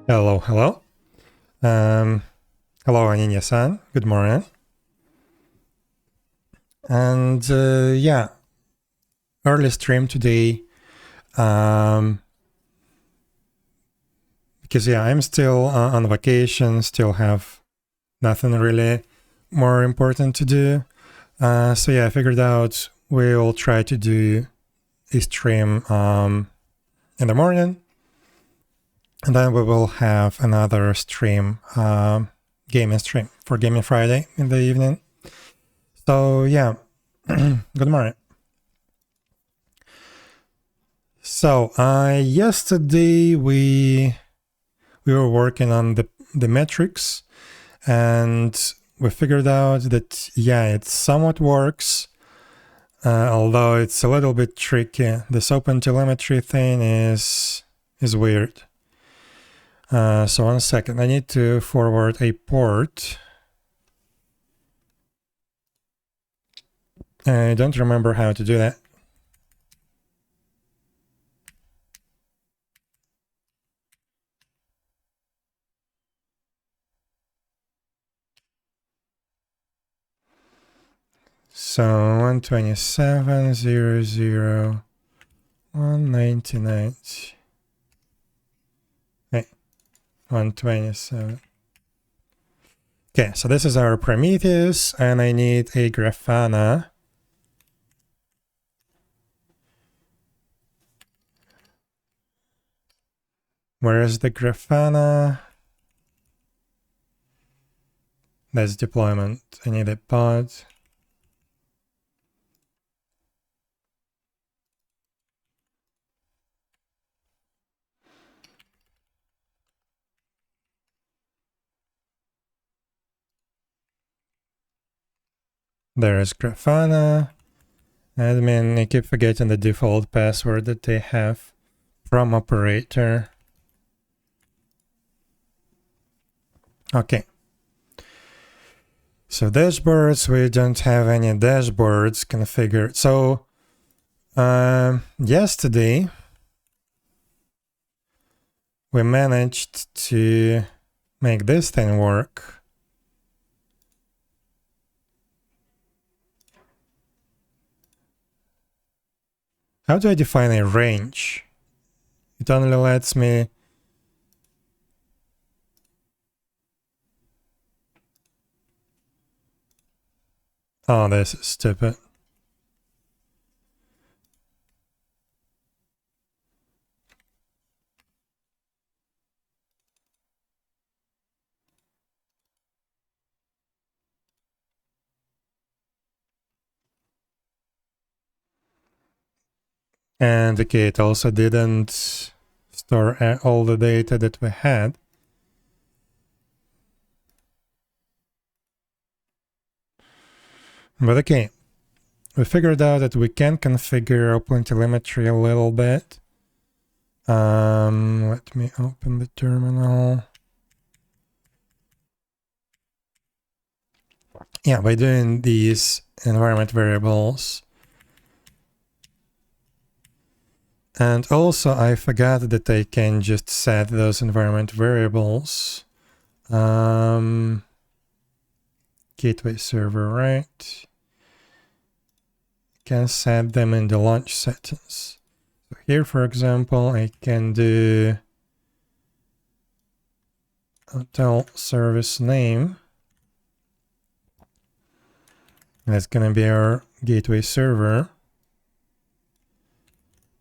Hello, hello. Hello, Aninia-san. Good morning. And yeah, early stream today. Because yeah, I'm still on vacation, still have nothing really more important to do. So yeah, I figured out we'll try to do a stream in the morning. And then we will have another stream, gaming stream for Gaming Friday in the evening. So yeah, good morning. So yesterday we were working on the metrics, and we figured out that yeah, it somewhat works, although it's a little bit tricky. This OpenTelemetry thing is weird. So 1 second, I need to forward a port. I don't remember how to do that. So 127.0.0.199. Hey, 127. Okay, so this is our Prometheus, and I need a Grafana. Where is the Grafana? That's deployment. I need a pod. There is Grafana. Admin, I keep forgetting the default password that they have from operator. Okay. So dashboards, we don't have any dashboards configured. So yesterday we managed to make this thing work. How do I define a range? It only lets me... Oh, this is stupid. And okay, it also didn't store all the data that we had. But okay, we figured out that we can configure OpenTelemetry a little bit. Let me open the terminal. Yeah, by doing these environment variables. And also I forgot that I can just set those environment variables. Gateway server, right? Can set them in the launch settings. So here, for example, I can do hotel service name. That's gonna be our gateway server.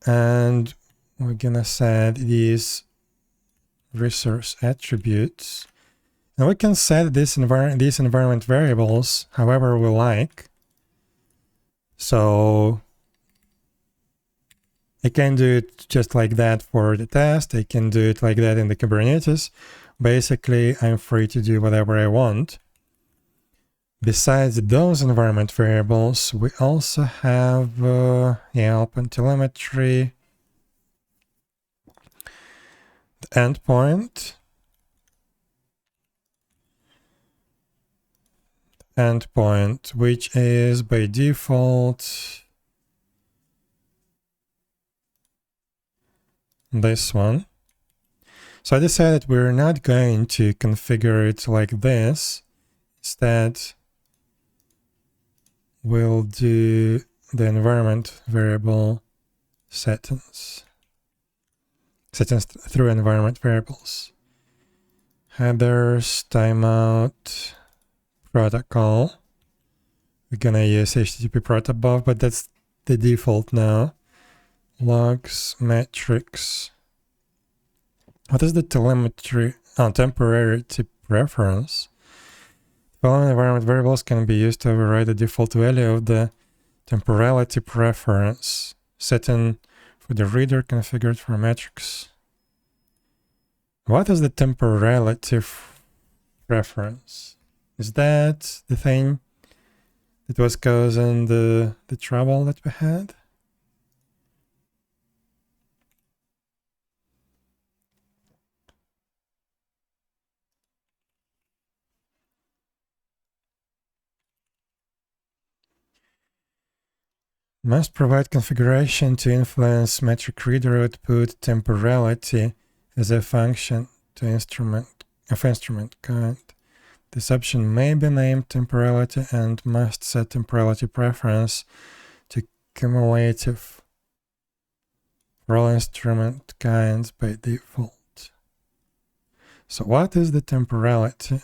And we're gonna set these resource attributes. And we can set these environment variables however we like. So I can do it just like that for the test. I can do it like that in the Kubernetes. Basically, I'm free to do whatever I want. Besides those environment variables, we also have OpenTelemetry, the endpoint, which is by default this one. So I decided we're not going to configure it like this. Instead, we'll do the environment variable settings through environment variables. Headers, timeout, protocol. We're gonna use HTTP protobuf, but that's the default now. Logs, metrics. What is the telemetry? Temporality preference. Following environment variables can be used to override the default value of the temporality preference. Setting for the reader configured for metrics. What is the temporality preference? Is that the thing that was causing the trouble that we had? Must provide configuration to influence metric reader output temporality as a function to instrument kind. This option may be named temporality and must set temporality preference to cumulative for all instrument kinds by default. So what is the temporality?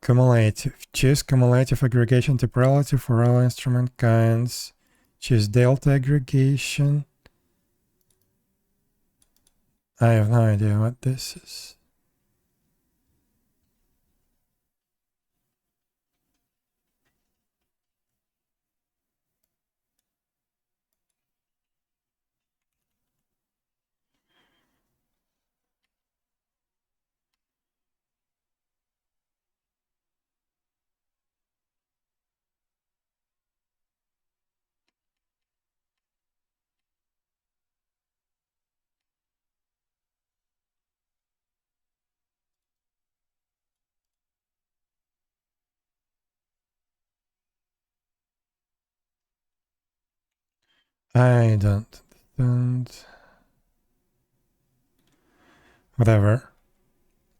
Cumulative. Choose cumulative aggregation temporality for all instrument kinds. Choose delta aggregation. I have no idea what this is. I don't understand. Whatever.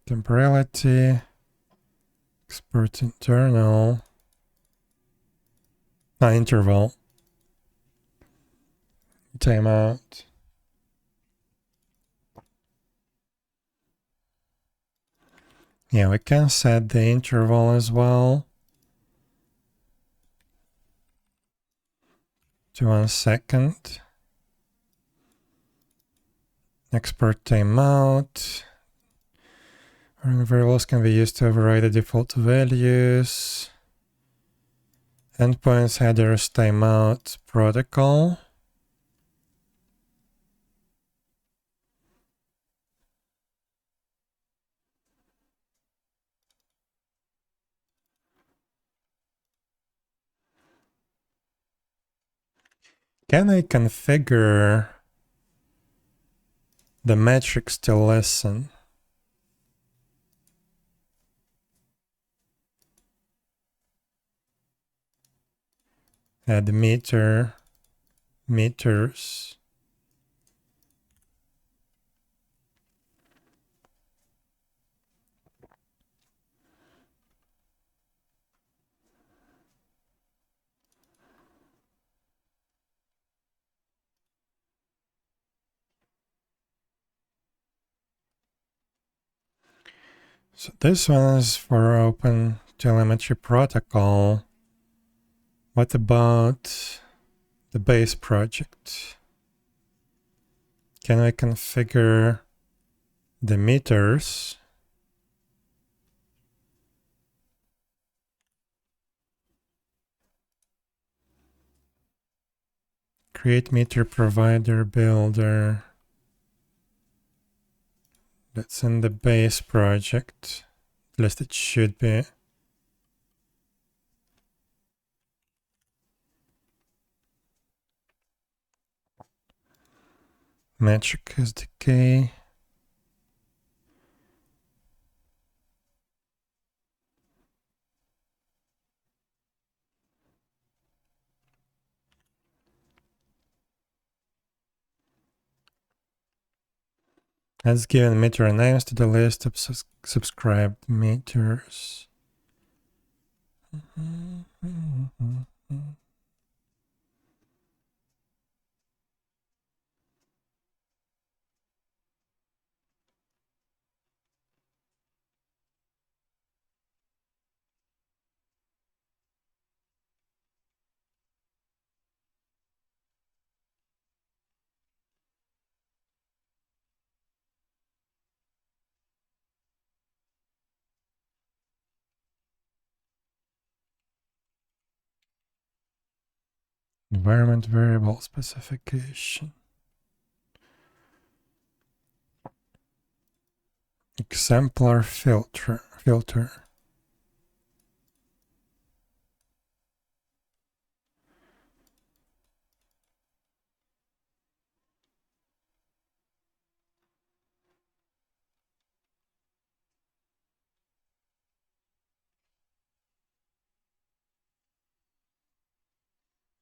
Temporality. Export internal. Interval. Timeout. Yeah, we can set the interval as well to 1 second. Export timeout. Variables can be used to override the default values. Endpoints, headers, timeout, protocol. Can I configure the metrics to listen? Add meter, meters. So this one is for Open Telemetry Protocol. What about the base project? Can I configure the meters? Create meter provider builder. That's in the base project. At least it should be. Metric SDK. Let's give meter names to the list of subscribed meters. Environment variable specification. Exemplar filter.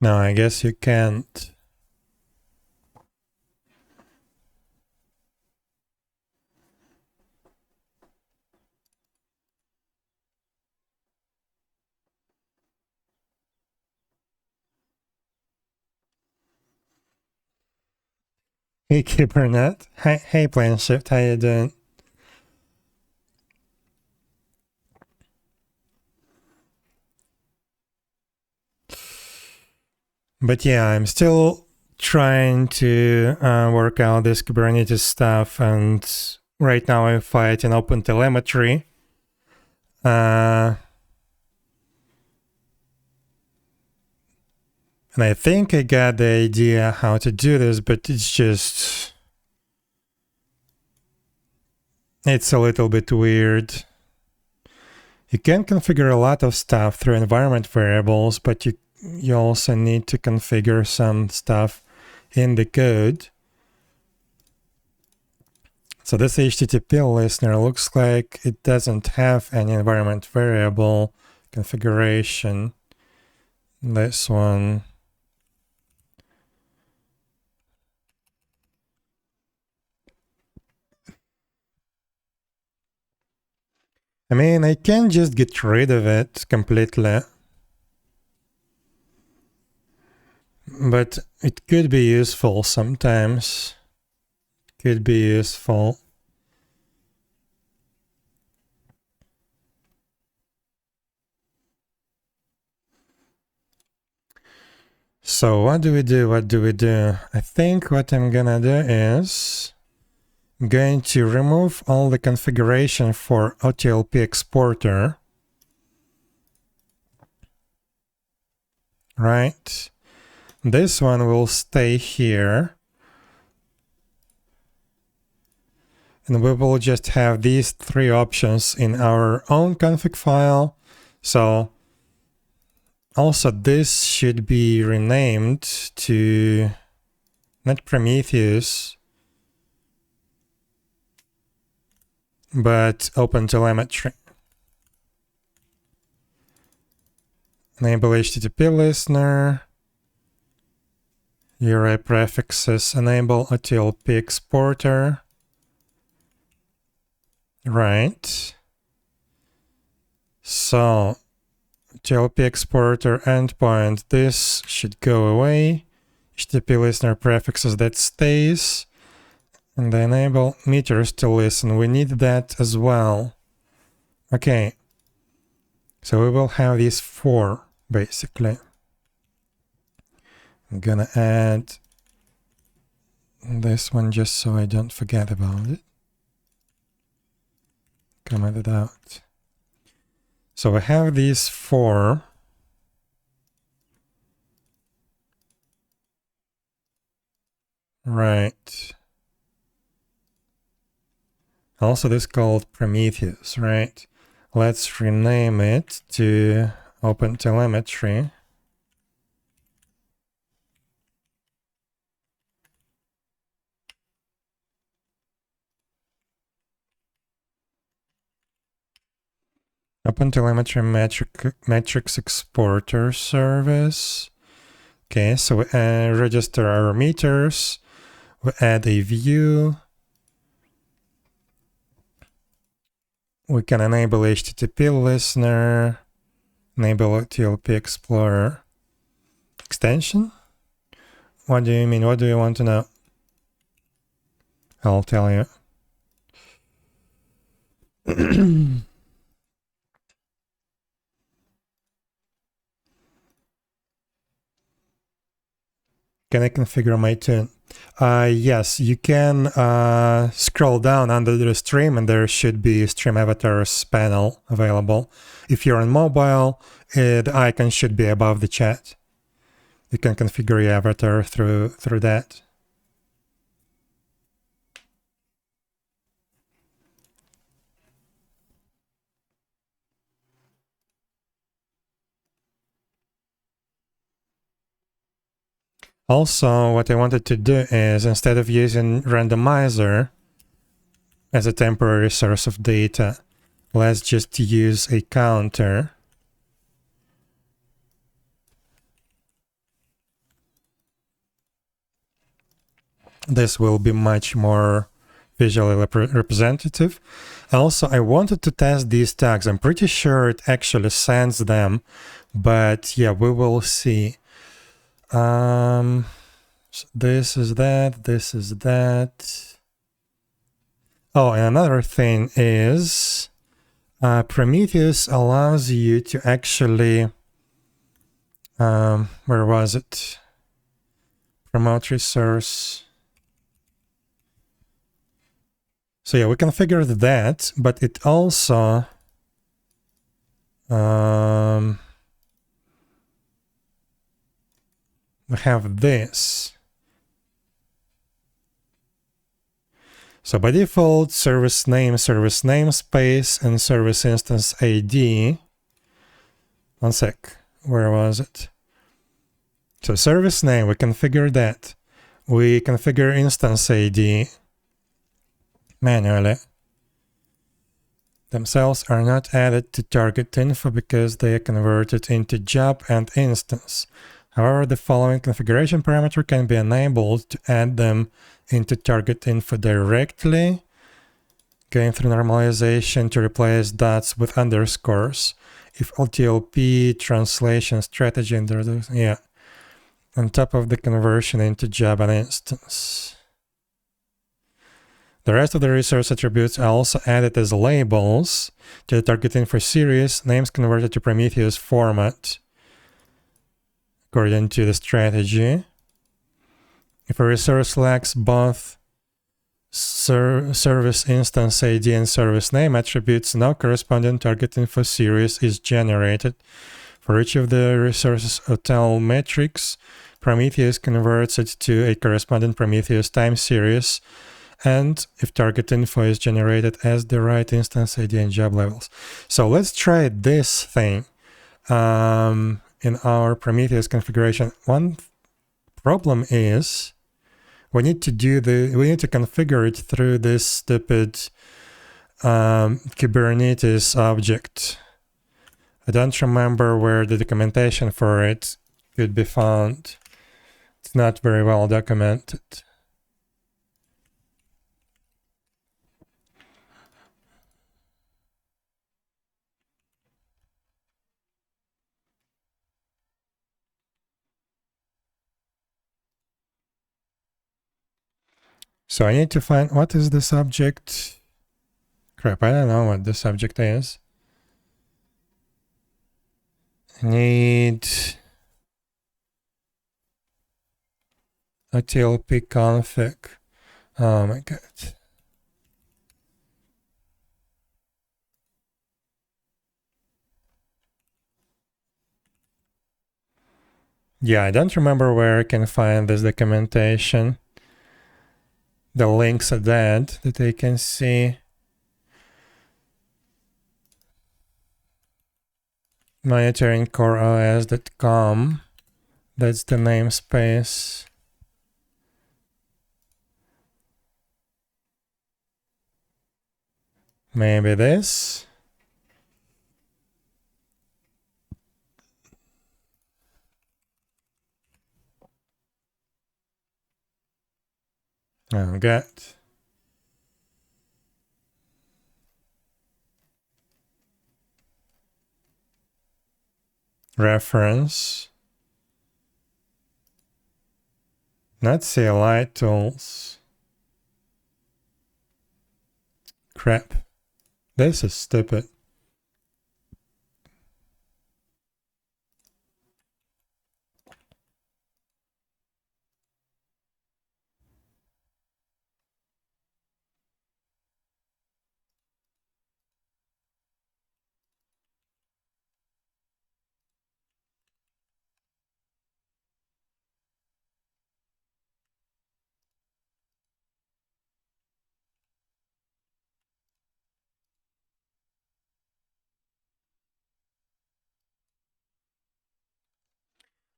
No, I guess you can't. Hey, Kubernetes. Hey, Plan Shift. How you doing? But yeah, I'm still trying to work out this Kubernetes stuff, and right now I'm fighting OpenTelemetry. And I think I got the idea how to do this, but it's a little bit weird. You can configure a lot of stuff through environment variables, but you also need to configure some stuff in the code. So this HTTP listener looks like it doesn't have any environment variable configuration. This one. I mean, I can just get rid of it completely. But it could be useful sometimes. Could be useful. So what do we do? I think what I'm gonna do is I'm going to remove all the configuration for OTLP exporter. Right. This one will stay here. And we will just have these three options in our own config file. So also this should be renamed to not Prometheus, but OpenTelemetry. Enable HTTP listener. URI prefixes. Enable OTLP exporter. Right. So OTLP exporter endpoint. This should go away. HTTP listener prefixes, that stays. And enable meters to listen. We need that as well. Okay. So we will have these four, basically. I'm gonna add this one just so I don't forget about it. Comment it out. So we have these four. Right. Also this is called Prometheus, right? Let's rename it to OpenTelemetry. OpenTelemetry metrics exporter service. Okay, so we register our meters. We add a view. we can enable HTTP listener, enable TLP Explorer extension. What do you mean? What do you want to know? I'll tell you. Can I configure my tune? Yes, you can scroll down under the stream and there should be stream avatars panel available. If you're on mobile, the icon should be above the chat. You can configure your avatar through that. Also, what I wanted to do is, instead of using randomizer as a temporary source of data, let's just use a counter. This will be much more visually representative. Also, I wanted to test these tags. I'm pretty sure it actually sends them, but yeah, we will see. So this is that, this is that. Oh, and another thing is Prometheus allows you to actually, where was it? Promote resource. So yeah, we configured that, but it also we have this. So by default, service namespace, and service instance ID. One sec, where was it? So service name, we configure that. We configure instance ID manually. Themselves are not added to target info because they are converted into job and instance. However, the following configuration parameter can be enabled to add them into target info directly. Going through normalization to replace dots with underscores. If LTLP translation strategy, and yeah, on top of the conversion into job and instance. The rest of the resource attributes are also added as labels to the target info series, names converted to Prometheus format, according to the strategy. If a resource lacks both service instance ID and service name attributes, no corresponding target info series is generated. For each of the resources hotel metrics, Prometheus converts it to a corresponding Prometheus time series, and if target info is generated as the right instance ID and job levels. So let's try this thing in our Prometheus configuration. One problem is we need to configure it through this stupid Kubernetes object. I don't remember where the documentation for it could be found. It's not very well documented. So I need to find, what is the subject? Crap, I don't know what the subject is. I need a TLP config. Oh my god. Yeah, I don't remember where I can find this documentation. The links are that I can see. monitoringcoreos.com. That's the namespace. Maybe this. Oh, god. reference, not CLI tools. Crap. This is stupid.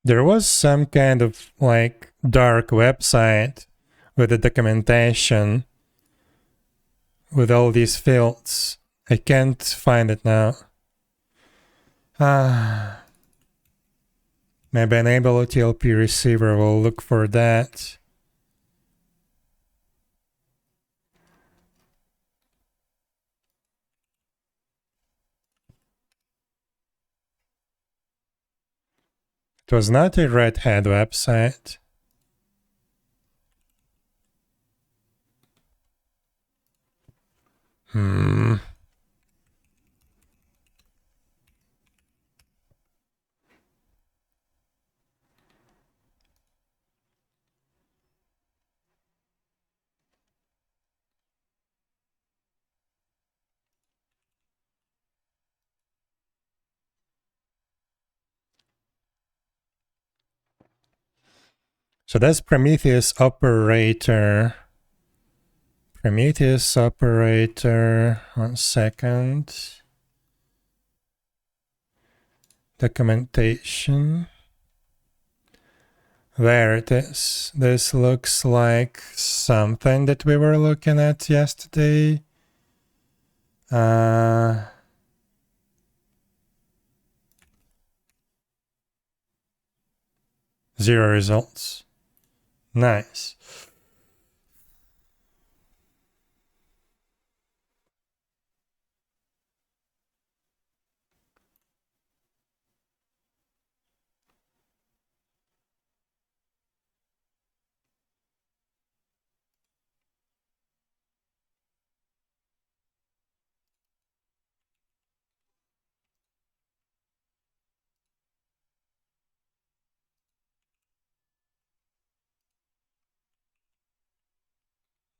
There was some kind of like dark website with the documentation with all these fields. I can't find it now. Maybe enable a TLP receiver. We'll look for that. It was not a Red Hat website. So that's Prometheus operator. Prometheus operator. 1 second. Documentation. There it is. This looks like something that we were looking at yesterday. Zero results. Nice.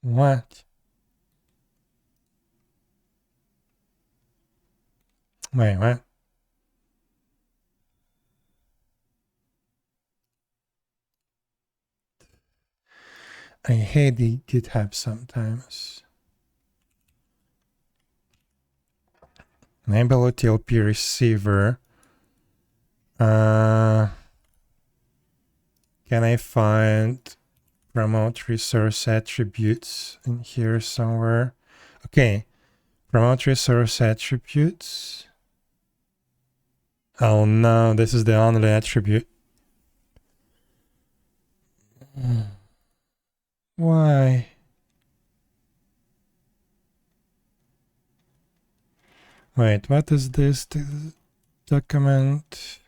What? Wait, what? I hate the GitHub sometimes. Enable a TLP receiver. Can I find promote resource attributes in here somewhere? Okay, promote resource attributes. Oh no, this is the only attribute. Why? Wait, what is this document?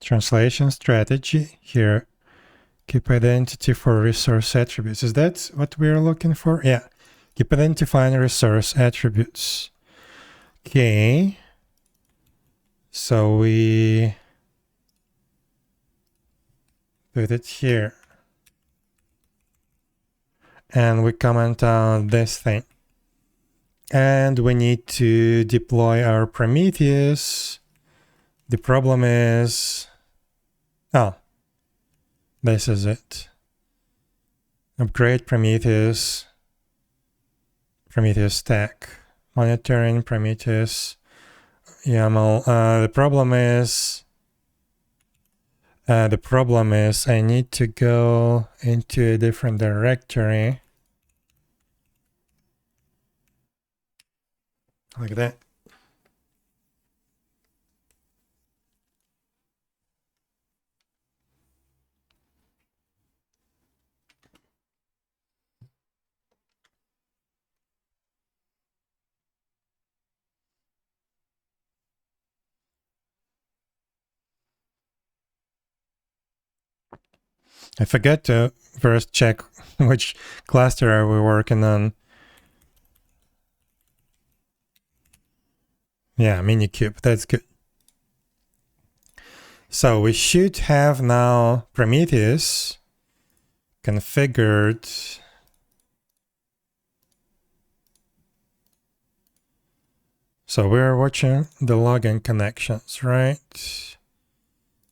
Translation strategy here. Keep identity for resource attributes. Is that what we're looking for? Yeah. Keep identifying resource attributes. Okay. So we put it here. And we comment on this thing. And we need to deploy our Prometheus. The problem is... Oh. This is it. Upgrade Prometheus. Prometheus stack. Monitoring Prometheus YAML. The problem is I need to go into a different directory. like that. I forget to first check which cluster are we working on. Yeah, Minikube, that's good. So we should have now Prometheus configured. So we're watching the login connections, right?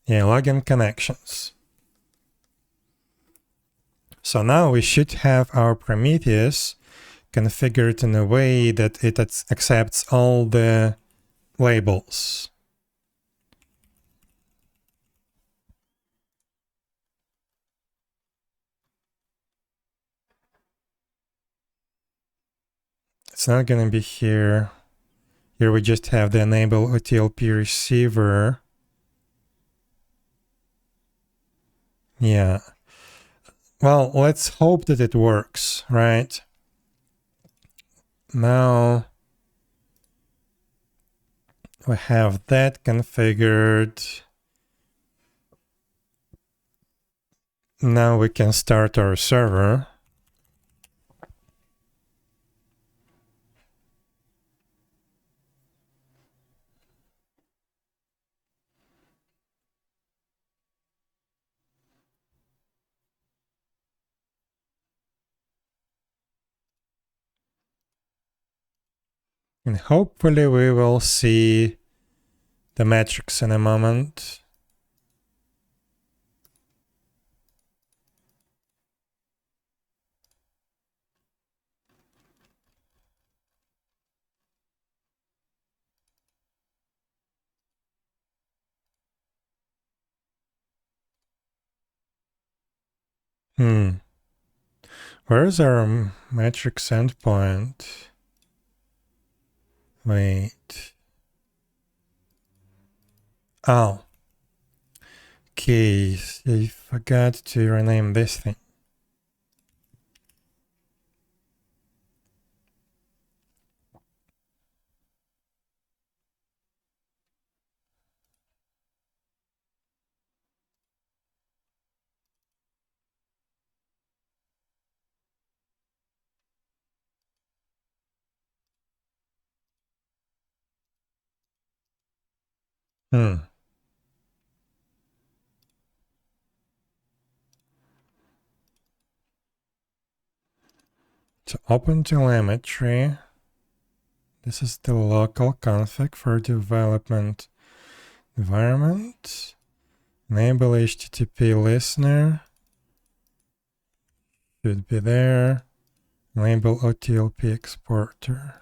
Yeah, login connections. So now we should have our Prometheus configured in a way that it accepts all the labels. It's not going to be here. Here we just have the enable OTLP receiver. Yeah. Well, let's hope that it works, right? Now we have that configured. Now we can start our server. And hopefully we will see the metrics in a moment. Where is our metrics endpoint? Wait. Oh. Okay, I forgot to rename this thing. To open telemetry, this is the local config for development environment. Enable HTTP listener. Should be there. Enable OTLP exporter.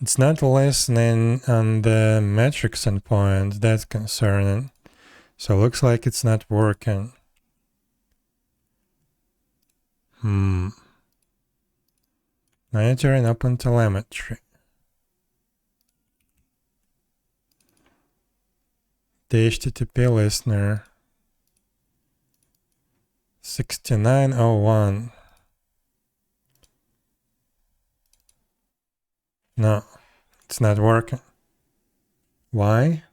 It's not listening on the metrics endpoint. That's concerning. So looks like it's not working. Monitor and open telemetry. The HTTP listener. 6901. No, it's not working. Why?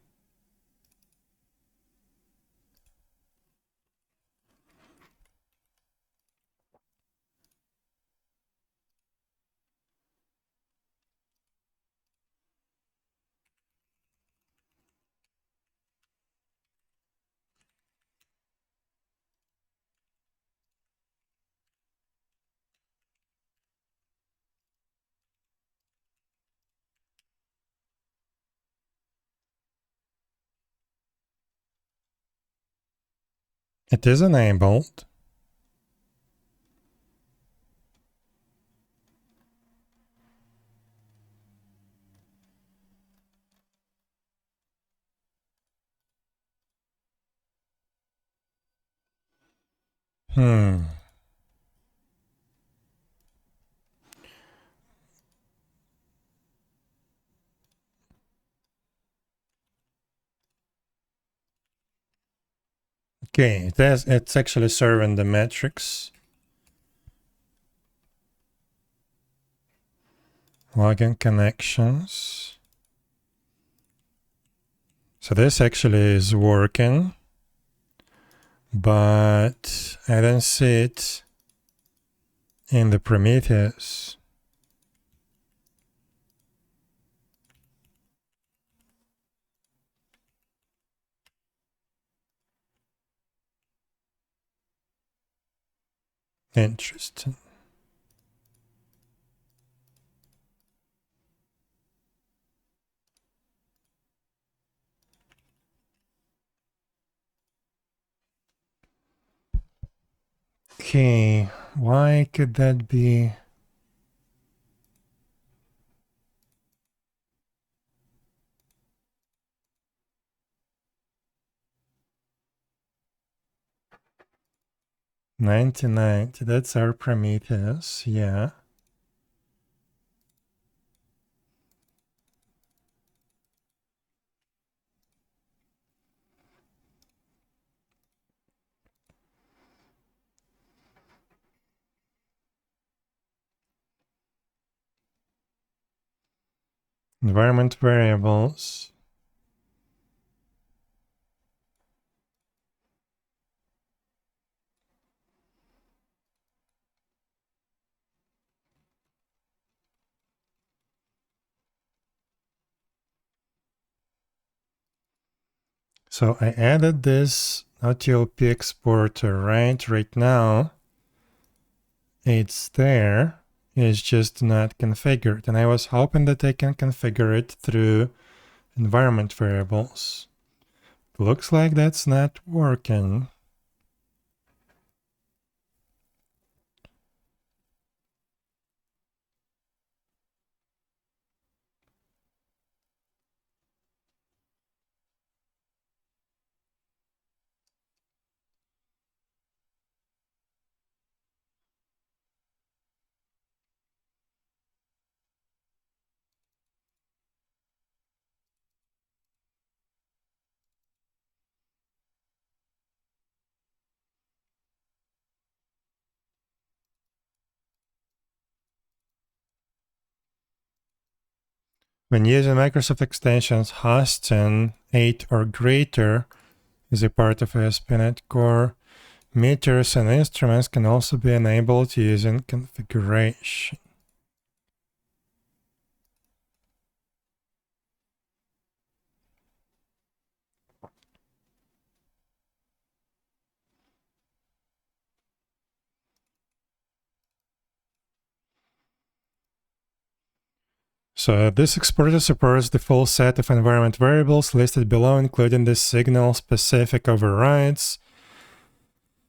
It is enabled. Hmm. Okay, it's actually serving the metrics. Login connections. So this actually is working, but I don't see it in the Prometheus. Interesting. Okay, why could that be? $99, that's our Prometheus, yeah. Environment variables. So I added this OTOP exporter, right? Right now, it's there. It's just not configured. And I was hoping that I can configure it through environment variables. Looks like that's not working. When using Microsoft extensions, hosting 8 or greater is a part of ASP.NET Core. Meters and instruments can also be enabled using configuration. So this exporter supports the full set of environment variables listed below, including the signal-specific overrides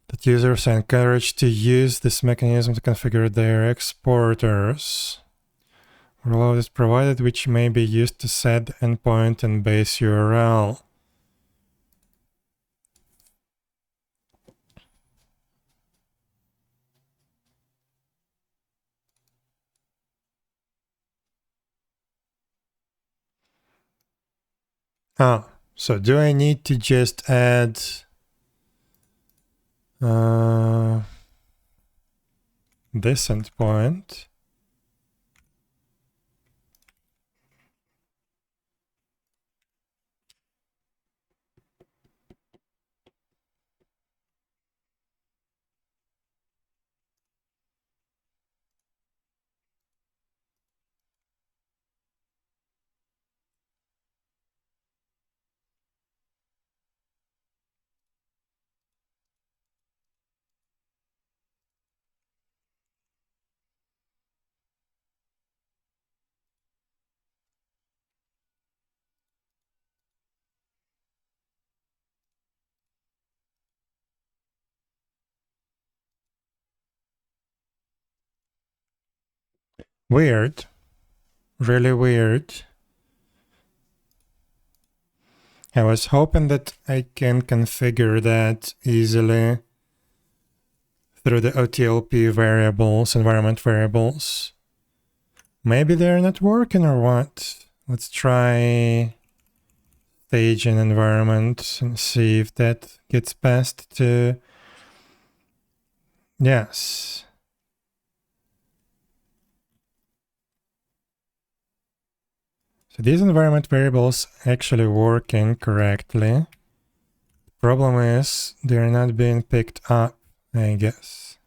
that users are encouraged to use this mechanism to configure their exporters. Overload is provided, which may be used to set the endpoint and base URL. Ah, so do I need to just add this endpoint? Weird. Really weird. I was hoping that I can configure that easily through the OTLP variables, environment variables. Maybe they're not working or what? Let's try stage and environment and see if that gets passed to... Yes. So these environment variables actually working correctly. Problem is they're not being picked up, I guess.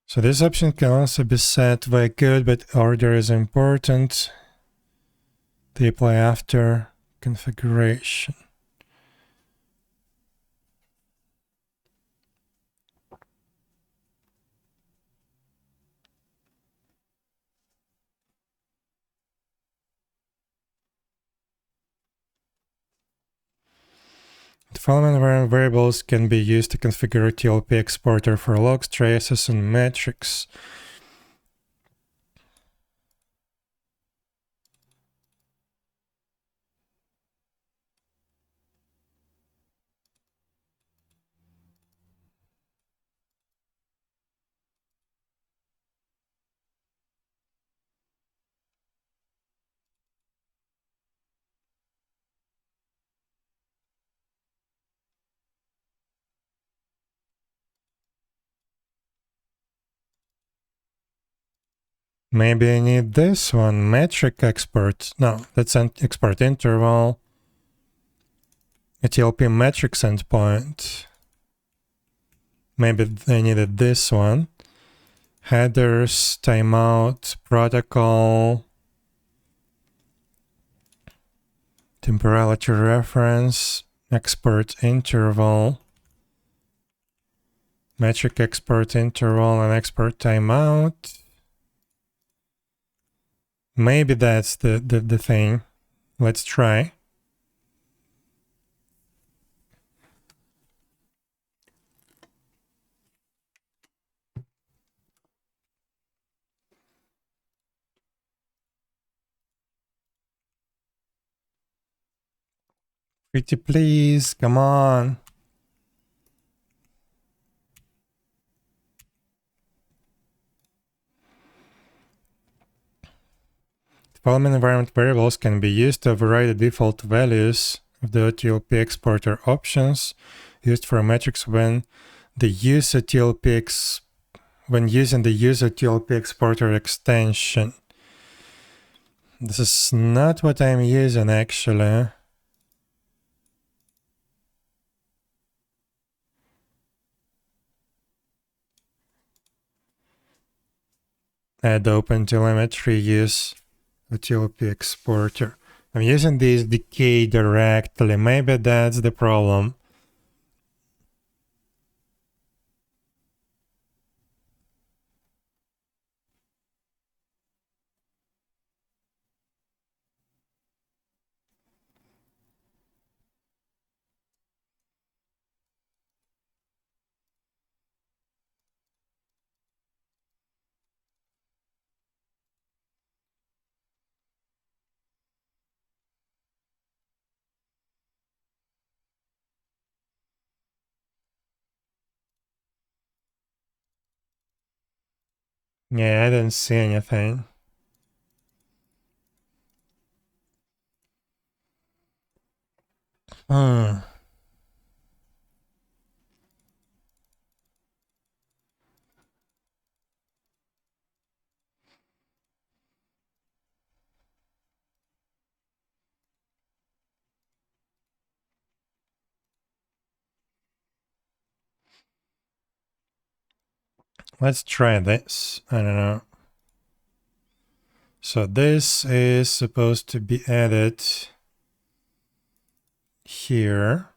So this option can also be set by code, but order is important. They apply after configuration. The following environment variables can be used to configure a TLP exporter for logs, traces, and metrics. Maybe I need this one, metric export. No, that's an export interval. A TLP metrics endpoint. Maybe I needed this one. Headers, timeout, protocol, temporality reference, export interval, metric export interval, and export timeout. Maybe that's the thing. Let's try. Pretty please, come on. Following environment variables can be used to override the default values of the OTLP exporter options used for metrics when using the use OTLP exporter extension. This is not what I'm using actually. Add OpenTelemetry use OTLP exporter. I'm using this decay directly. Maybe that's the problem. Yeah, I didn't see anything. Let's try this. I don't know. So this is supposed to be added here.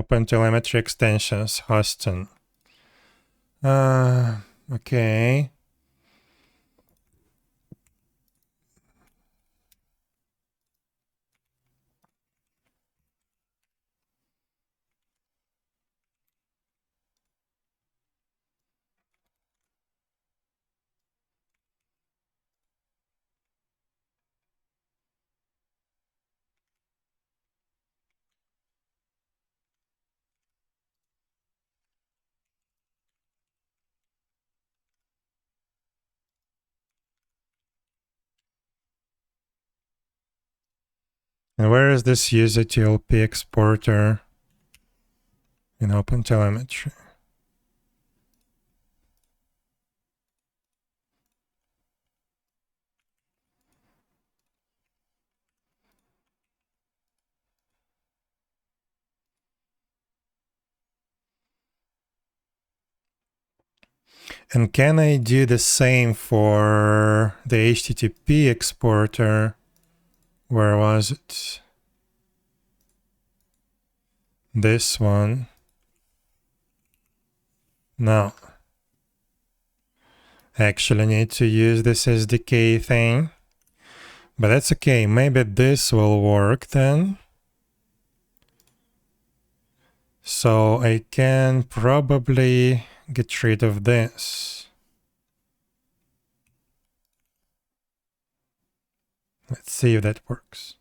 OpenTelemetry extensions, hosting. Okay. And where is this 𝙽𝚁𝚂 exporter in OpenTelemetry? And can I do the same for the HTTP exporter? Where was it? This one. No. I actually need to use this SDK thing. But that's okay. Maybe this will work then. So I can probably get rid of this. Let's see if that works.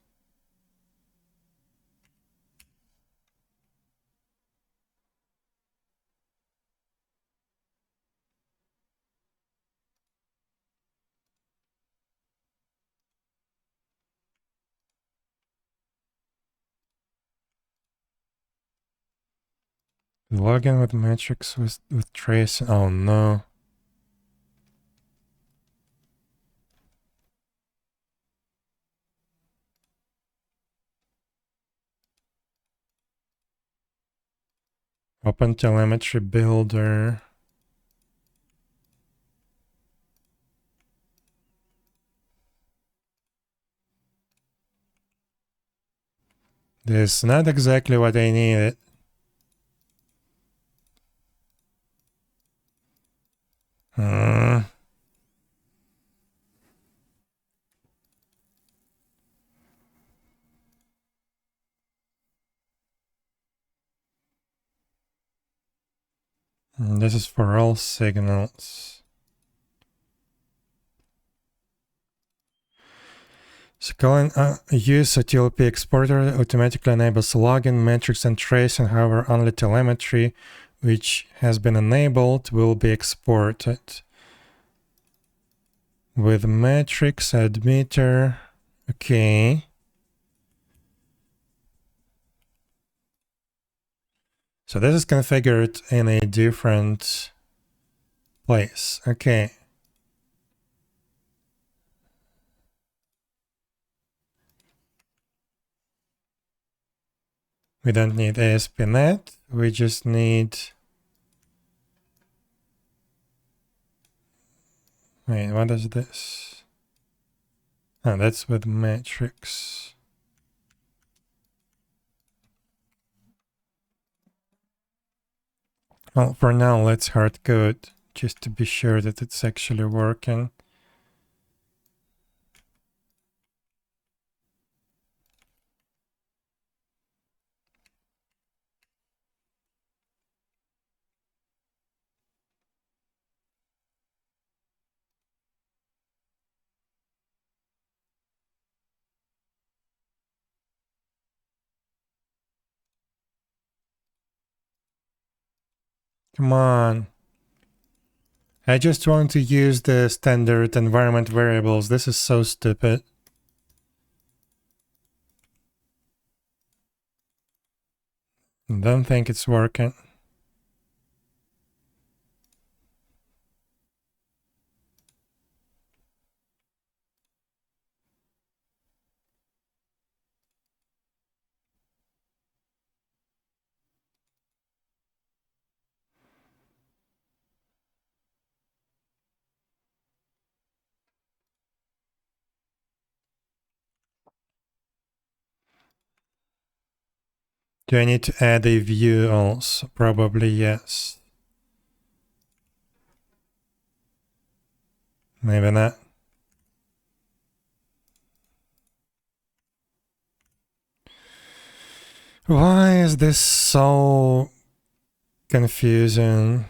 Login with metrics with trace. Oh no. OpenTelemetry builder. This is not exactly what I needed. This is for all signals. So calling use a TLP exporter automatically enables login, metrics, and tracing. However, only telemetry which has been enabled will be exported. With metrics, admitter. Okay. So this is configured in a different place. Okay. We don't need ASP.NET. We just need... Wait, what is this? Oh, that's with metrics. Well, for now, let's hard code just to be sure that it's actually working. Come on. I just want to use the standard environment variables. This is so stupid. Don't think it's working. Do I need to add a view also? Probably yes. Maybe not. Why is this so confusing?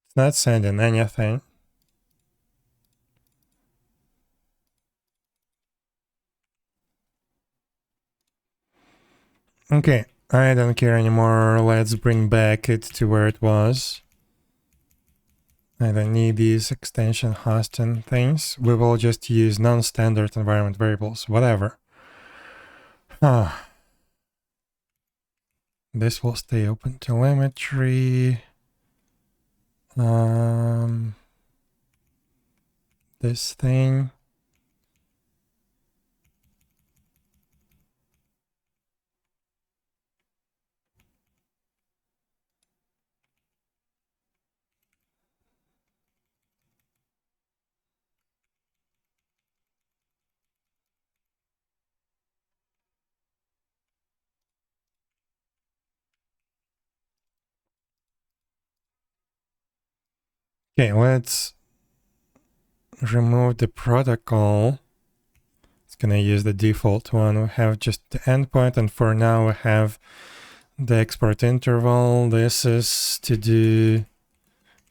It's not sending anything. Okay, I don't care anymore. Let's bring back it to where it was. I don't need these extension hosting things. We will just use non-standard environment variables, whatever. This will stay open telemetry. This thing. Okay, let's remove the protocol. It's gonna use the default one. We have just the endpoint, and for now we have the export interval. This is to do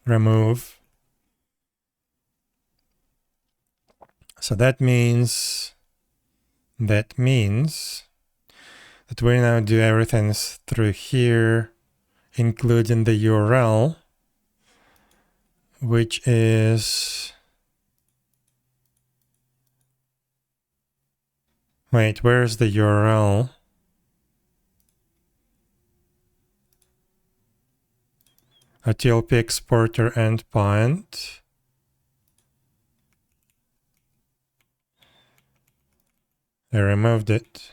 remove. So that means that we now do everything through here, including the URL, which is, wait, where's the URL? A TLP exporter endpoint. I removed it.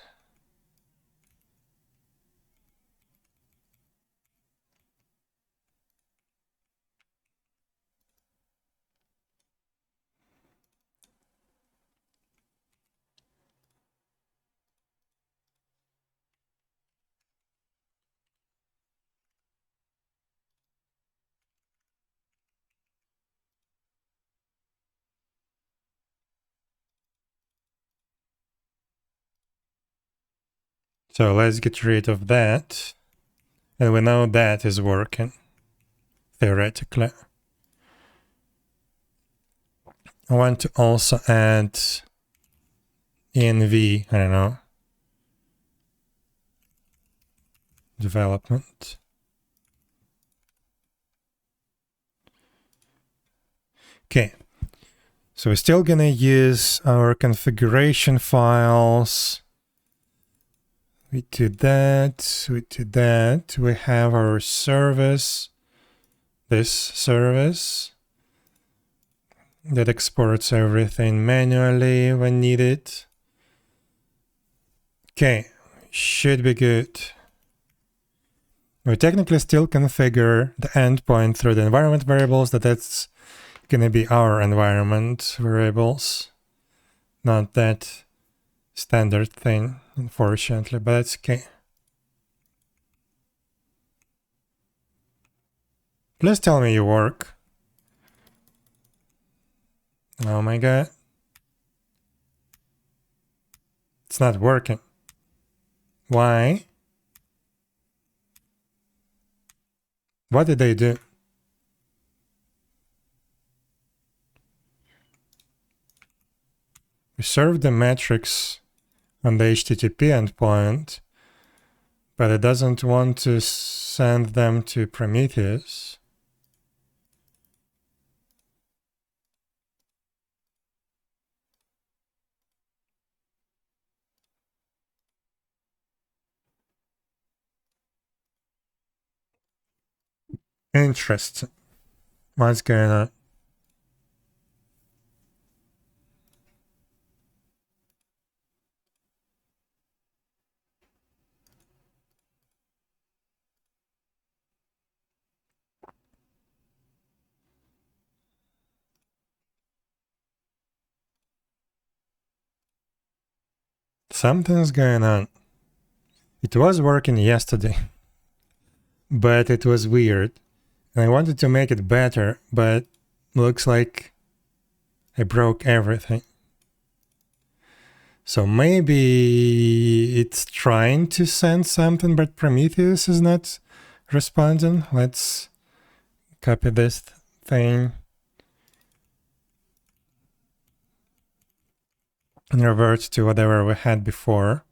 So let's get rid of that. And we know that is working, theoretically. I want to also add env, I don't know, development. Okay, so we're still gonna use our configuration files. We did that, we did that. We have our service, this service that exports everything manually when needed. Okay, should be good. We technically still configure the endpoint through the environment variables, that's gonna be our environment variables, not that standard thing, unfortunately, but that's okay. Please tell me you work. Oh my god. It's not working. Why? What did they do? We We serve the metrics on the HTTP endpoint, but it doesn't want to send them to Prometheus. Interesting. What's going on? Something's going on. It was working yesterday, but it was weird. And I wanted to make it better, but looks like I broke everything. So maybe it's trying to send something, but Prometheus is not responding. Let's copy this thing and revert to whatever we had before.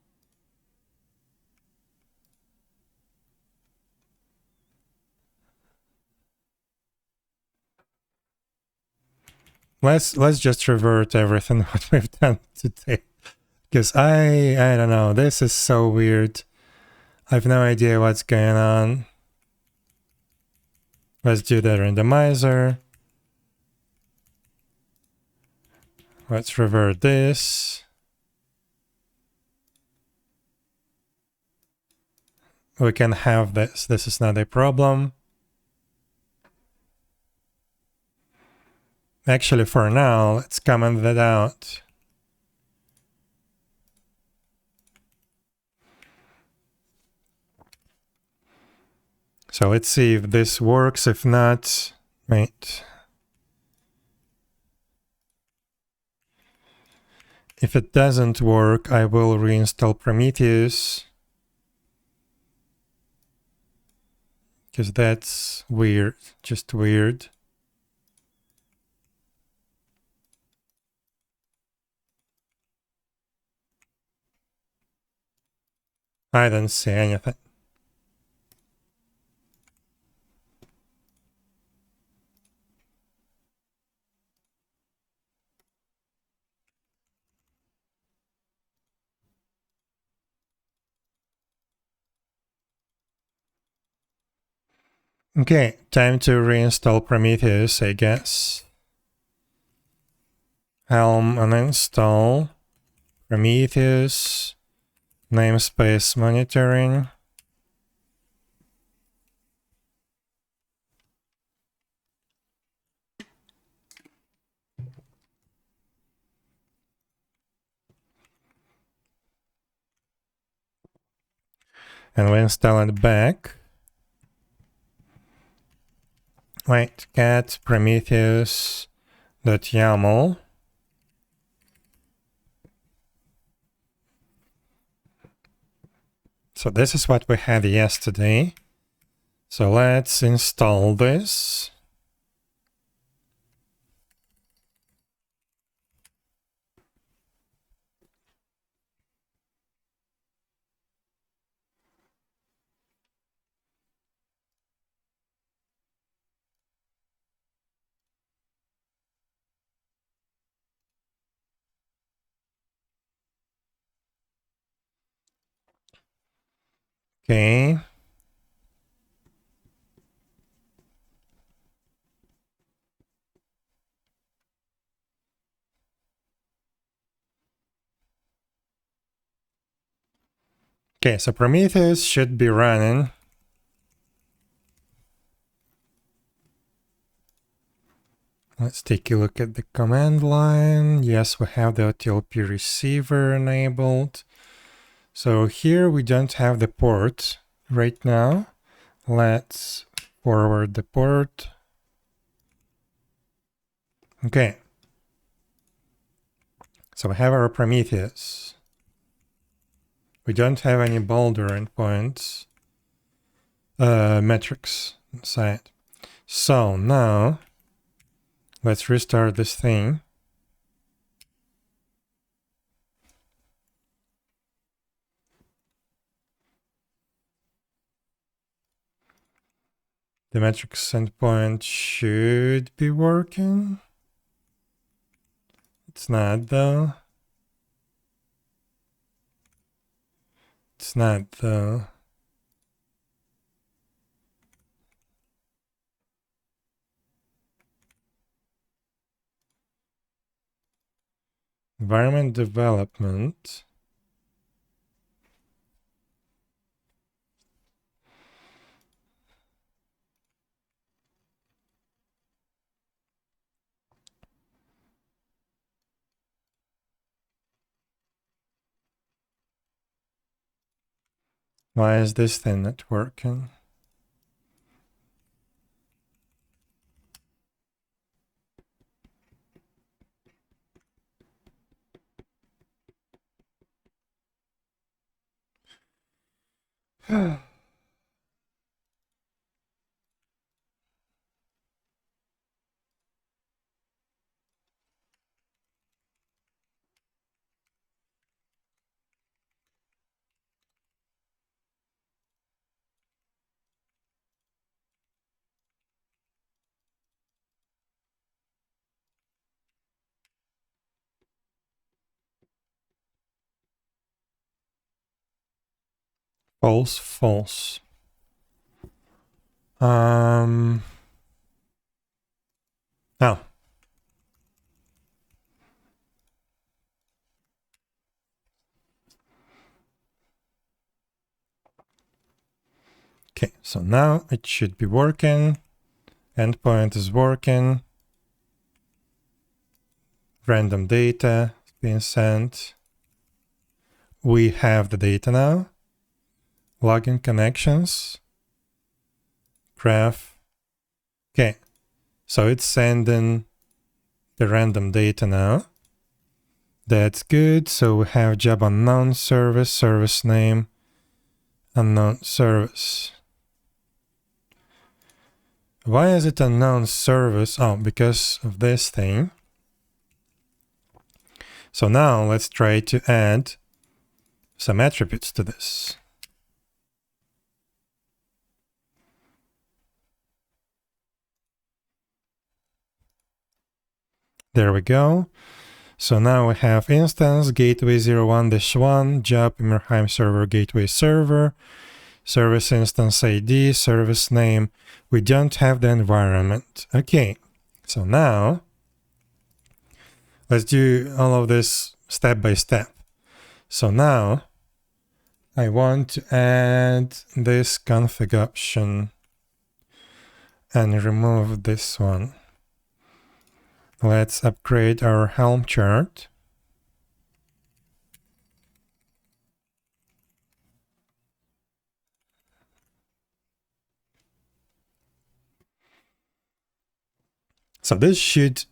Let's just revert everything what we've done today. Because I don't know, this is so weird. I have no idea what's going on. Let's do the randomizer. Let's revert this. We can have this. This is not a problem. Actually, for now, let's comment that out. So let's see if this works. If not, wait. If it doesn't work, I will reinstall Prometheus. Because that's weird, just weird. I don't see anything. Okay, time to reinstall Prometheus, I guess. Helm uninstall Prometheus, namespace monitoring. And we install it back. Wait, cat prometheus.yaml. So this is what we had yesterday. So let's install this. Okay. Okay, so Prometheus should be running. Let's take a look at the command line. Yes, we have the OTLP receiver enabled. So here we don't have the port right now. Let's forward the port. Okay. So we have our Prometheus. We don't have any Boulder endpoints, metrics inside. So now let's restart this thing. The metrics endpoint should be working. It's not though. It's not though. Environment development. Why is this thing not working? False, false. Now. Okay, so now it should be working. Endpoint is working. Random data is being sent. We have the data now. Login connections. Graph. Okay, so it's sending the random data now. That's good. So we have job unknown service, service name, unknown service. Why is it unknown service? Oh, because of this thing. So now let's try to add some attributes to this. There we go. So now we have instance gateway 01-1 job Ymirheim server gateway server, service instance ID, service name. We don't have the environment. Okay, so now let's do all of this step by step. So now I want to add this config option and remove this one. Let's upgrade our Helm chart. So this should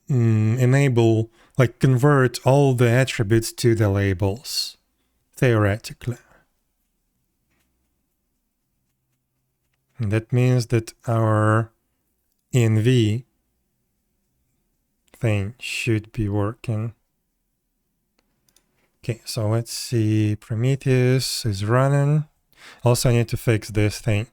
enable, like, convert all the attributes to the labels, theoretically. And that means that our env thing should be working. Okay, so let's see. Prometheus is running. Also, I need to fix this thing.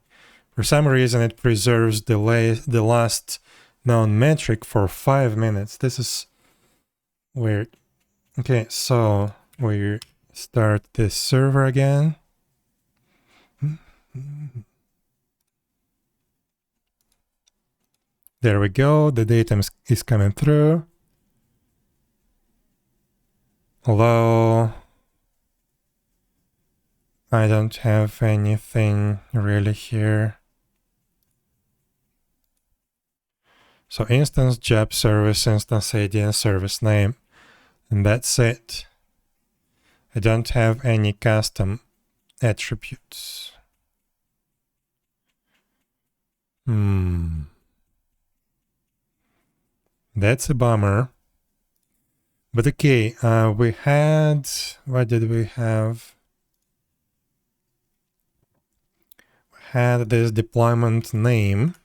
For some reason, it preserves the last known metric for 5 minutes. This is weird. Okay, so we start this server again. There we go. The data is coming through. Although I don't have anything really here. So instance job service, instance ID, and service name. And that's it. I don't have any custom attributes. That's a bummer. But okay, we had, what did we have? We had this deployment name.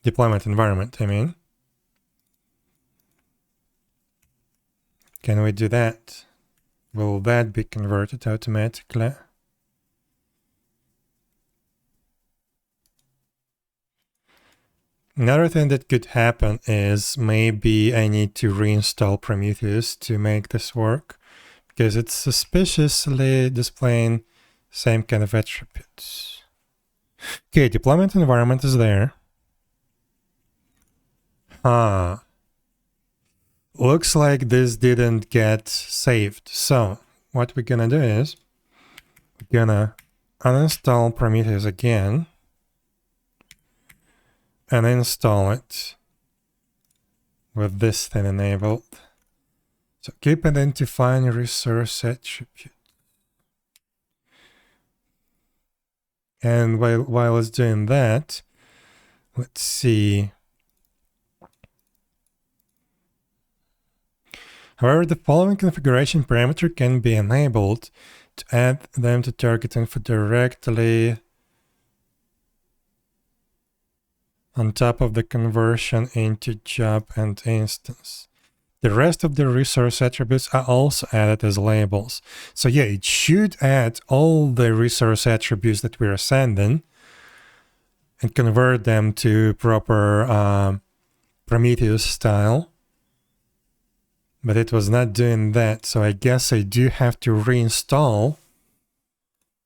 Deployment environment, I mean. Can we do that? Will that be converted automatically? Another thing that could happen is maybe I need to reinstall Prometheus to make this work, because it's suspiciously displaying same kind of attributes. Okay, deployment environment is there. Looks like this didn't get saved. So what we're gonna do is we're gonna uninstall Prometheus again and install it with this thing enabled. So keep identifying resource attribute. And while it's doing that, let's see. However, the following configuration parameter can be enabled to add them to target info directly on top of the conversion into job and instance. The rest of the resource attributes are also added as labels. So yeah, it should add all the resource attributes that we're sending and convert them to proper Prometheus style. But it was not doing that, so I guess I do have to reinstall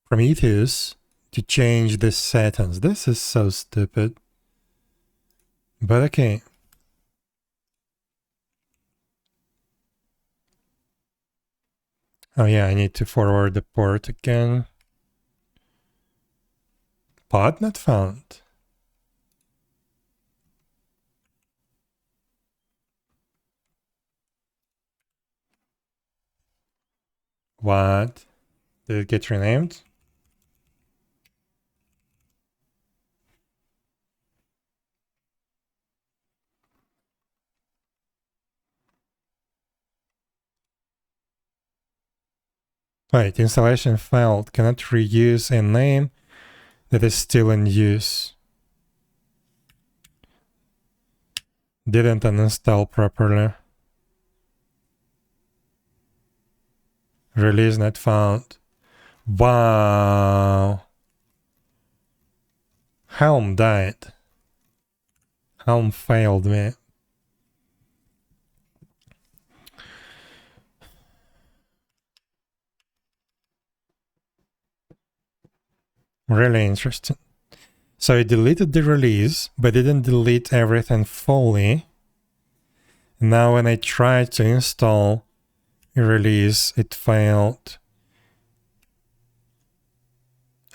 Prometheus to change the settings. This is so stupid. But okay. Oh yeah, I need to forward the port again. Pod not found. What? Did it get renamed? Wait, installation failed. Cannot reuse a name that is still in use. Didn't uninstall properly. Release not found. Wow. Helm died. Helm failed me. Really interesting. So it deleted the release, but didn't delete everything fully. Now when I tried to install a release, it failed.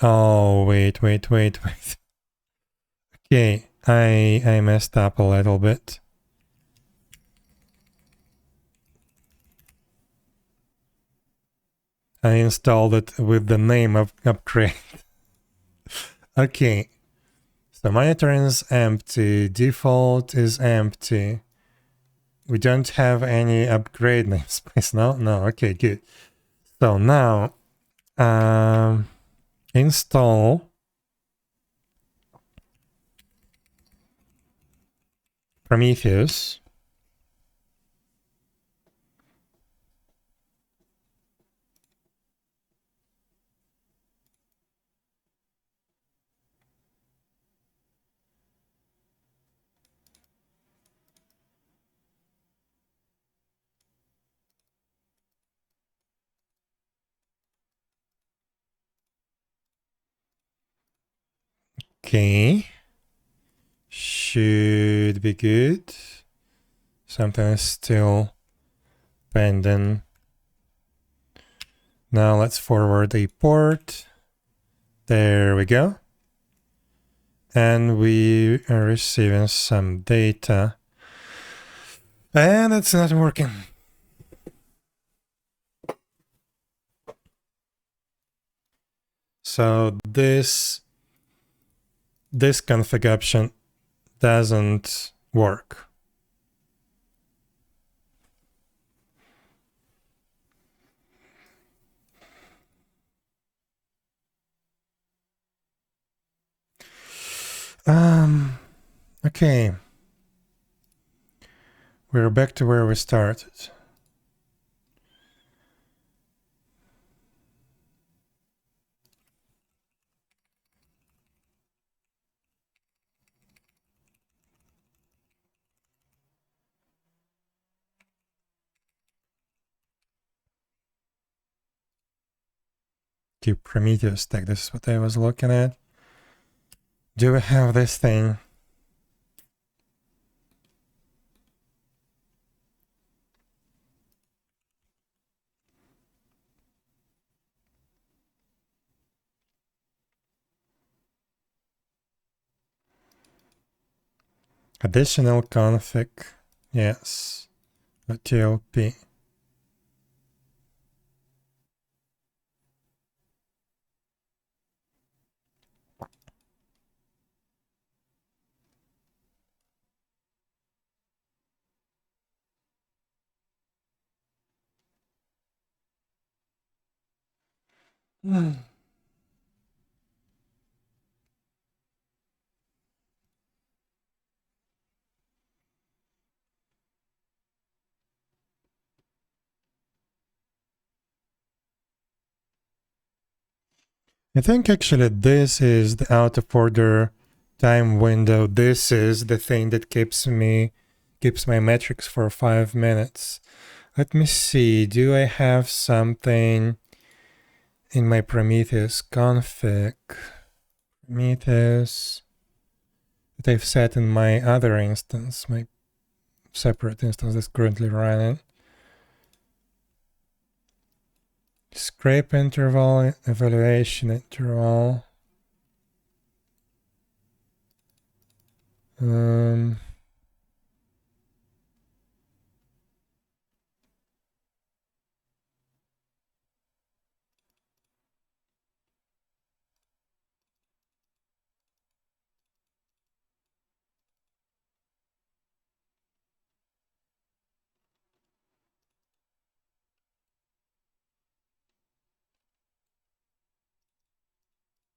Oh, wait. Okay, I messed up a little bit. I installed it with the name of upgrade. Okay, so monitoring is empty, default is empty. We don't have any upgrade namespace, no, okay, good. So now, install Prometheus. Okay, should be good. Something is still pending. Now let's forward a port. There we go. And we are receiving some data. And it's not working. So this config option doesn't work. Okay. We're back to where we started. to Prometheus stack. This is what I was looking at. Do we have this thing? Additional config. Yes. TLP. I think actually this is the out of order time window. This is the thing that keeps my metrics for 5 minutes. Let me see, do I have something in my Prometheus config? Prometheus that I've set in my other instance, my separate instance that's currently running. Scrape interval, evaluation interval.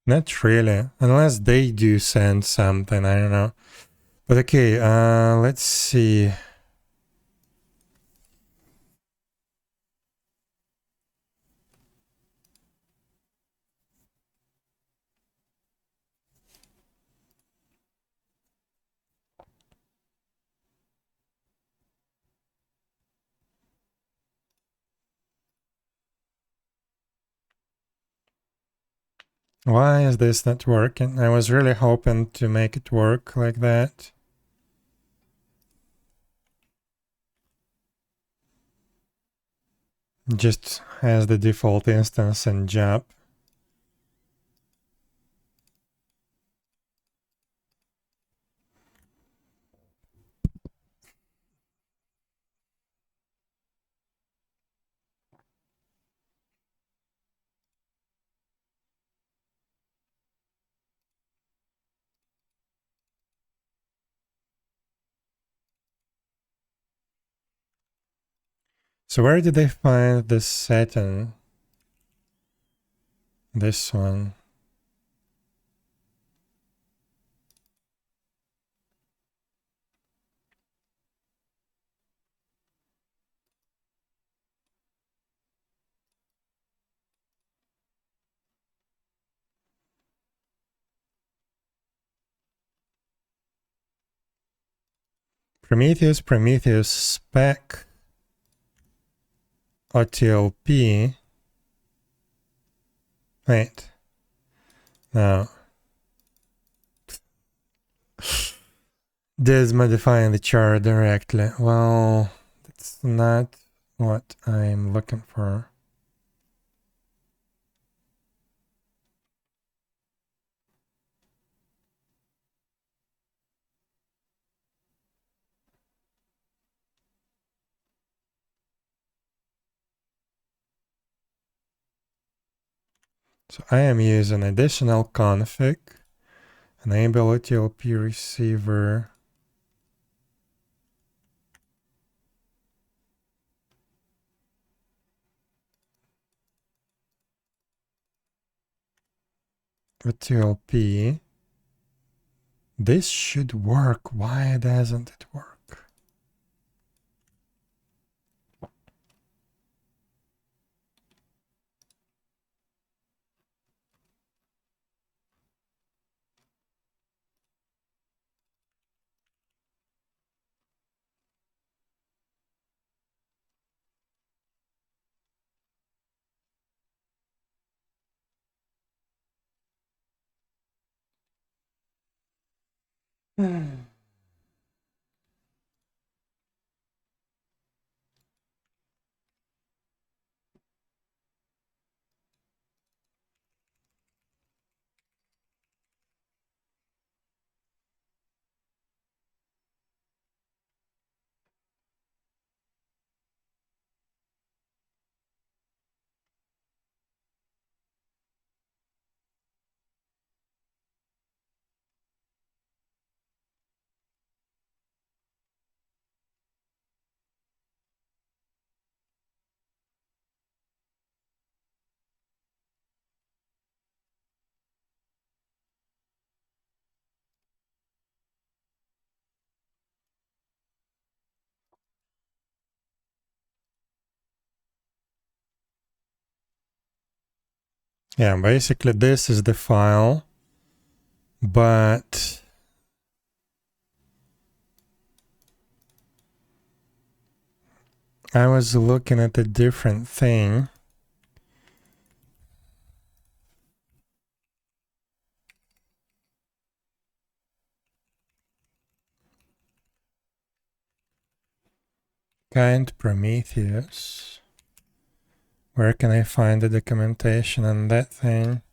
Not really, unless they do send something, I don't know. But okay, let's see. Why is this not working? I was really hoping to make it work like that. Just has the default instance and job. So where did they find this setting? This one. Prometheus spec OTLP. Wait. No. This is modifying the chart directly. Well, that's not what I'm looking for. So I am using additional config, enable OTLP receiver. OTLP. This should work. Why doesn't it work? Yeah, basically this is the file, but I was looking at a different thing. 𝙽𝙴𝚁𝙸𝚂. Where can I find the documentation on that thing?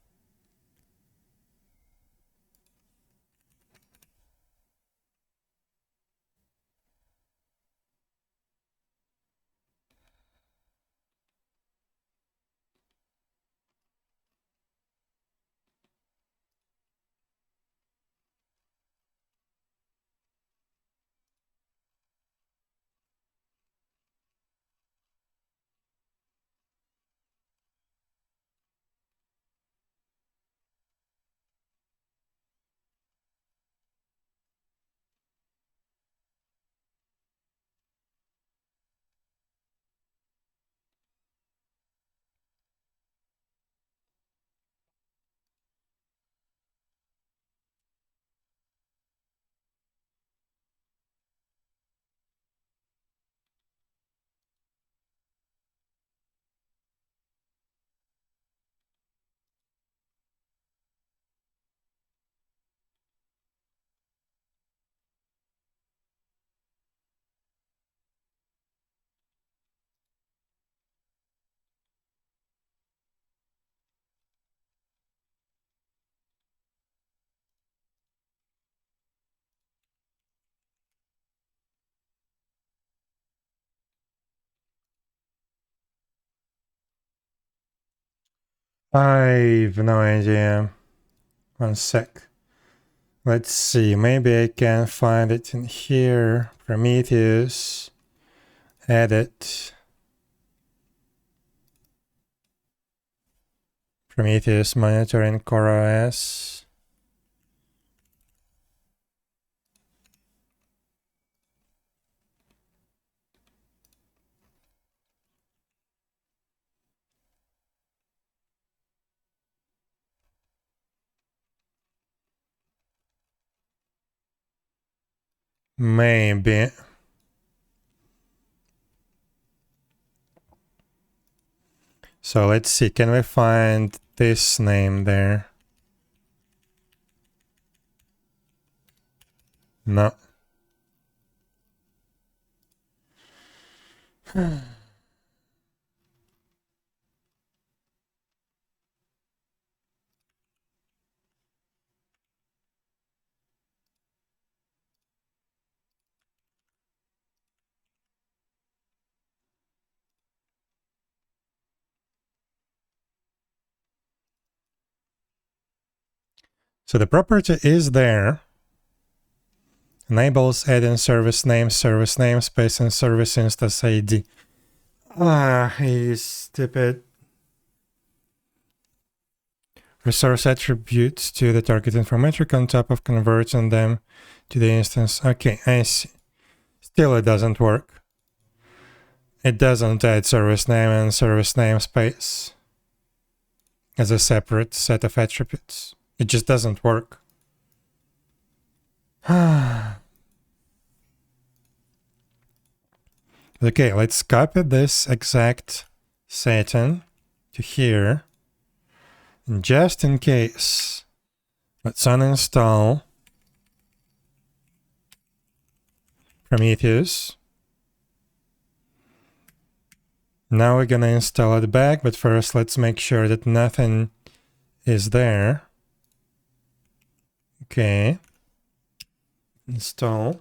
I've no idea. One sec. Let's see, maybe I can find it in here. Prometheus. Edit. Prometheus monitoring CoreOS. Maybe. So let's see, can we find this name there? No. So the property is there. Enables add-in service namespace, and service instance ID. Ah, he's stupid. Resource attributes to the target information on top of converting them to the instance. Okay, I see. Still it doesn't work. It doesn't add service name and service namespace as a separate set of attributes. It just doesn't work. Okay, let's copy this exact setting to here. And just in case, let's uninstall Prometheus. Now we're gonna install it back, but first let's make sure that nothing is there. Okay. Install.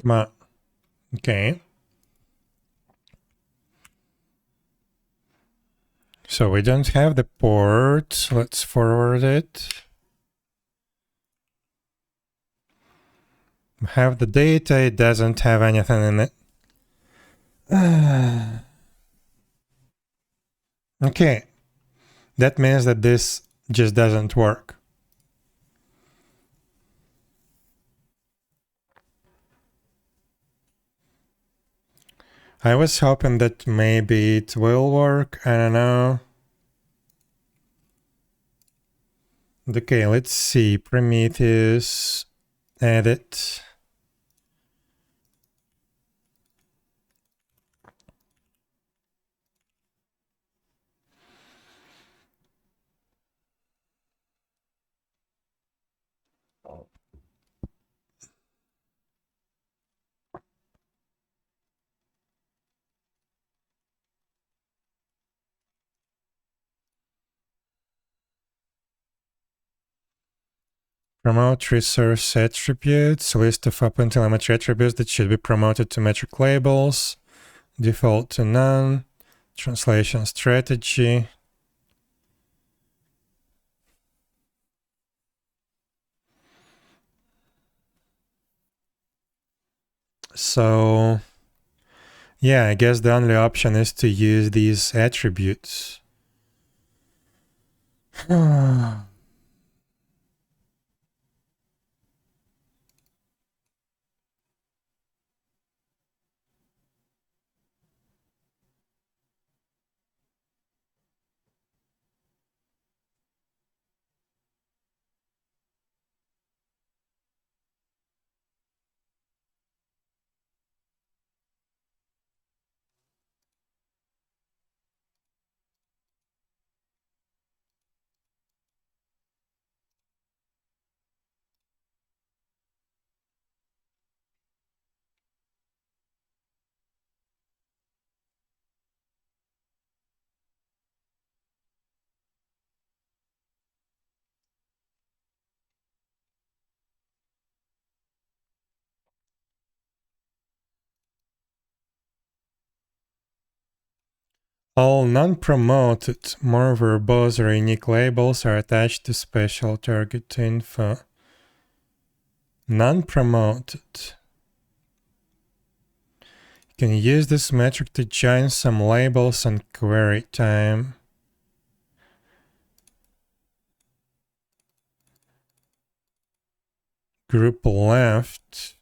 Come on. Okay. So we don't have the port. Let's forward it. Have the data. It doesn't have anything in it. Okay. That means that this just doesn't work. I was hoping that maybe it will work. I don't know. Okay, let's see. Prometheus. Edit. Promote resource attributes. List of OpenTelemetry attributes that should be promoted to metric labels. Default to none. Translation strategy. So, yeah, I guess the only option is to use these attributes. All non-promoted, more verbose or unique labels are attached to special target info. Non-promoted. You can use this metric to join some labels on query time. Group left.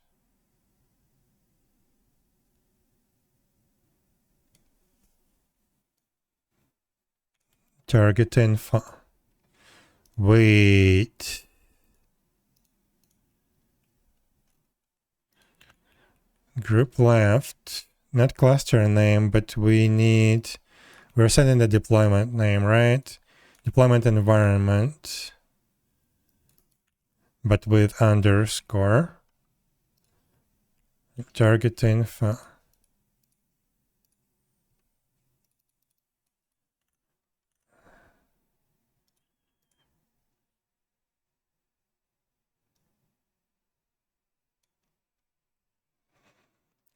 Target info. Wait. Group left. Not cluster name, but we're setting the deployment name, right? Deployment environment. But with underscore. Target info.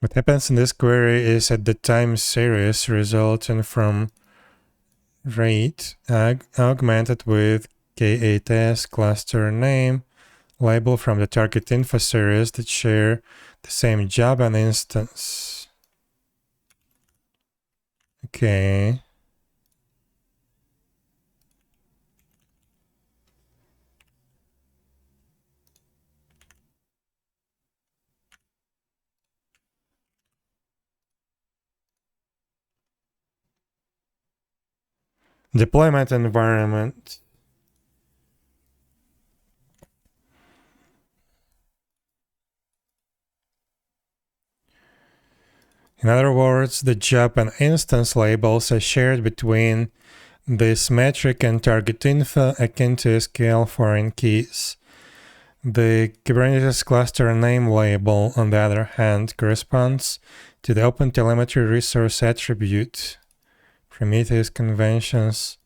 What happens in this query is at the time series resulting from rate augmented with K8s cluster name label from the target info series that share the same job and instance. Okay. Deployment environment. In other words, the job and instance labels are shared between this metric and target info akin to SQL foreign keys. The Kubernetes cluster name label, on the other hand, corresponds to the OpenTelemetry resource attribute, Prometheus conventions,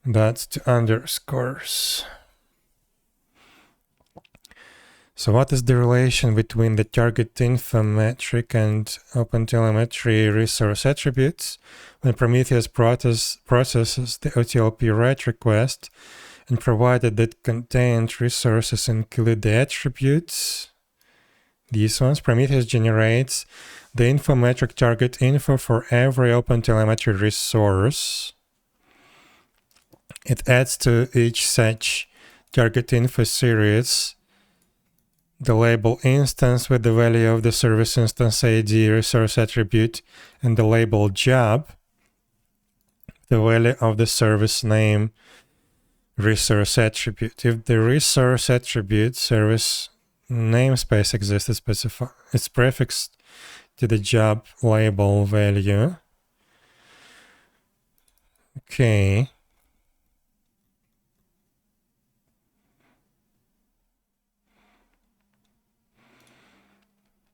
dots to underscores. So what is the relation between the target info metric and OpenTelemetry resource attributes? When Prometheus processes the OTLP write request, and provided that contained resources include the attributes, these ones, Prometheus generates the info metric target info for every OpenTelemetry resource. It adds to each such target info series the label instance with the value of the service instance ID resource attribute and the label job, the value of the service name resource attribute. If the resource attribute service namespace exists, it's prefixed to the job label value. Okay.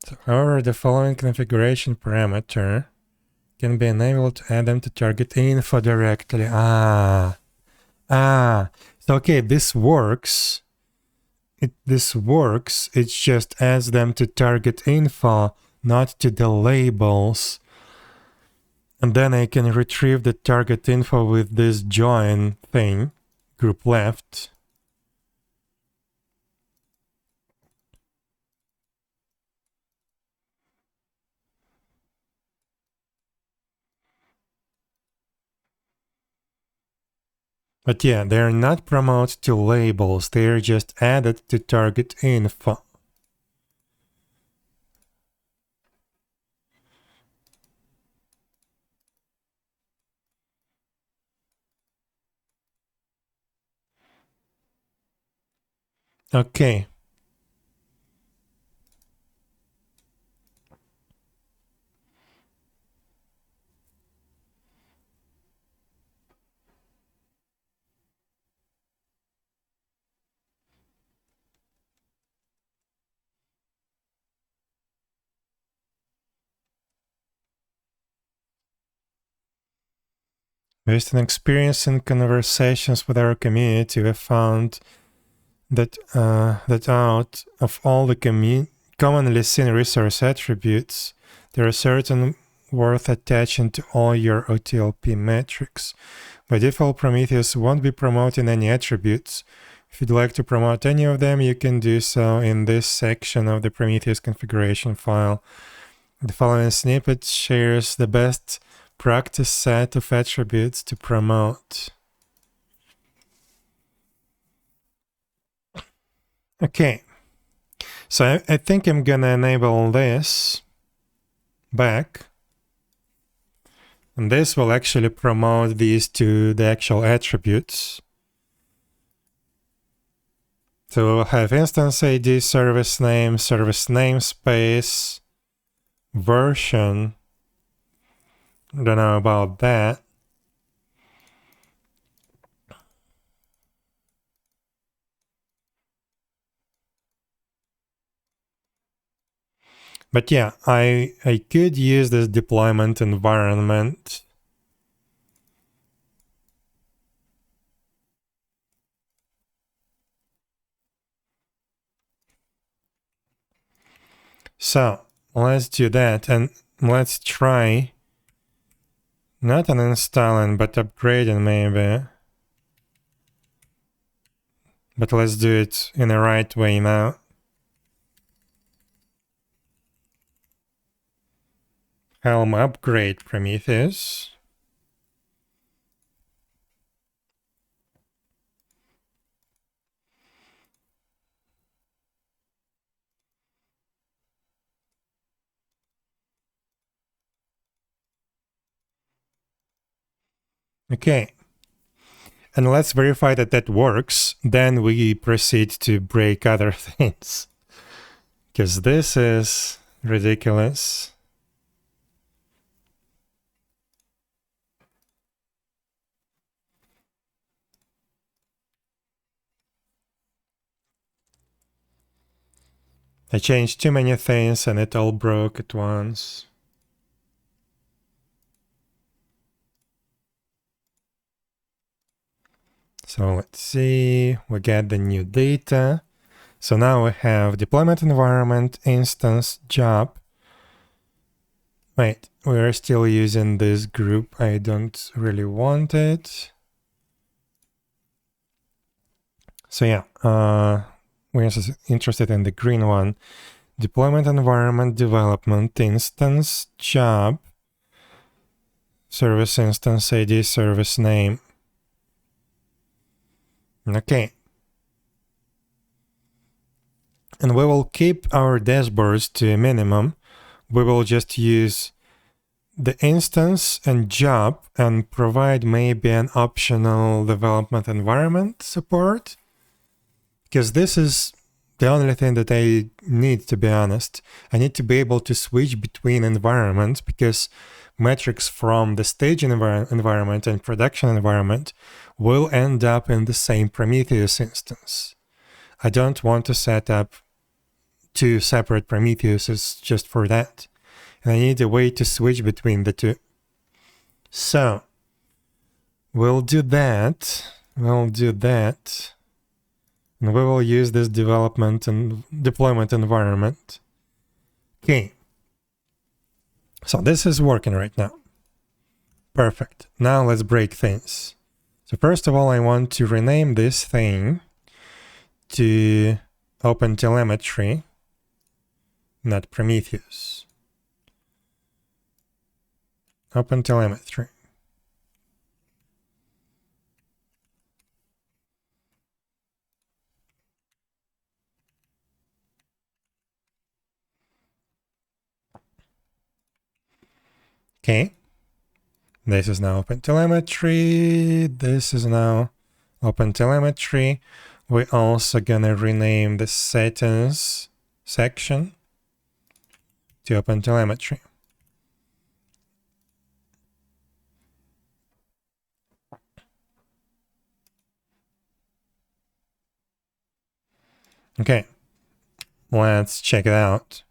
So, however, the following configuration parameter can be enabled to add them to target info directly. So okay, this works. It just adds them to target info, not to the labels. And then I can retrieve the target info with this join thing, group left. But yeah, they're not promoted to labels, they're just added to target info. Okay. Based on experience and conversations with our community, we found that out of all the commonly seen resource attributes, there are certain worth attaching to all your OTLP metrics. By default, Prometheus won't be promoting any attributes. If you'd like to promote any of them, you can do so in this section of the Prometheus configuration file. The following snippet shares the best practice set of attributes to promote. Okay, so I think I'm gonna enable this back, and this will actually promote these to the actual attributes. So we'll have instance ID, service namespace, version. Don't know about that. But yeah, I could use this deployment environment. So let's do that, and let's try not uninstalling but upgrading maybe. But let's do it in the right way now. Helm upgrade Prometheus. Okay, And let's verify that that works. Then we proceed to break other things. Because this is ridiculous. I changed too many things and it all broke at once. So let's see, we get the new data. So now we have deployment environment, instance, job. Wait, we're still using this group. I don't really want it. So yeah, we're interested in the green one. Deployment environment, development, instance, job, service instance ID, service name. Okay. And we will keep our dashboards to a minimum. We will just use the instance and job and provide maybe an optional development environment support. Because this is the only thing that I need, to be honest. I need to be able to switch between environments because metrics from the staging environment and production environment will end up in the same Prometheus instance. I don't want to set up two separate Prometheuses just for that. And I need a way to switch between the two. So we'll do that. And we will use this development and deployment environment. Okay. So this is working right now. Perfect. Now let's break things. So first of all, I want to rename this thing to OpenTelemetry, not Prometheus. OpenTelemetry. Okay. This is now OpenTelemetry. This is now OpenTelemetry. We're also gonna rename the settings section to OpenTelemetry. Okay, let's check it out.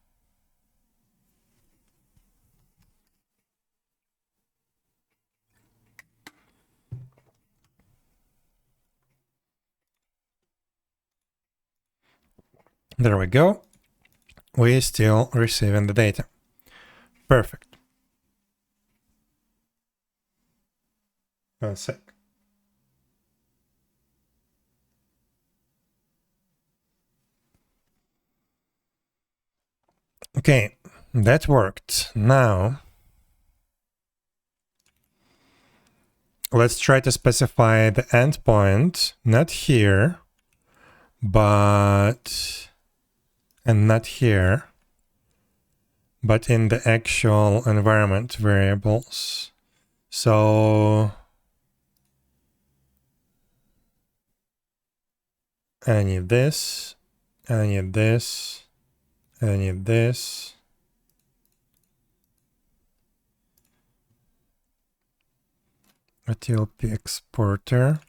There we go. We're still receiving the data. Perfect. 1 sec. Okay, that worked. Now, let's try to specify the endpoint, not here, but, and not here, but in the actual environment variables. So, I need this, I need this, I need this. A TLP exporter.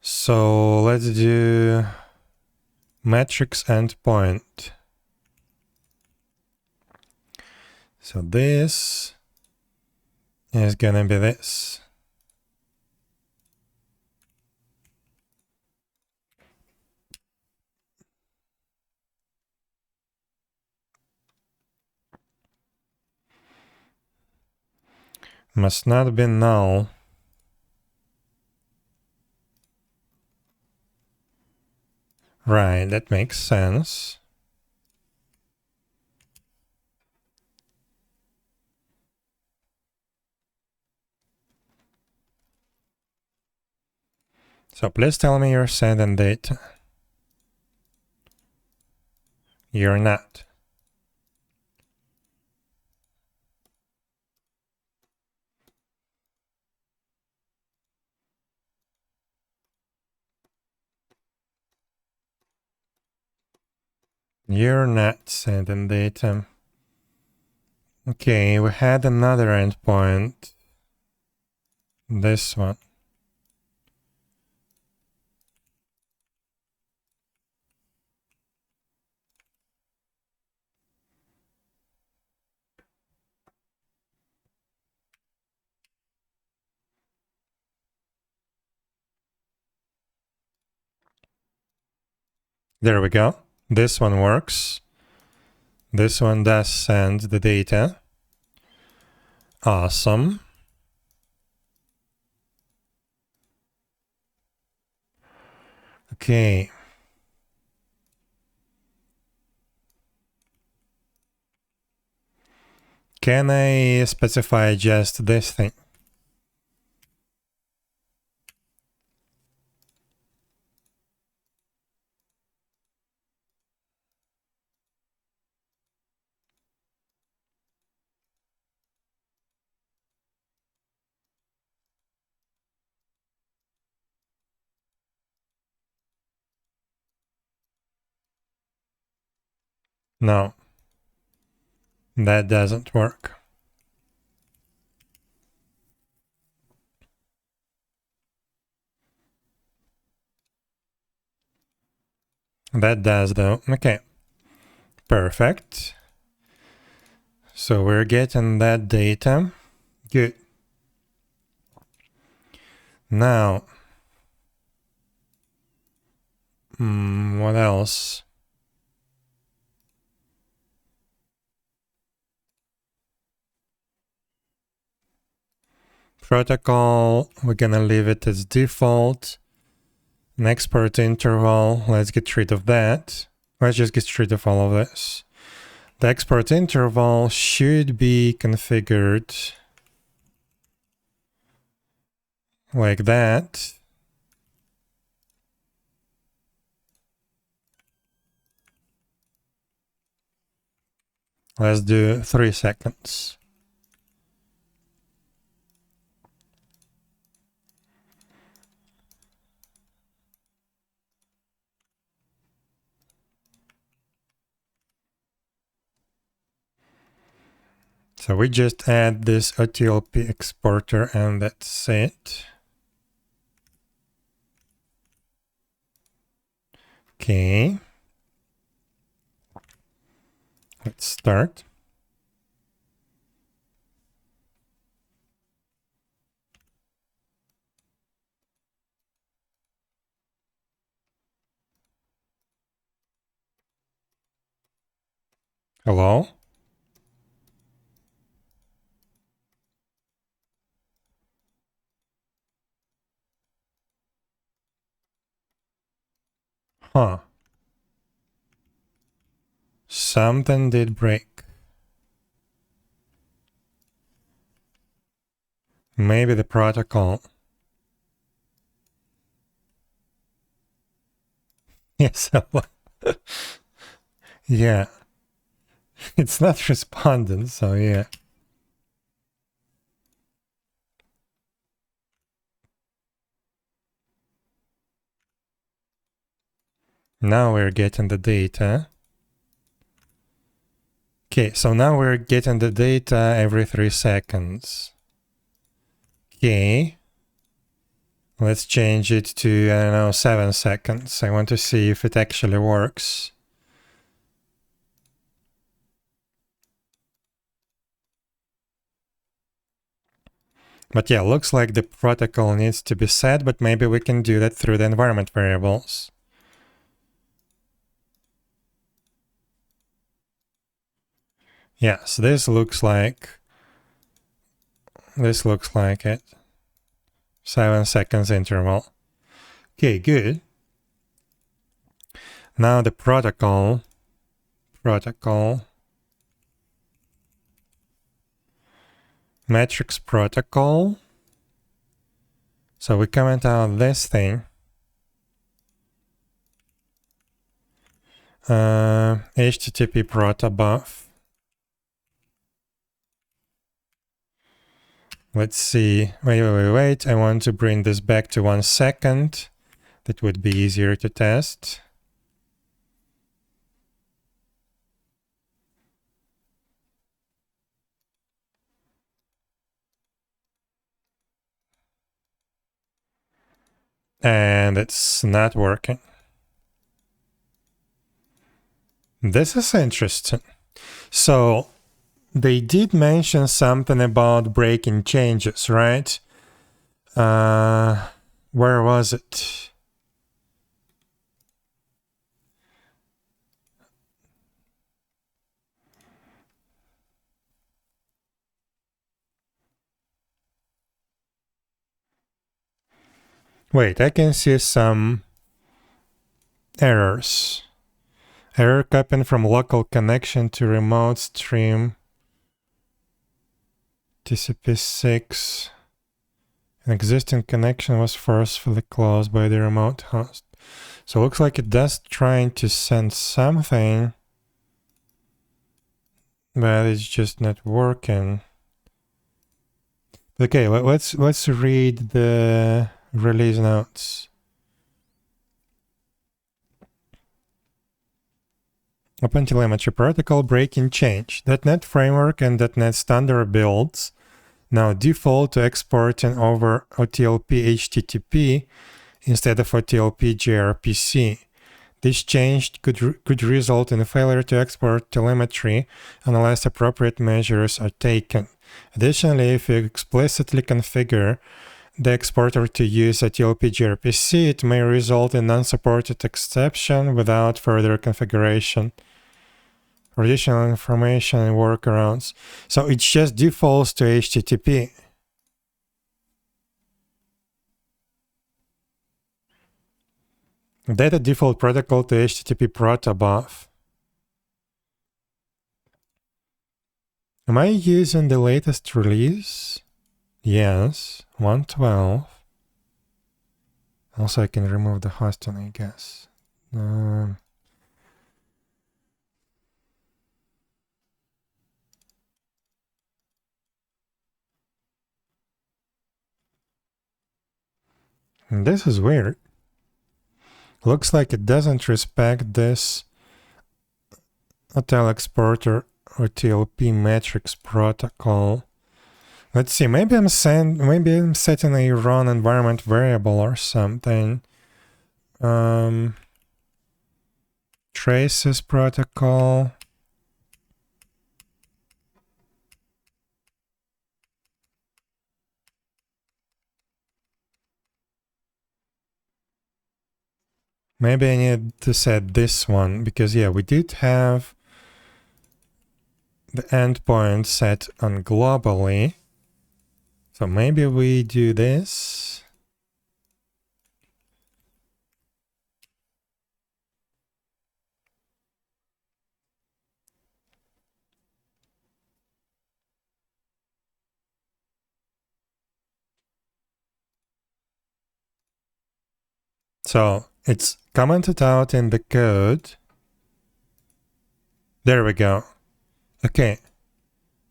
So let's do metrics endpoint. So this is gonna be this. Must not be null. Right, that makes sense. So please tell me you're sending data. You're not. You're not sending data. Okay, we had another endpoint. This one. There we go. This one works. This one does send the data. Awesome. Okay. Can I specify just this thing? No. That doesn't work. That does though. Okay. Perfect. So we're getting that data. Good. Now, what else? Protocol, we're gonna leave it as default. An export interval, let's get rid of that. Let's just get rid of all of this. The export interval should be configured like that. Let's do 3 seconds. So we just add this OTLP exporter and that's it. Okay. Let's start. Hello? Huh. Something did break. Maybe the protocol. Yes. Yeah. It's not responding, so yeah. Now we're getting the data. Okay, so now we're getting the data every 3 seconds. Okay. Let's change it to, I don't know, 7 seconds. I want to see if it actually works. But yeah, looks like the protocol needs to be set, but maybe we can do that through the environment variables. Yes, this looks like it. 7 seconds interval. Okay, good. Now the protocol. Metrics protocol. So we comment out this thing. HTTP protobuf. Let's see. Wait. I want to bring this back to 1 second. That would be easier to test. and it's not working. This is interesting. So they did mention something about breaking changes, right? Where was it? Wait, I can see some errors. Error copying from local connection to remote stream. TCP6. An existing connection was forcefully closed by the remote host. So it looks like it does trying to send something, but it's just not working. Okay, let's read the release notes. OpenTelemetry protocol breaking change. .NET Framework and .NET Standard builds now default to exporting over OTLP HTTP instead of OTLP gRPC. This change could result in a failure to export telemetry unless appropriate measures are taken. Additionally, if you explicitly configure the exporter to use OTLP gRPC, it may result in unsupported exception without further configuration. For additional information and workarounds. So it just defaults to HTTP. Data default protocol to HTTP protobuf. Am I using the latest release? Yes, 1.12. Also, I can remove the hosting, I guess. This is weird. Looks like it doesn't respect this hotel exporter or TLP metrics protocol. Let's see, maybe I'm setting a run environment variable or something. Traces protocol. Maybe I need to set this one because yeah, we did have the endpoint set on globally. So maybe we do this. So it's commented out in the code. There we go. Okay,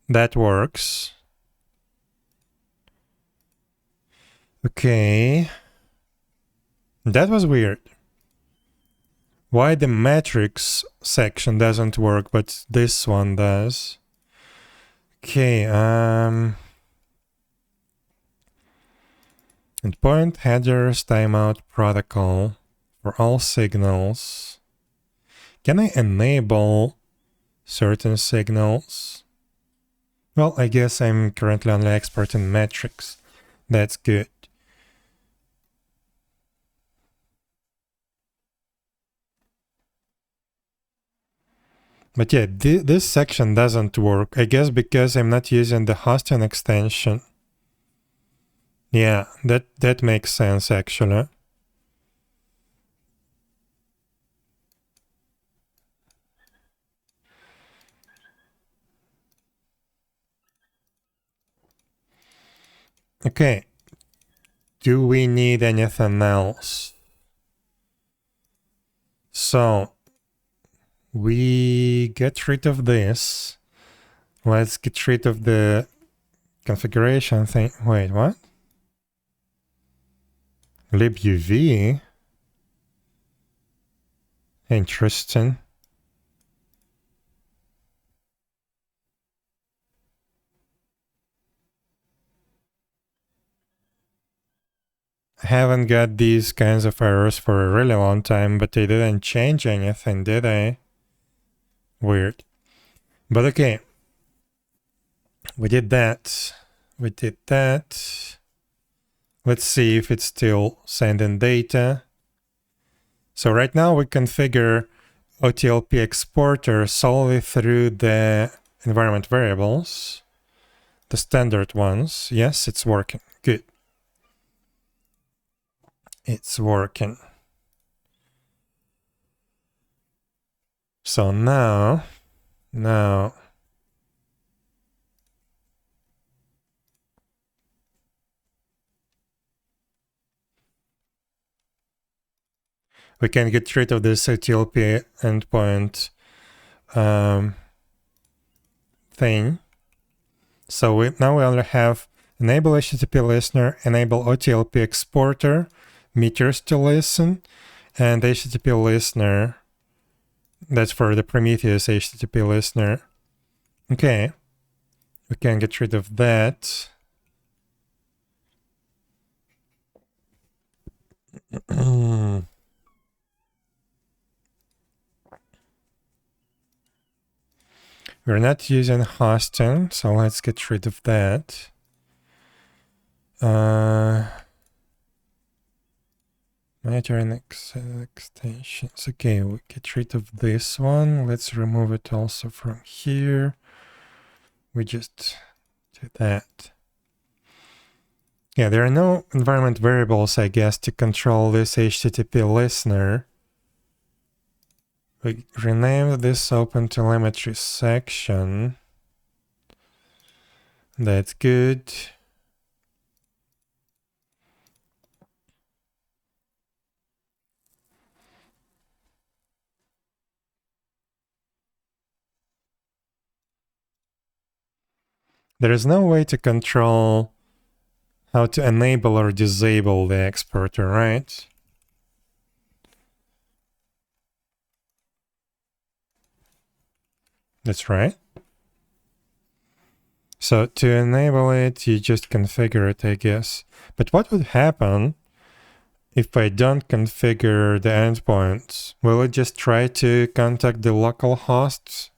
that works. Okay, that was weird. Why the metrics section doesn't work, but this one does? Okay, endpoint headers timeout protocol for all signals. Can I enable certain signals? Well, I guess I'm currently only exporting metrics. That's good. But yeah, this section doesn't work. I guess because I'm not using the hosting extension. Yeah, that makes sense actually. Okay. Do we need anything else? So we get rid of this. Let's get rid of the configuration thing. Wait, what? libuv. Interesting. haven't got these kinds of errors for a really long time, but they didn't change anything, did they? Weird. But okay. We did that. We did that. Let's see if it's still sending data. So right now we configure OTLP exporter solely through the environment variables, the standard ones. Yes, it's working. Good. It's working. So now we can get rid of this OTLP endpoint thing. So now we only have enable HTTP listener, enable OTLP exporter, meters to listen, and HTTP listener. That's for the Prometheus HTTP listener. Okay, we can get rid of that. We're not using hosting, so let's get rid of that. Monitoring extensions. Okay, we get rid of this one. Let's remove it also from here. We just do that. Yeah, there are no environment variables, I guess, to control this HTTP listener. We renamed this OpenTelemetry section. That's good. There is no way to control how to enable or disable the exporter, right? That's right. So to enable it, you just configure it, I guess. But what would happen if I don't configure the endpoints? Will it just try to contact the local hosts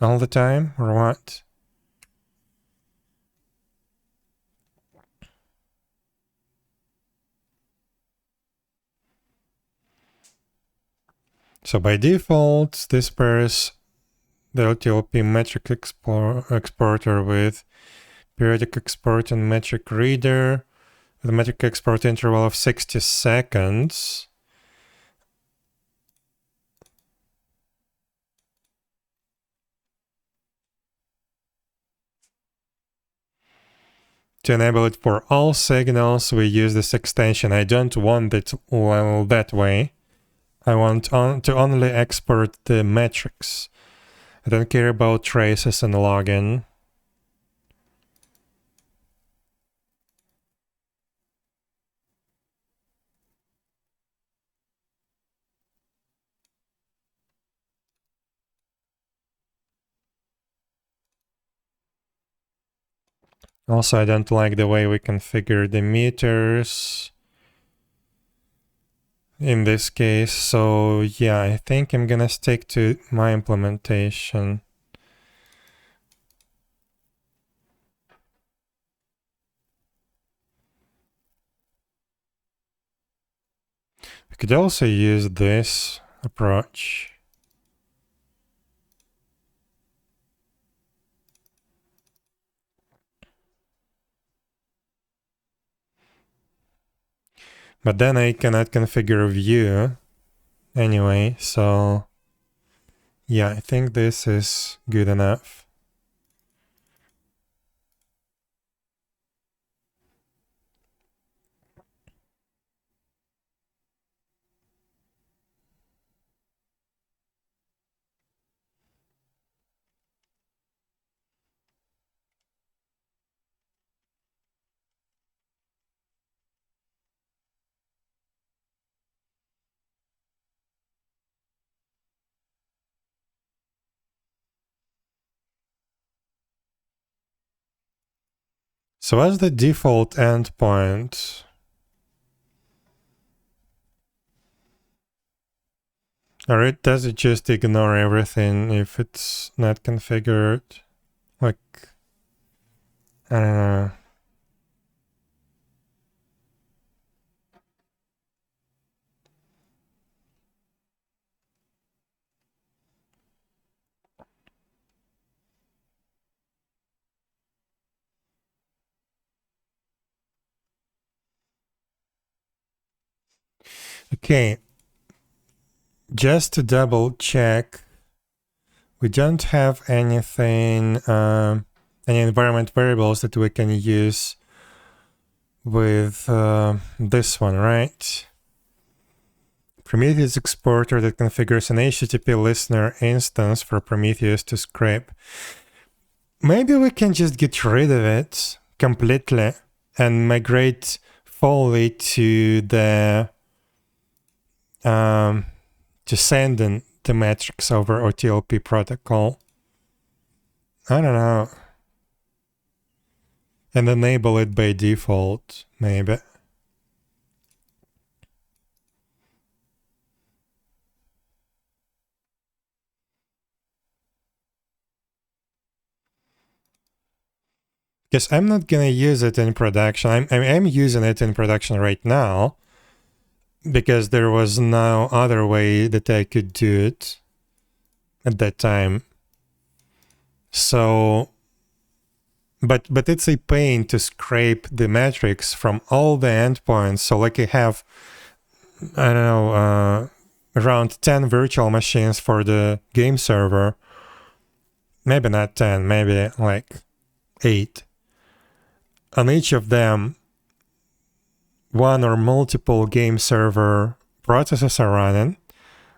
all the time, or what? So by default, this pairs the OTLP metric exporter with periodic export and metric reader with a metric export interval of 60 seconds. To enable it for all signals, we use this extension. I don't want it well that way. I want to only export the metrics. I don't care about traces and login. Also, I don't like the way we configure the meters in this case. So yeah, I think I'm gonna stick to my implementation. We could also use this approach. But then I cannot configure view anyway, so yeah, I think this is good enough. So as the default endpoint, Or does it just ignore everything if it's not configured? Like, I don't know. Okay, just to double check, we don't have anything, any environment variables that we can use with this one, right? Prometheus exporter that configures an HTTP listener instance for Prometheus to scrape. Maybe we can just get rid of it completely and migrate fully to the to sending the metrics over OTLP protocol. I don't know. And enable it by default, maybe. Because I'm not gonna use it in production. I'm using it in production right now because there was no other way that I could do it at that time. So, but it's a pain to scrape the metrics from all the endpoints. So like I have, I don't know, around 10 virtual machines for the game server. Maybe not 10, maybe like 8. On each of them, one or multiple game server processes are running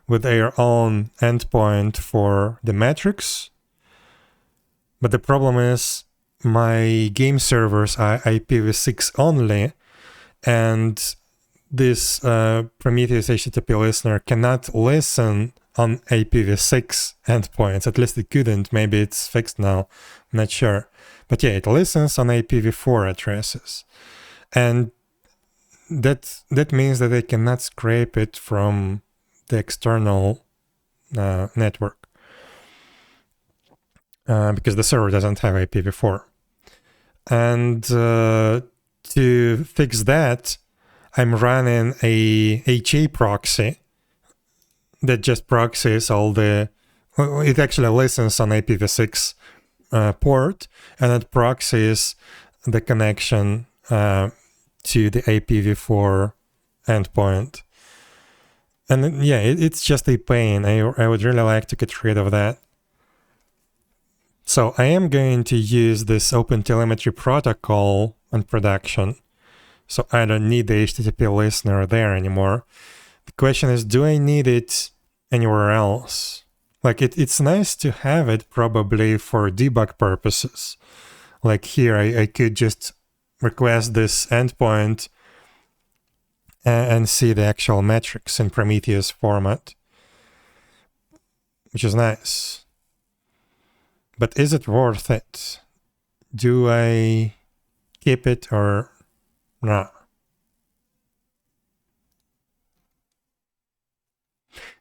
with their own endpoint for the metrics. But the problem is my game servers are IPv6 only, and this Prometheus HTTP listener cannot listen on IPv6 endpoints. At least it couldn't. Maybe it's fixed now. I'm not sure. But yeah, it listens on IPv4 addresses. And that means that they cannot scrape it from the external network because the server doesn't have IPv4. And to fix that, I'm running a HA proxy that just proxies all the... It actually listens on IPv6 port, and it proxies the connection to the IPv4 endpoint. And yeah, it's just a pain. I would really like to get rid of that. So I am going to use this OpenTelemetry protocol in production. So I don't need the HTTP listener there anymore. The question is, do I need it anywhere else? Like it's nice to have it probably for debug purposes. Like here, I could just request this endpoint and see the actual metrics in Prometheus format, which is nice. But is it worth it? Do I keep it or not?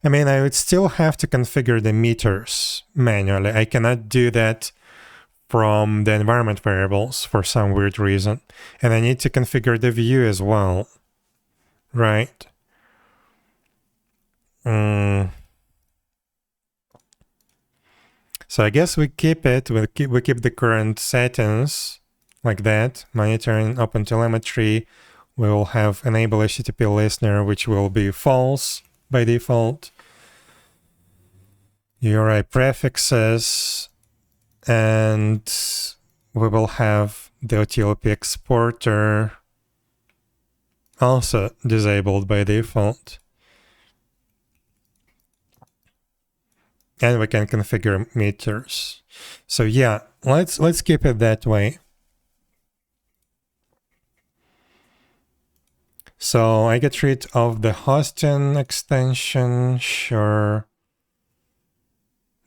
I mean, I would still have to configure the meters manually. I cannot do that from the environment variables for some weird reason. And I need to configure the view as well, right? So I guess we keep it, we keep the current settings like that. Monitoring OpenTelemetry, we will have enable HTTP listener, which will be false by default. URI prefixes, and we will have the OTLP exporter also disabled by default. And we can configure meters. So yeah, let's keep it that way. So I get rid of the hosting extension, sure.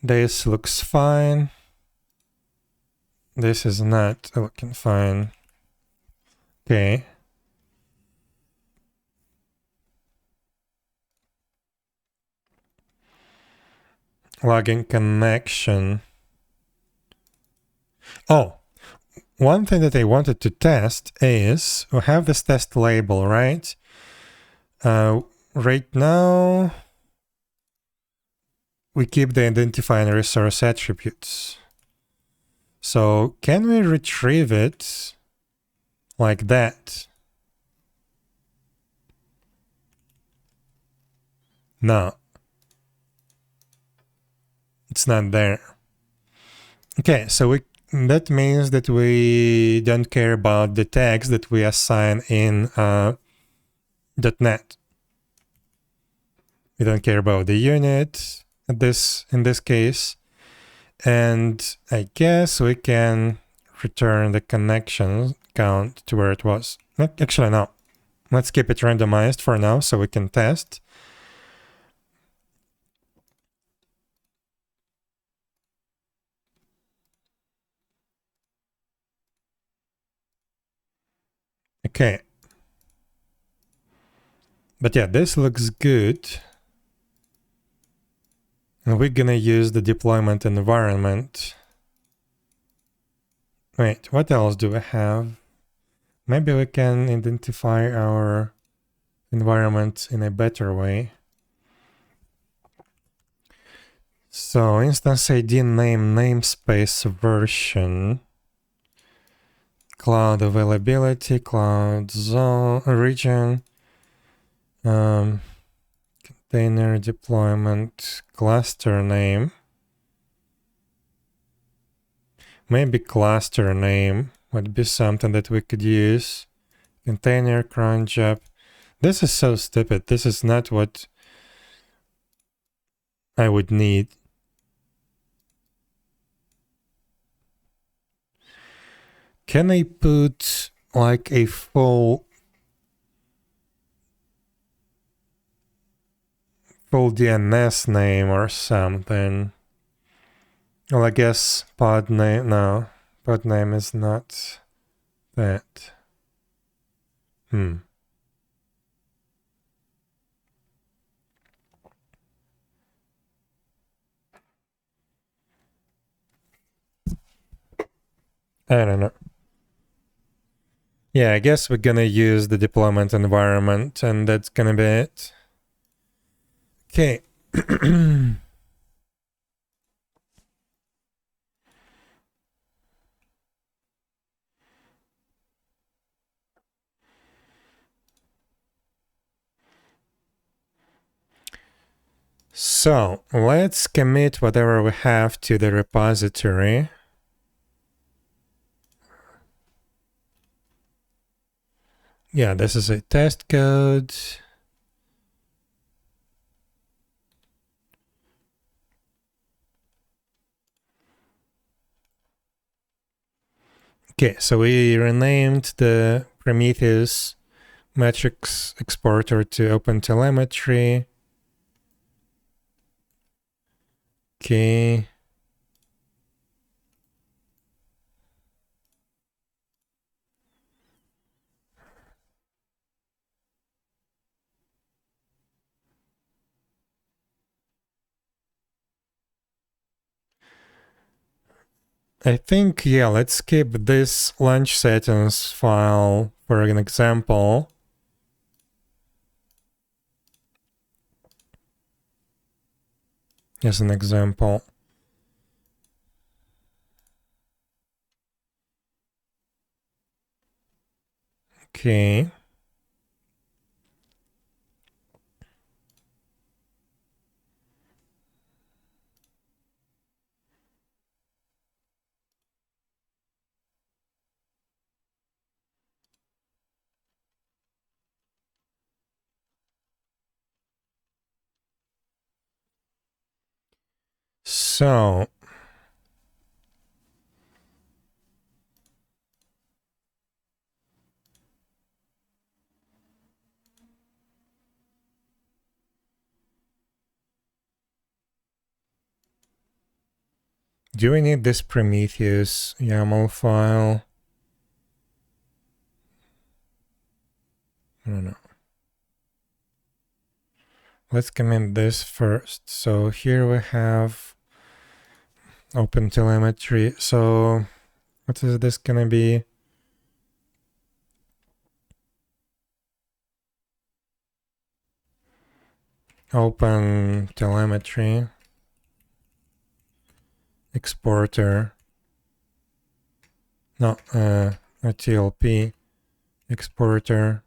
This looks fine. This is not looking fine. Okay. logging connection. Oh, one thing that I wanted to test is we have this test label, right? Right now, we keep the identifying resource attributes. So can we retrieve it like that? No. It's not there. Okay, so that means that we don't care about the tags that we assign in .NET. We don't care about the unit in this case. And I guess we can return the connection count to where it was. Actually, no. Let's keep it randomized for now so we can test. Okay. But yeah, this looks good. And we're gonna use the deployment environment. Wait, what else do we have? Maybe we can identify our environment in a better way. So instance ID name, namespace version, cloud availability, cloud zone, region, container deployment, cluster name. Maybe cluster name would be something that we could use. Container cron job. This is so stupid. This is not what I would need. Can I put like a full DNS name or something? Well, I guess pod name, no. Pod name is not that. I don't know. Yeah, I guess we're gonna use the deployment environment and that's gonna be it. Okay. So let's commit whatever we have to the repository. Yeah, this is a test code. Okay, so we renamed the Prometheus metrics exporter to OpenTelemetry. Okay. I think, yeah, let's keep this launch settings file for an example. As an example. Okay. So do we need this Prometheus YAML file? I don't know. let's comment this first. So here we have open telemetry. So what is this gonna be? Open telemetry exporter, no, a TLP exporter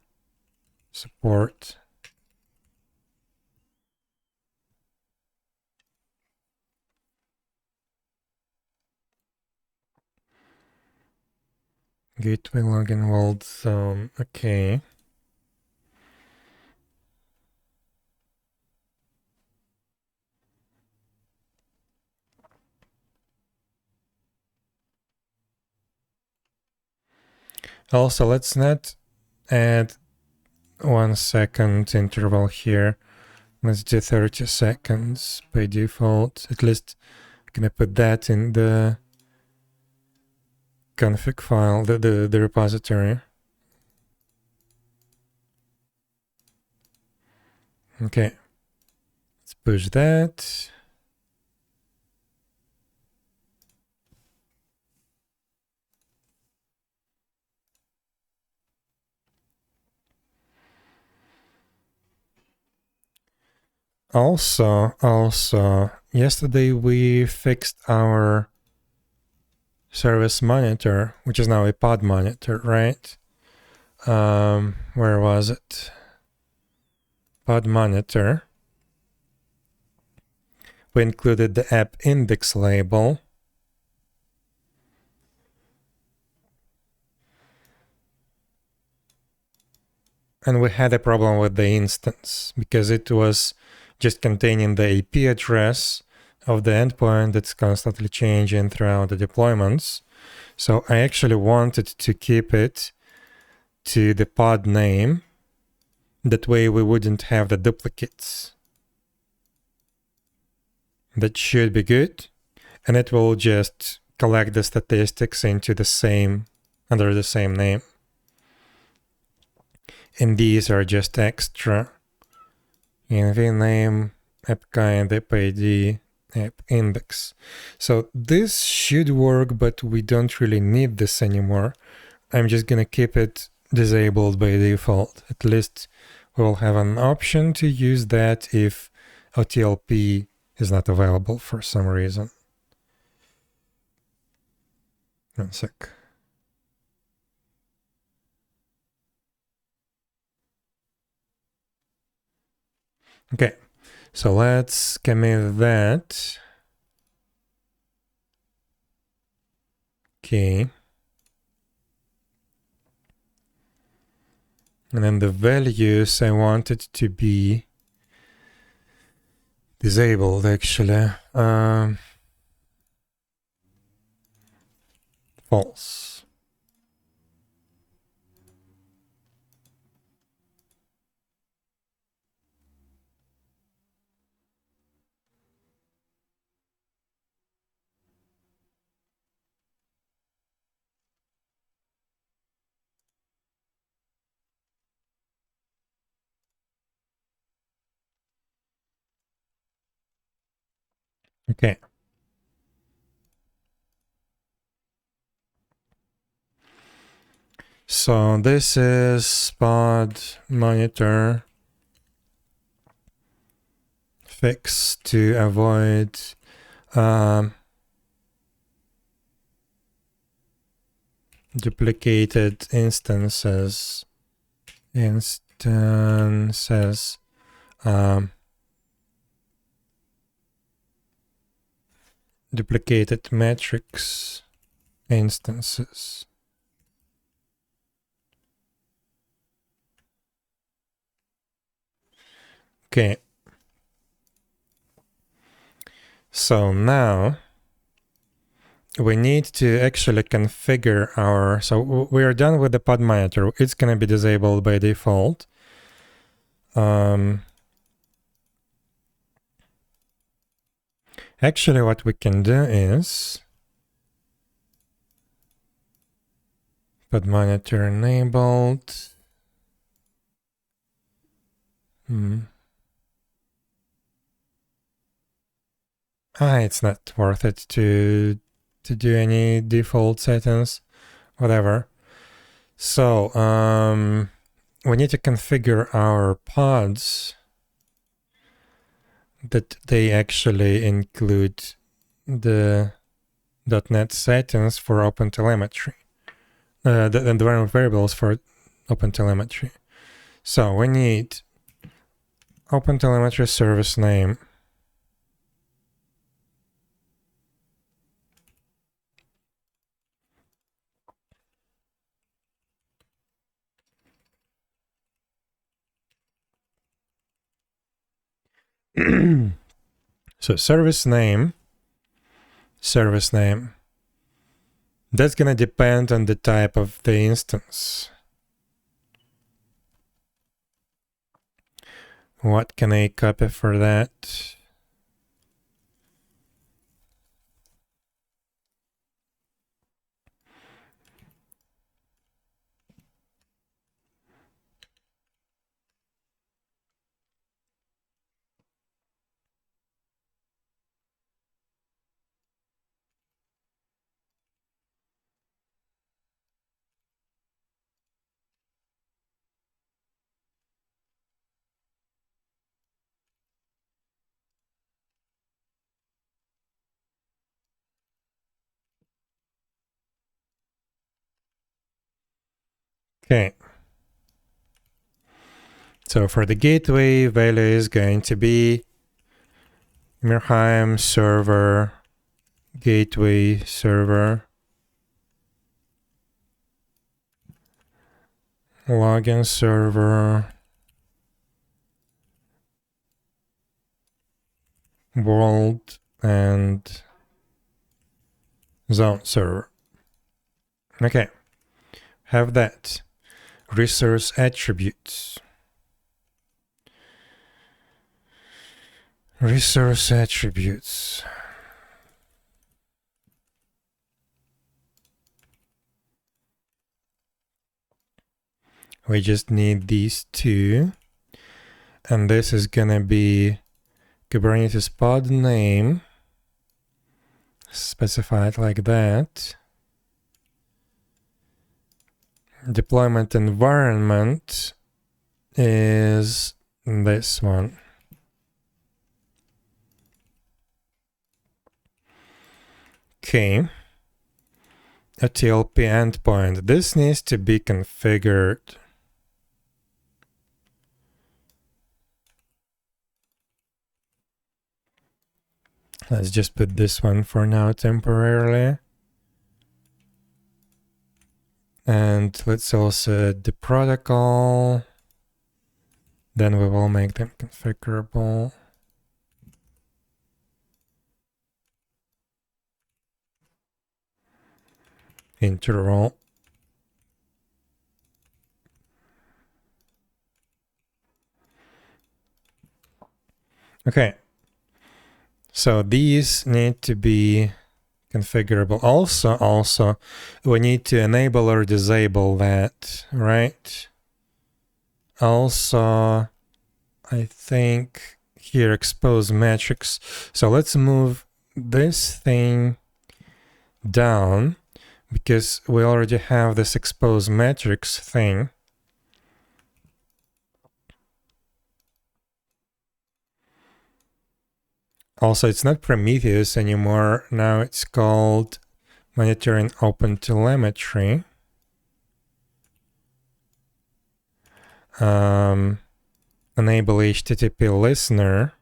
support. Gateway login world zone. Okay. Also, let's not add 1 second interval here. Let's do 30 seconds by default. At least I'm gonna put that in the config file, the repository. Okay, let's push that. Also, yesterday we fixed our service monitor, which is now a pod monitor, right? Where was it? Pod monitor. We included the app index label. And we had a problem with the instance because it was just containing the IP address of the endpoint that's constantly changing throughout the deployments. So I actually wanted to keep it to the pod name. That way we wouldn't have the duplicates. That should be good. And it will just collect the statistics into the same, under the same name. And these are just extra. Env name, app kind, app ID, app index. So this should work, but we don't really need this anymore. I'm just gonna keep it disabled by default. At least we'll have an option to use that if OTLP is not available for some reason. 1 sec. Okay, so let's commit that. Okay. And then the values I want it to be disabled actually. False. Okay. So this is pod monitor fix to avoid duplicated instances. Duplicated metrics instances. Okay. So now we need to actually configure our, so we are done with the pod monitor. It's going to be disabled by default. Actually, what we can do is pod monitor enabled. It's not worth it to do any default settings, whatever. So we need to configure our pods that they actually include the .NET settings for OpenTelemetry, the environment variables for OpenTelemetry. So we need OpenTelemetry service name. So service name, that's going to depend on the type of the instance. What can I copy for that? Okay. So for the gateway, value is going to be Ymirheim server, gateway server, login server, world, and zone server. Okay, have that. Resource attributes. Resource attributes. We just need these two. And this is gonna be Kubernetes pod name. Specify it like that. Deployment environment is this one. Okay. A TLP endpoint. This needs to be configured. Let's just put this one for now temporarily. And let's also add the protocol. Then we will make them configurable. Interval. Okay. So these need to be configurable. Also, we need to enable or disable that, right? Also, I think here expose metrics. So let's move this thing down because we already have this expose metrics thing. Also, it's not Prometheus anymore. Now it's called monitoring OpenTelemetry. Enable HTTP listener.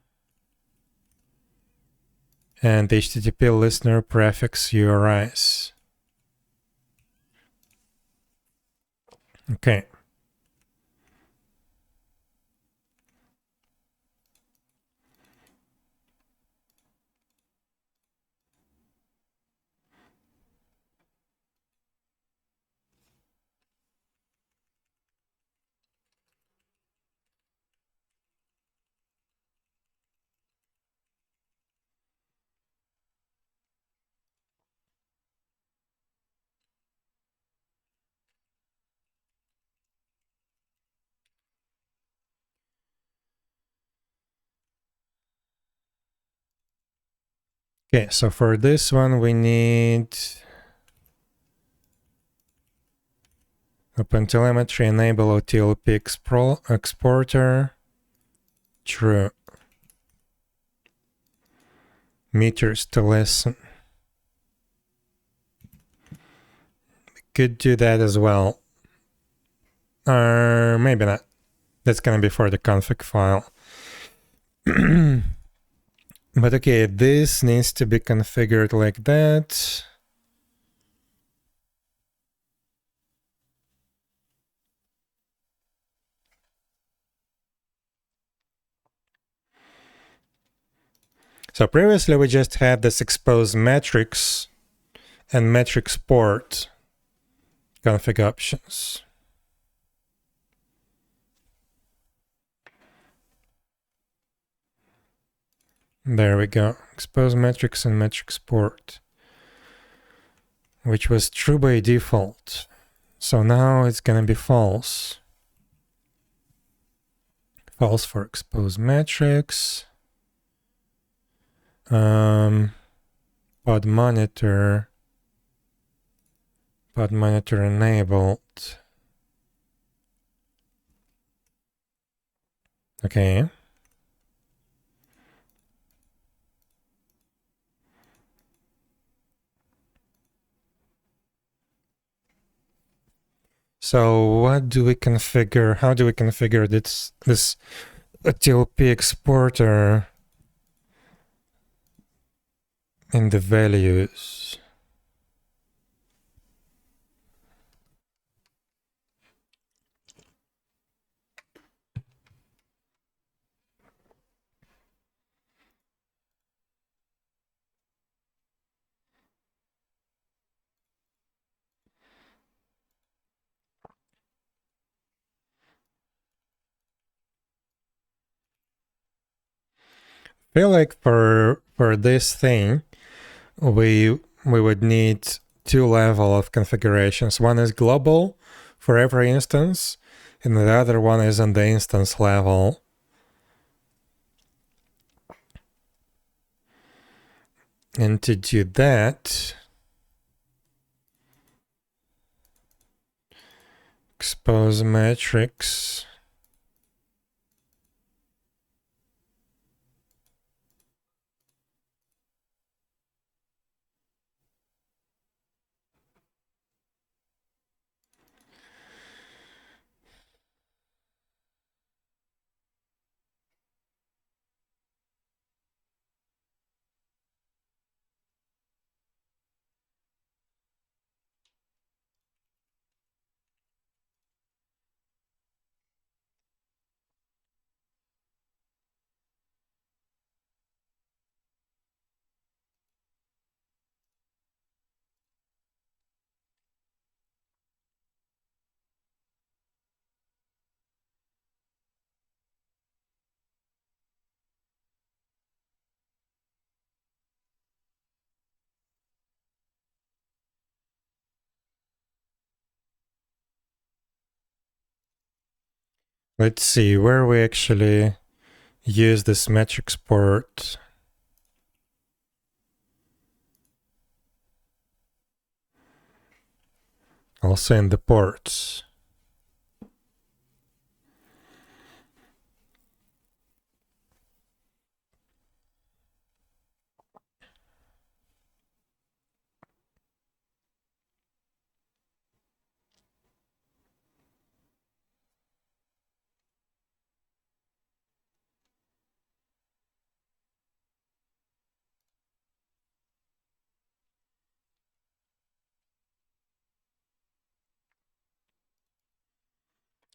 And HTTP listener prefix URIs. Okay. Okay, so for this one, we need OpenTelemetry enable OTLP exporter. True. Meters to listen. We could do that as well. Or maybe not. That's going to be for the config file. But okay, this needs to be configured like that. So previously we just had this expose metrics and metrics port config options. There we go. Expose metrics and metrics port, which was true by default. So now it's going to be false. False for expose metrics. Pod monitor enabled. Okay. So what do we configure? How do we configure this TLP exporter in the values? I feel like for this thing, we would need two level of configurations. One is global for every instance, and the other one is on the instance level. And to do that, expose metrics. Let's see where we actually use this metrics port. Also in the ports.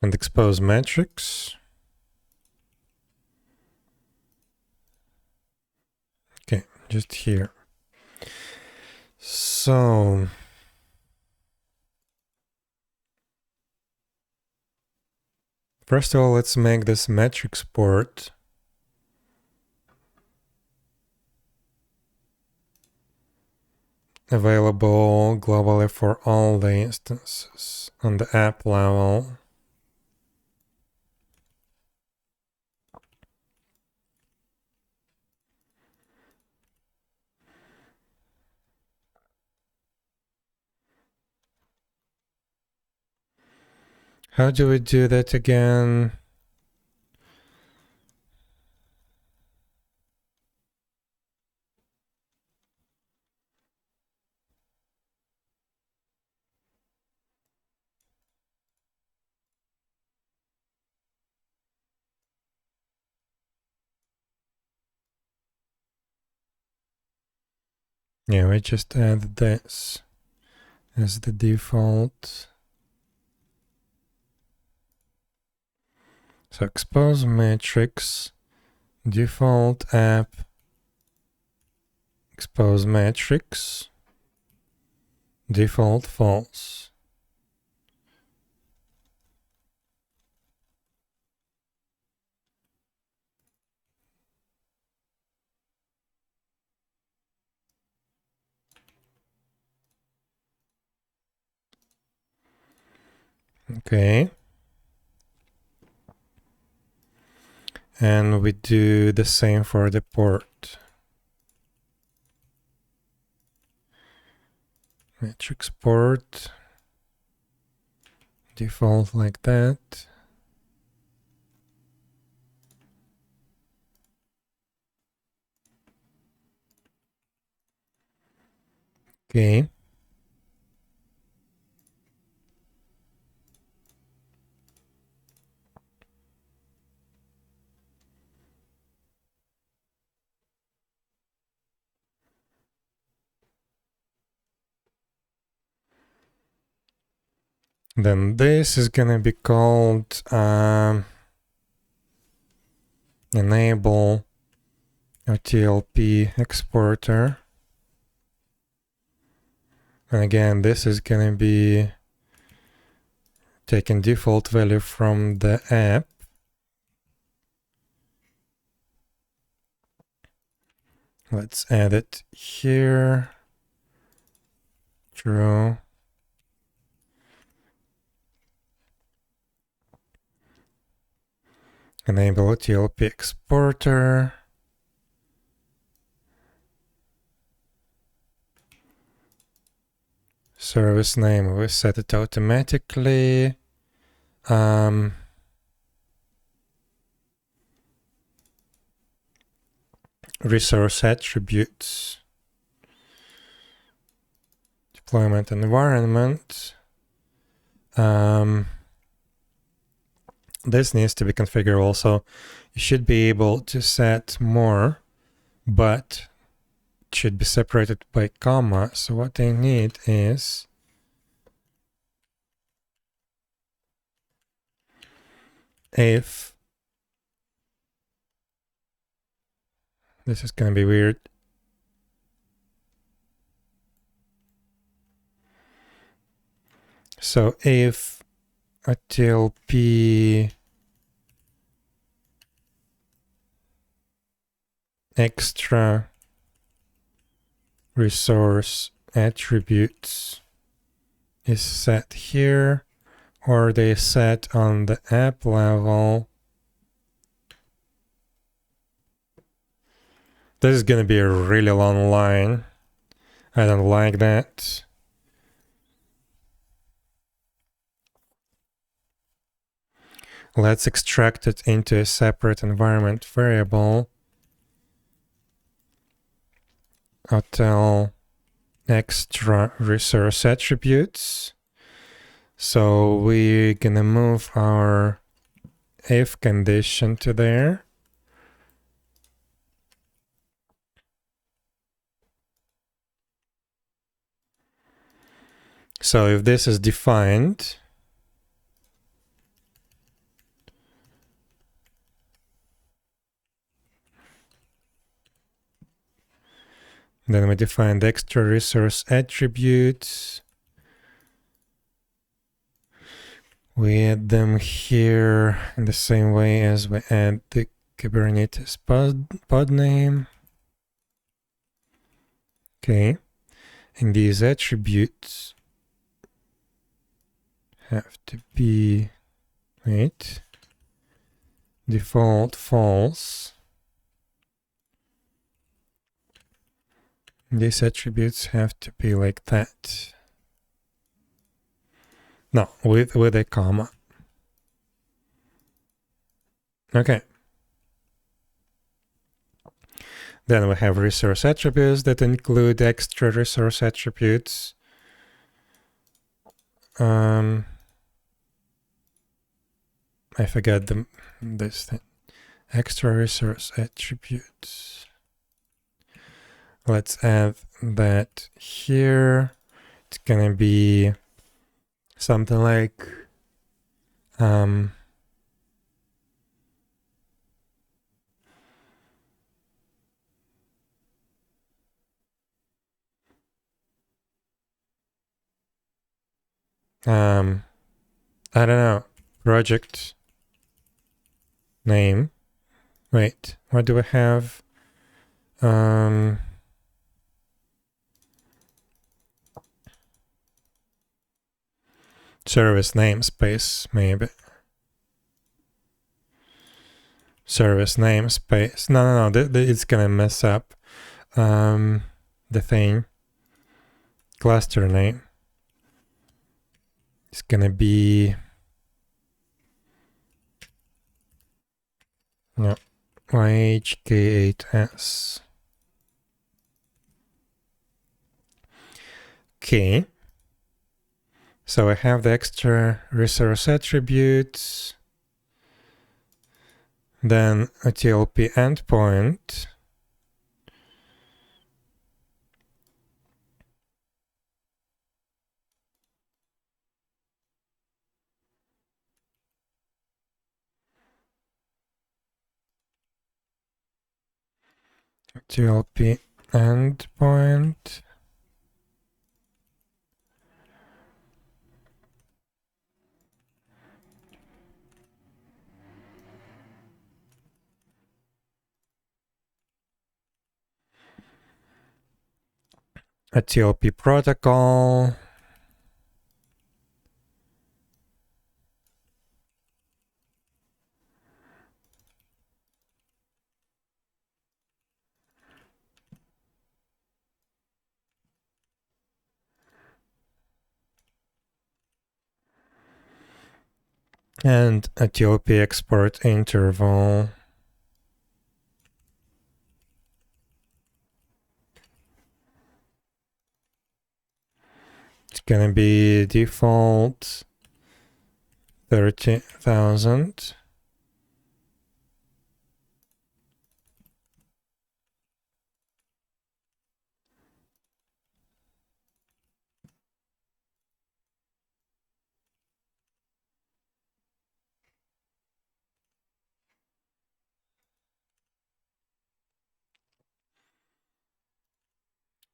And expose metrics. Okay, just here. So first of all, let's make this metrics port available globally for all the instances on the app level. How do we do that again? Yeah, we just add this as the default. So expose matrix, default app, expose matrix, default false. Okay. And we do the same for the port. Matrix port, default like that. Okay. Then this is gonna be called enable OTLP exporter. And again, this is gonna be taking default value from the app. Let's add it here. True. Enable OTLP exporter. Service name, we set it automatically. Resource attributes. Deployment environment. This needs to be configured also. You should be able to set more, but it should be separated by comma. So what I need is if this is going to be weird. So if until p extra resource attributes is set here, or they set on the app level. This is going to be a really long line. I don't like that. Let's extract it into a separate environment variable. Hotel extra resource attributes. So we're gonna move our if condition to there. So if this is defined, then we define the extra resource attributes. We add them here in the same way as we add the Kubernetes pod name. Okay, and these attributes have to be, default false. These attributes have to be like that. No, with a comma. Okay. Then we have resource attributes that include extra resource attributes. I forgot this thing. Extra resource attributes. Let's add that here. It's gonna be something like I don't know, project name. Wait, what do we have? Service namespace, maybe. Service namespace. No, it's gonna mess up the thing. Cluster name. It's gonna be 𝙽𝙴𝚁𝙸𝚂. Okay. So I have the extra resource attributes, then a TLP endpoint, TLP endpoint, a TLP protocol, and a TLP export interval. It's gonna be default 30,000.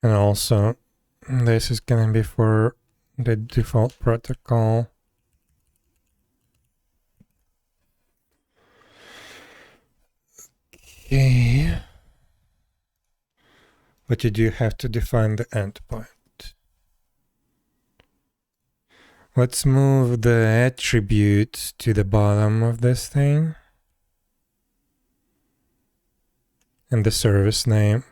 And also, this is gonna be for the default protocol. Okay. But you do have to define the endpoint. Let's move the attribute to the bottom of this thing. And the service name,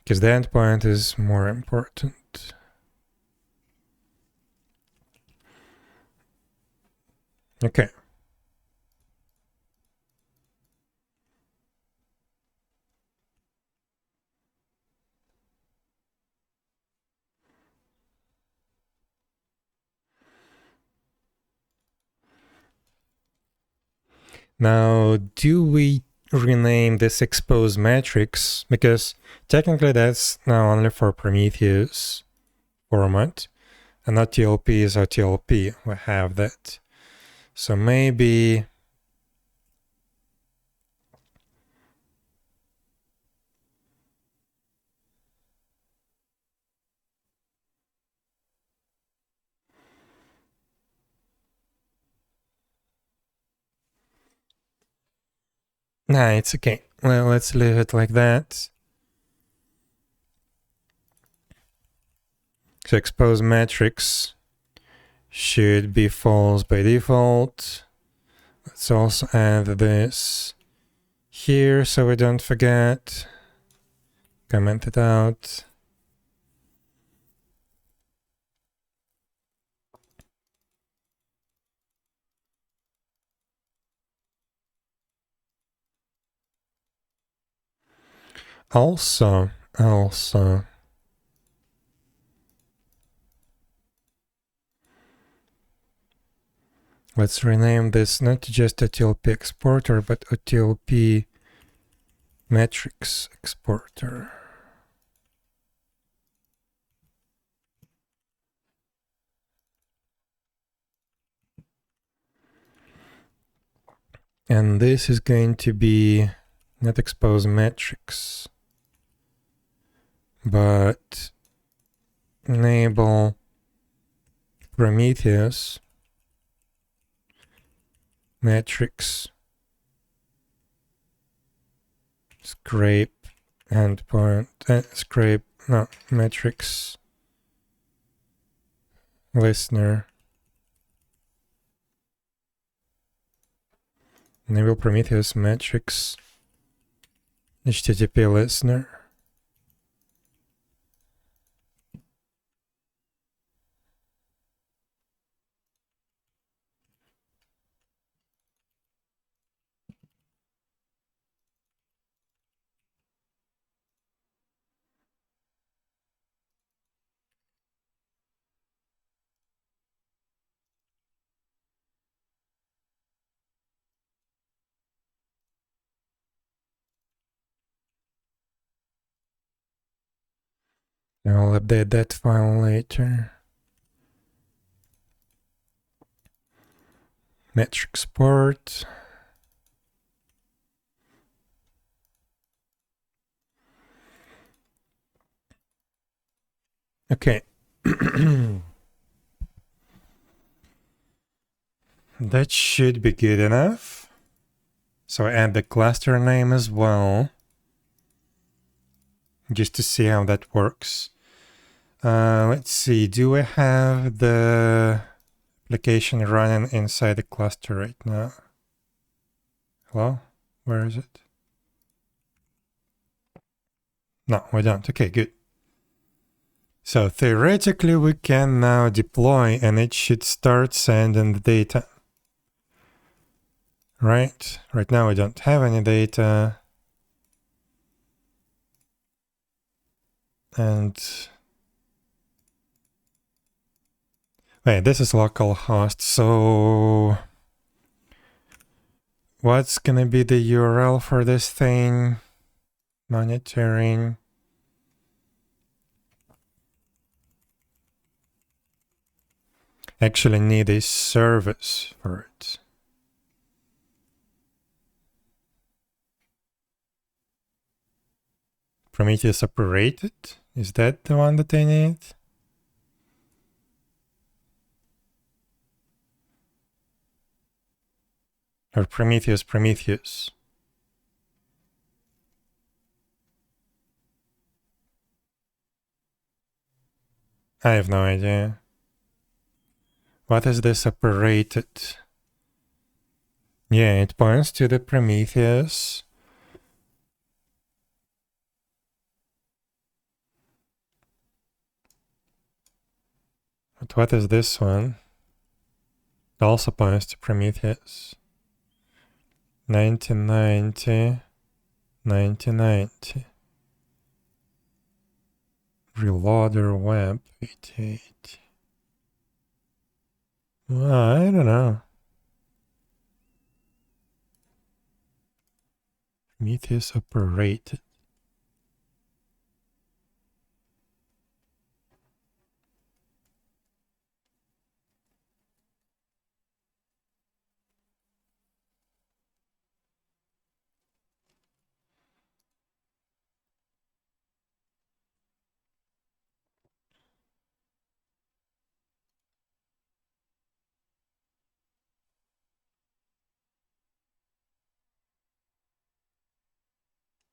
because the endpoint is more important. Okay. Now, do we rename this expose matrix? Because technically that's now only for Prometheus format, and not TLP is our TLP. We have that. So maybe nah, it's okay. Well, let's leave it like that. So expose matrix should be false by default. Let's also add this here so we don't forget. Comment it out. Also, let's rename this not just OTLP exporter, but OTLP metrics exporter. And this is going to be not expose metrics, but enable Prometheus metrics scrape endpoint metrics listener. Enable Prometheus metrics HTTP listener. I'll update that file later. Metrics port. Okay. That should be good enough. So add the cluster name as well, just to see how that works. Let's see, do we have the application running inside the cluster right now? Hello? Where is it? No, we don't. Okay, good. So theoretically, we can now deploy and it should start sending the data. Right? Right now, we don't have any data. And wait, this is localhost, so what's gonna be the URL for this thing? Monitoring. Actually need a service for it. Prometheus operated? Is that the one that I need? Or Prometheus? I have no idea. What is this operated? Yeah, it points to the Prometheus. But what is this one? It also points to Prometheus. 1990. Reloader web 88. Well, I don't know. Prometheus operated.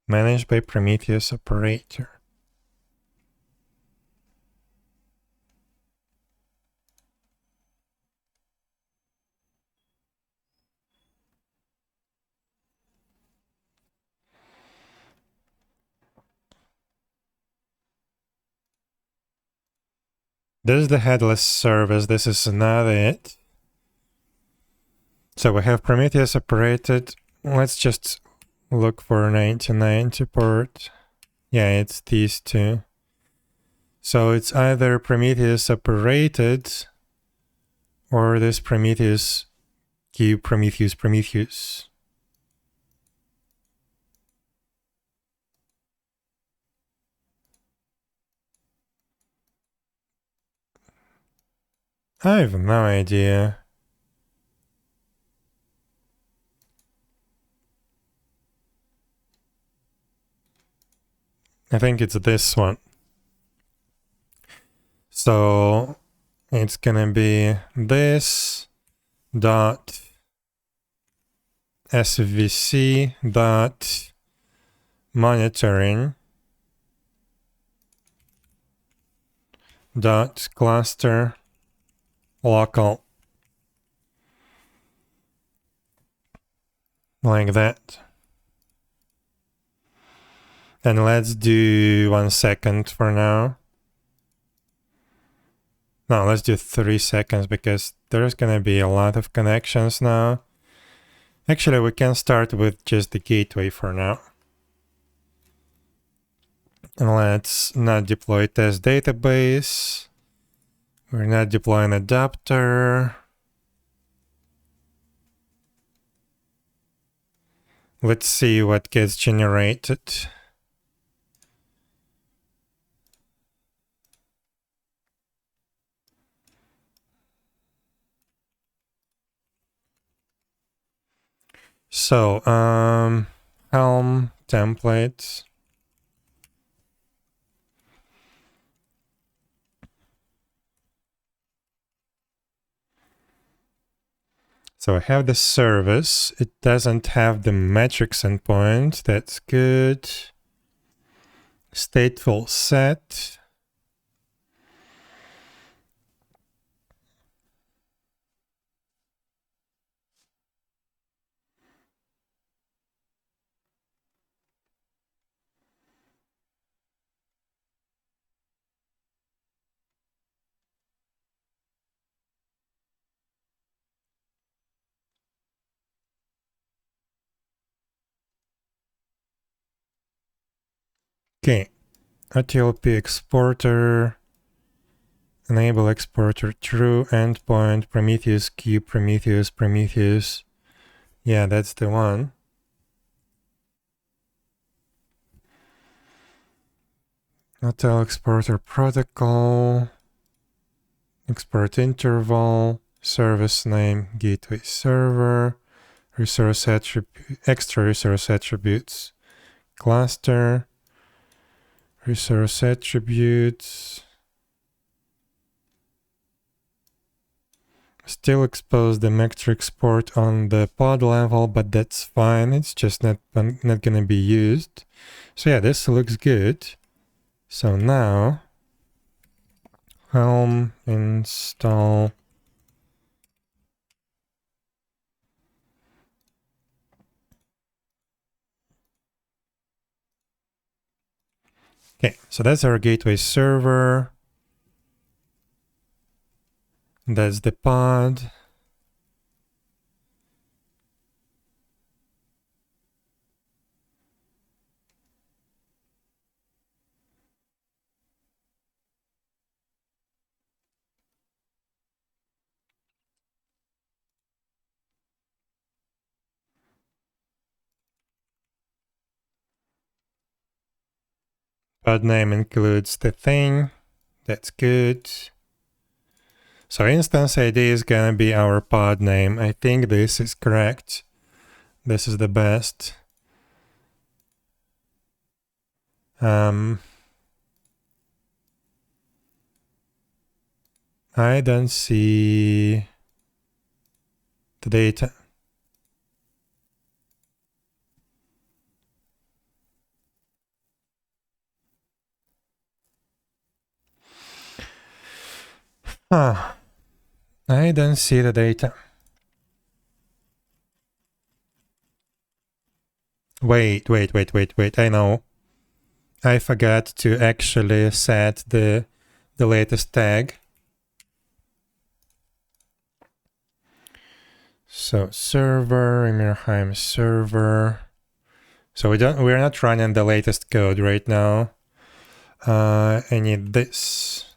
Managed by Prometheus operator. This is the headless service. This is not it. So we have Prometheus operated. Let's just look for 1990 port. Yeah, it's these two. So it's either Prometheus separated or this Prometheus cube Prometheus. I have no idea. I think it's this one. So it's gonna be this dot svc dot monitoring dot cluster local, like that. And let's do 1 second for now. No, let's do 3 seconds because there's gonna be a lot of connections now. Actually, we can start with just the gateway for now. And let's not deploy test database. We're not deploying adapter. Let's see what gets generated. So, Helm templates. So I have the service. It doesn't have the metrics endpoint. That's good. Stateful set. Okay. ATLP exporter. Enable exporter true endpoint Prometheus cube Prometheus. Yeah, that's the one. Hotel exporter protocol. Export interval. Service name gateway server. Resource attribute extra resource attributes. Cluster. Resource attributes. Still expose the metrics port on the pod level, but that's fine. It's just not gonna be used. So yeah, this looks good. So now, Helm install. Okay, so that's our gateway server. That's the pod. Pod name includes the thing. That's good. So instance ID is gonna be our pod name. I think this is correct. This is the best. I don't see the data. Ah, I don't see the data. Wait. I know. I forgot to actually set the latest tag. So server, Ymirheim server, So we're not running the latest code right now. I need this.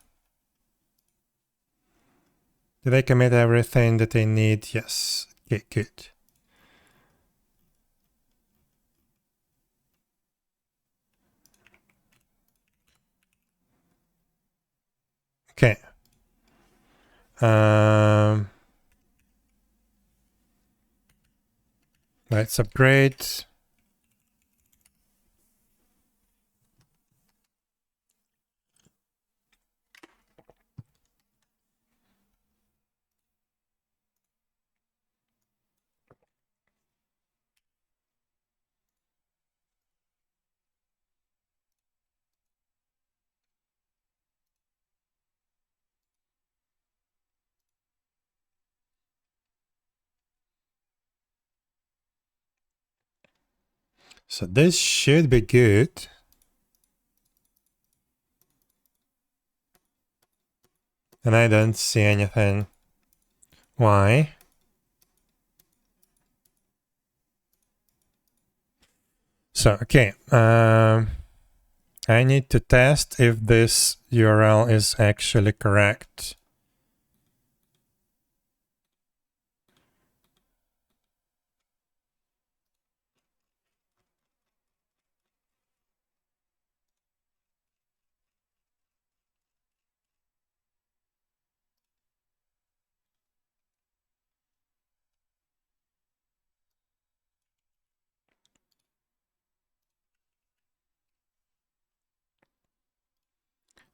Did I commit everything that I need? Yes. Okay, good. Okay. Let's upgrade. So this should be good. And I don't see anything. Why? So, okay. I need to test if this URL is actually correct.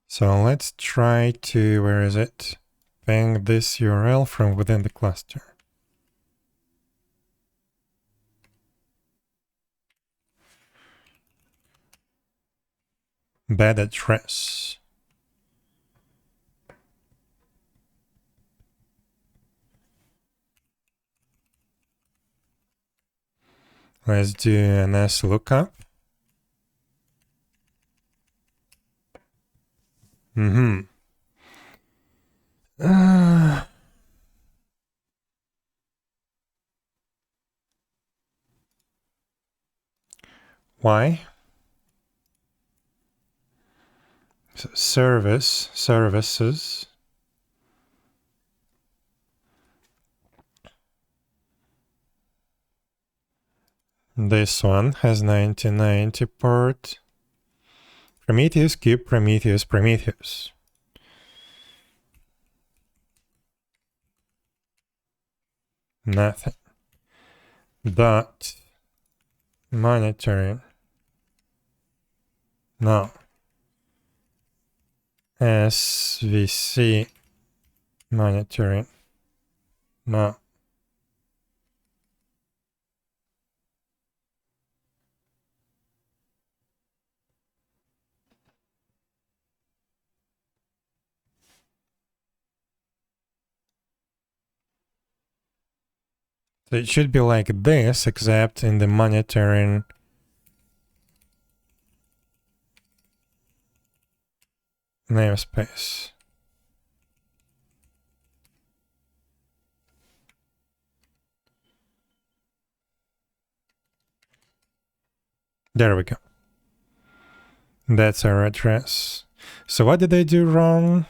So let's try to, where is it? Ping this URL from within the cluster. Bad address. Let's do an S lookup. Why? So services. This one has 1990 port. Prometheus, Cube, Prometheus, Prometheus. Nothing. Dot monitoring. No. SVC monitoring. No. So it should be like this, except in the monitoring namespace. There we go. That's our address. So what did I do wrong?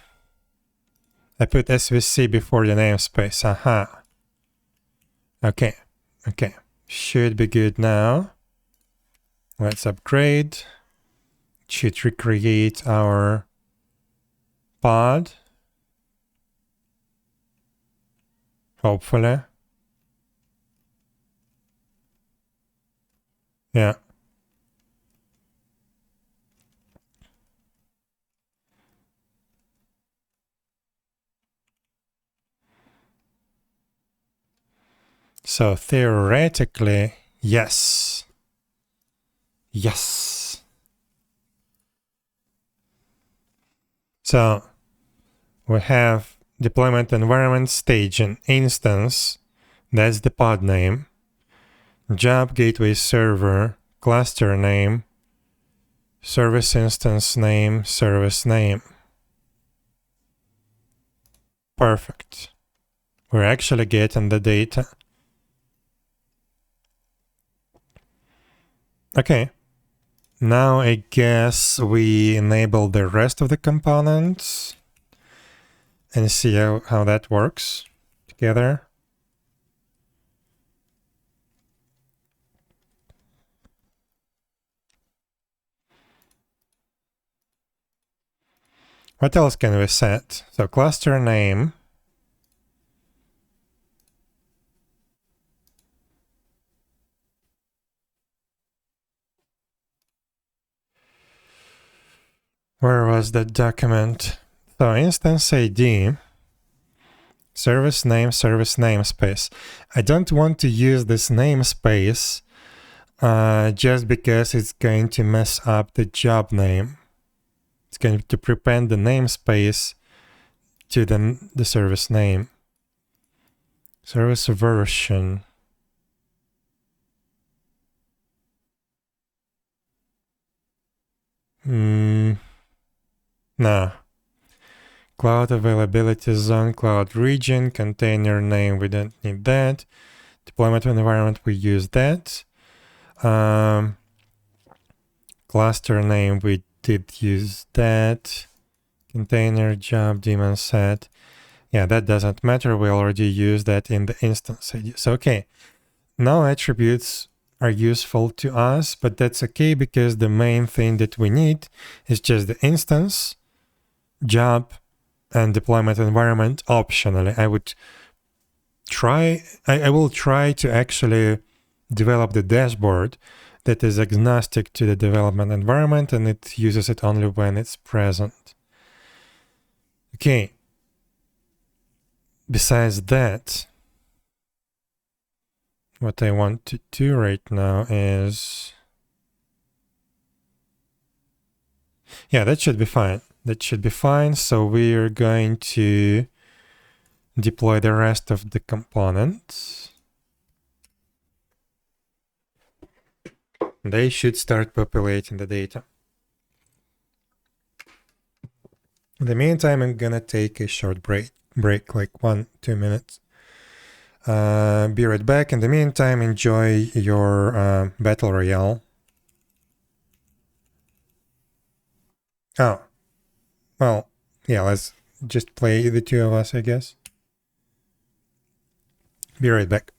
I put SVC before the namespace. Aha. Okay. Okay. Should be good now. Let's upgrade. Should recreate our pod. Hopefully. Yeah. So theoretically, yes. Yes. So we have deployment environment staging instance. That's the pod name. Job gateway server, cluster name, service instance name, service name. Perfect. We're actually getting the data. Okay. Now I guess we enable the rest of the components and see how that works together. What else can we set? So cluster name. Where was that document? So instance ID, service namespace. I don't want to use this namespace just because it's going to mess up the job name. It's going to prepend the namespace to the service name. Service version. No. Cloud availability zone, cloud region, container name, we don't need that. Deployment environment, we use that. Cluster name, we did use that. Container job daemon set. Yeah, that doesn't matter. We already used that in the instance ID. So, okay. Now attributes are useful to us, but that's okay because the main thing that we need is just the instance, job, and deployment environment optionally. I will try to actually develop the dashboard that is agnostic to the development environment and it uses it only when it's present. Okay. Besides that, what I want to do right now is... Yeah, that should be fine. That should be fine. So we're going to deploy the rest of the components. They should start populating the data. In the meantime, I'm gonna take a short break like 1-2 minutes. Be right back. In the meantime, enjoy your battle royale. Oh, well, yeah, let's just play the two of us, I guess. Be right back.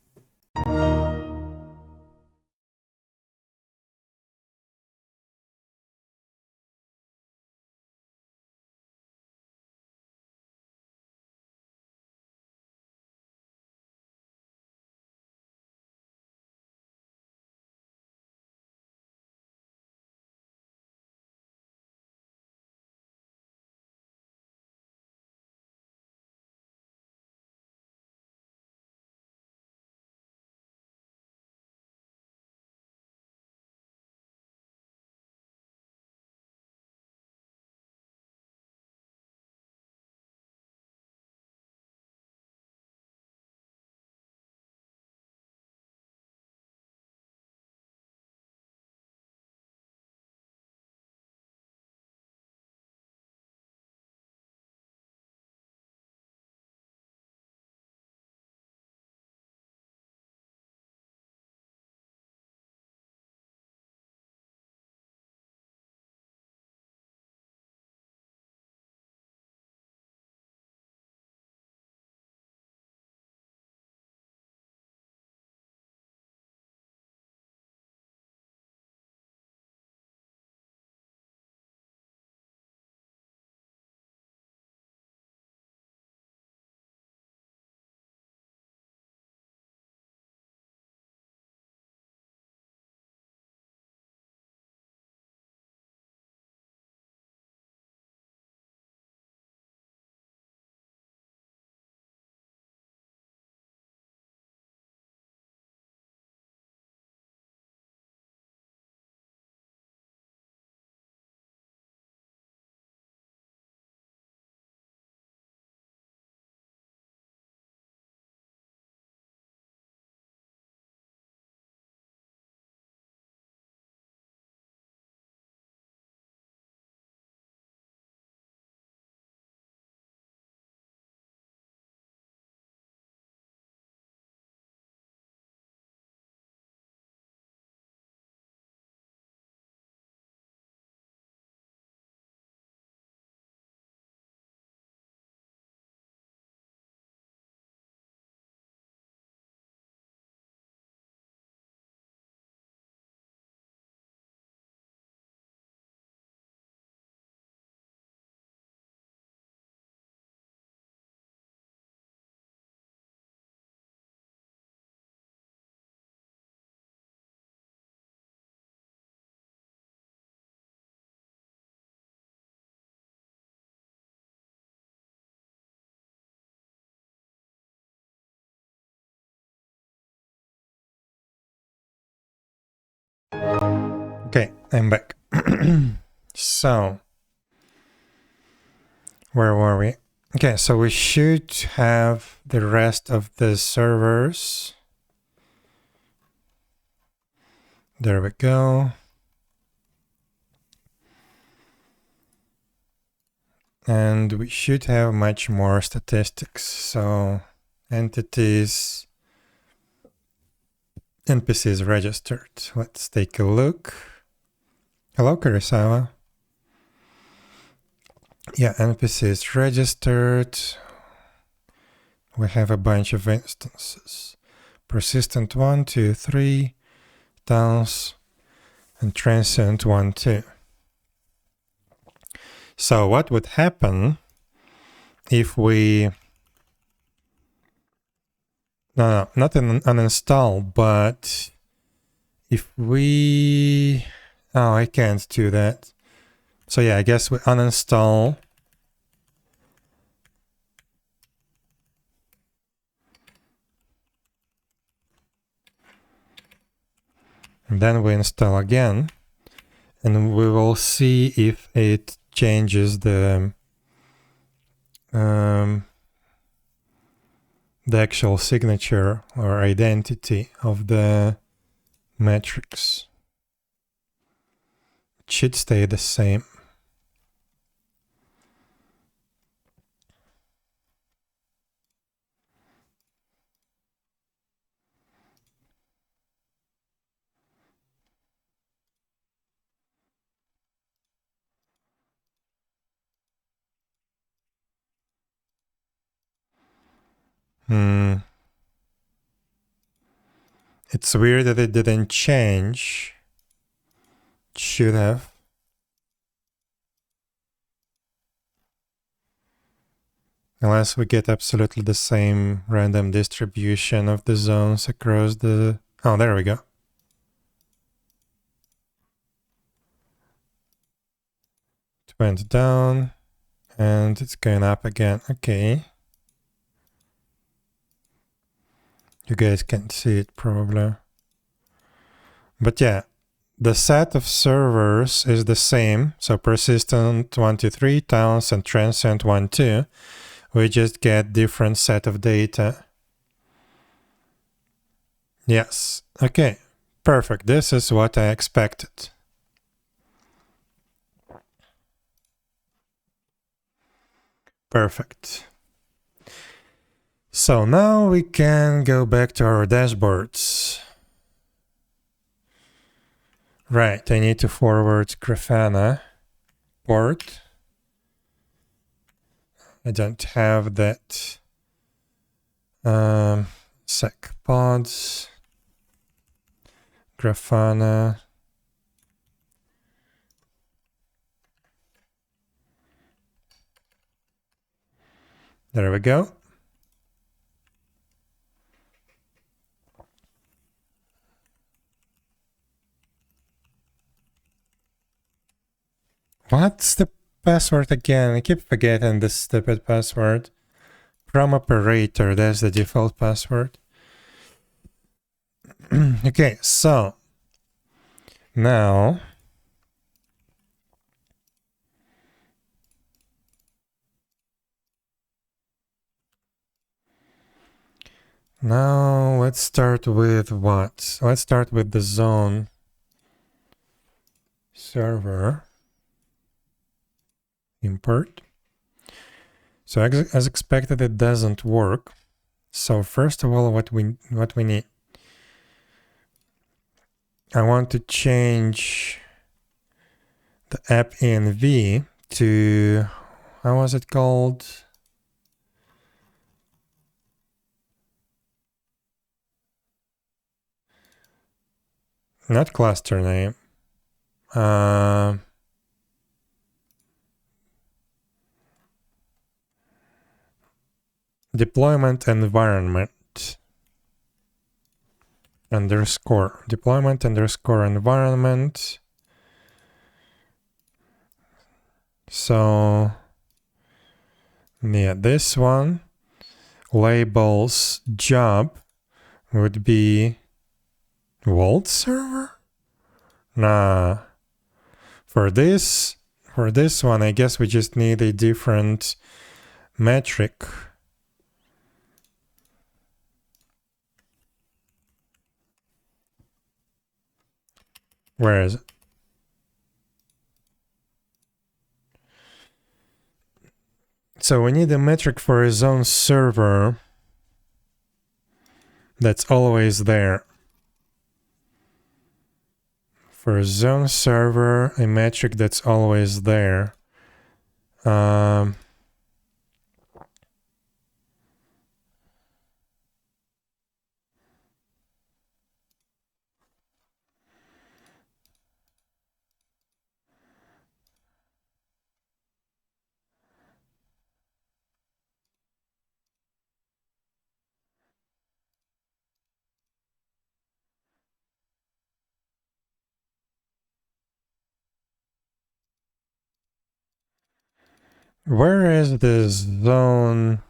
Okay, I'm back. So, where were we? Okay, so we should have the rest of the servers. There we go. And we should have much more statistics. So, entities, NPCs registered. Let's take a look. Hello, Kurisawa. Yeah, NPCs registered. We have a bunch of instances. Persistent 1, 2, 3, towns, and transient 1, 2. So what would happen if we... No, not uninstall, but if we... Oh, I can't do that. So yeah, I guess we uninstall. And then we install again. And we will see if it changes the actual signature or identity of the metrics. It should stay the same. It's weird that it didn't change. It should have. Unless we get absolutely the same random distribution of the zones across the... Oh, there we go. It went down and it's going up again. Okay. You guys can't see it probably. But yeah, the set of servers is the same. So persistent 1, 2, 3, towns, and transient 1, 2. We just get different set of data. Yes. Okay. Perfect. This is what I expected. Perfect. So now we can go back to our dashboards. Right, I need to forward Grafana port. I don't have that. Sec pods, Grafana. There we go. What's the password again? I keep forgetting this stupid password. From operator, that's the default password. Okay, so now let's start with what? Let's start with the zone server. Import. So as expected, it doesn't work. So first of all, what we need, I want to change the app env to, how was it called? Not cluster name. Deployment environment underscore deployment underscore environment. So yeah, this one labels job would be Vault server? Nah. For this one, I guess we just need a different metric. Where is it? So we need a metric for a zone server that's always there. For a zone server, a metric that's always there. Where is this zone?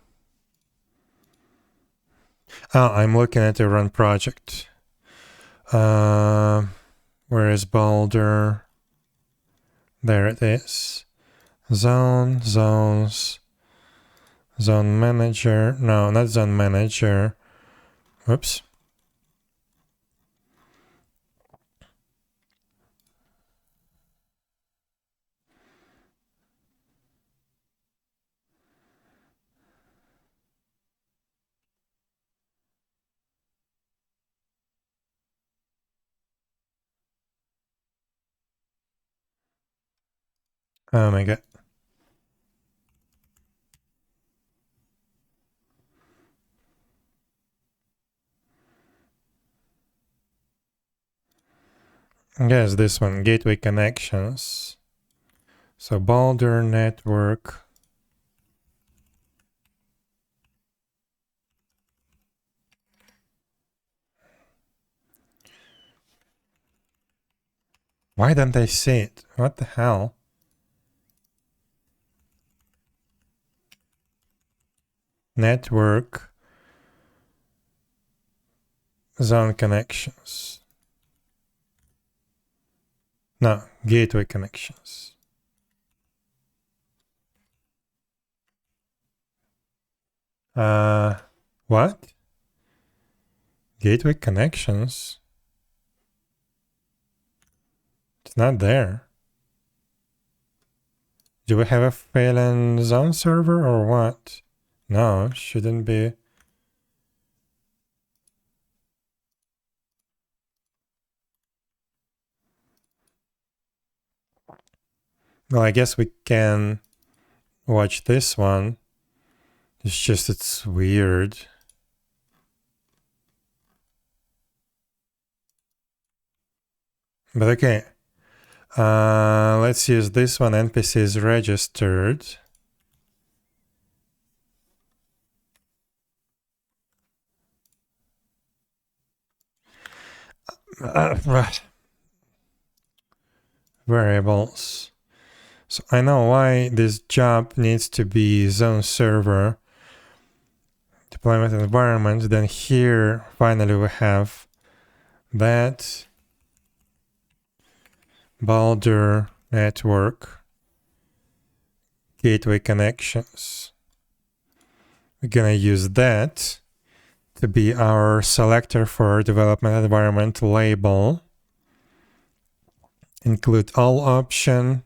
Oh, I'm looking at the run project. Where is Boulder? There it is. Zone, zones, zone manager. No, not zone manager. Whoops. Oh my god. Yes, this one, gateway connections. So Boulder network. Why don't I see it? What the hell? Network. Zone connections. No, gateway connections. What? Gateway connections? It's not there. Do we have a failing zone server or what? No, shouldn't be. Well, I guess we can watch this one. It's just, it's weird. But okay. Let's use this one. NPC is registered. Variables. So I know why this job needs to be zone server deployment environment. Then here finally we have that Boulder network gateway connections. We're gonna use that to be our selector for development environment label. Include all option.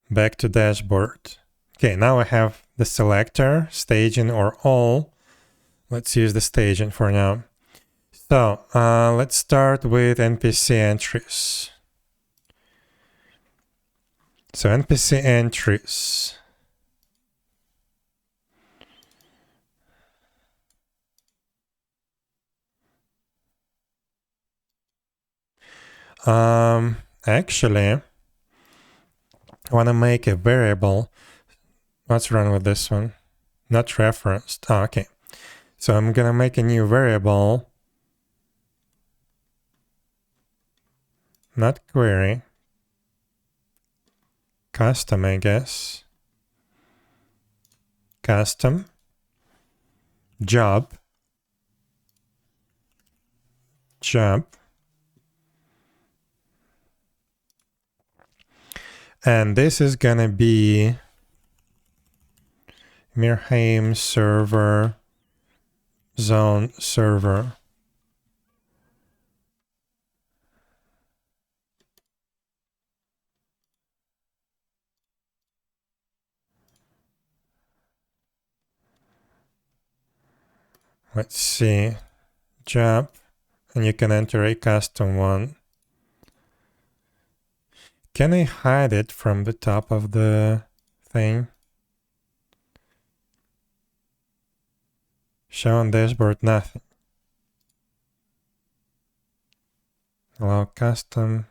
Back to dashboard. Okay, now I have the selector, staging or all. Let's use the staging for now. So let's start with NPC entries. So NPC entries. Actually, I want to make a variable. Let's run with this one. Not referenced. Oh, okay. So I'm going to make a new variable. Not query. Custom, I guess. Custom. Job. job. And this is gonna be Ymirheim server zone server. Let's see, job, and you can enter a custom one. Can I hide it from the top of the thing? Show on dashboard, nothing. Allow custom.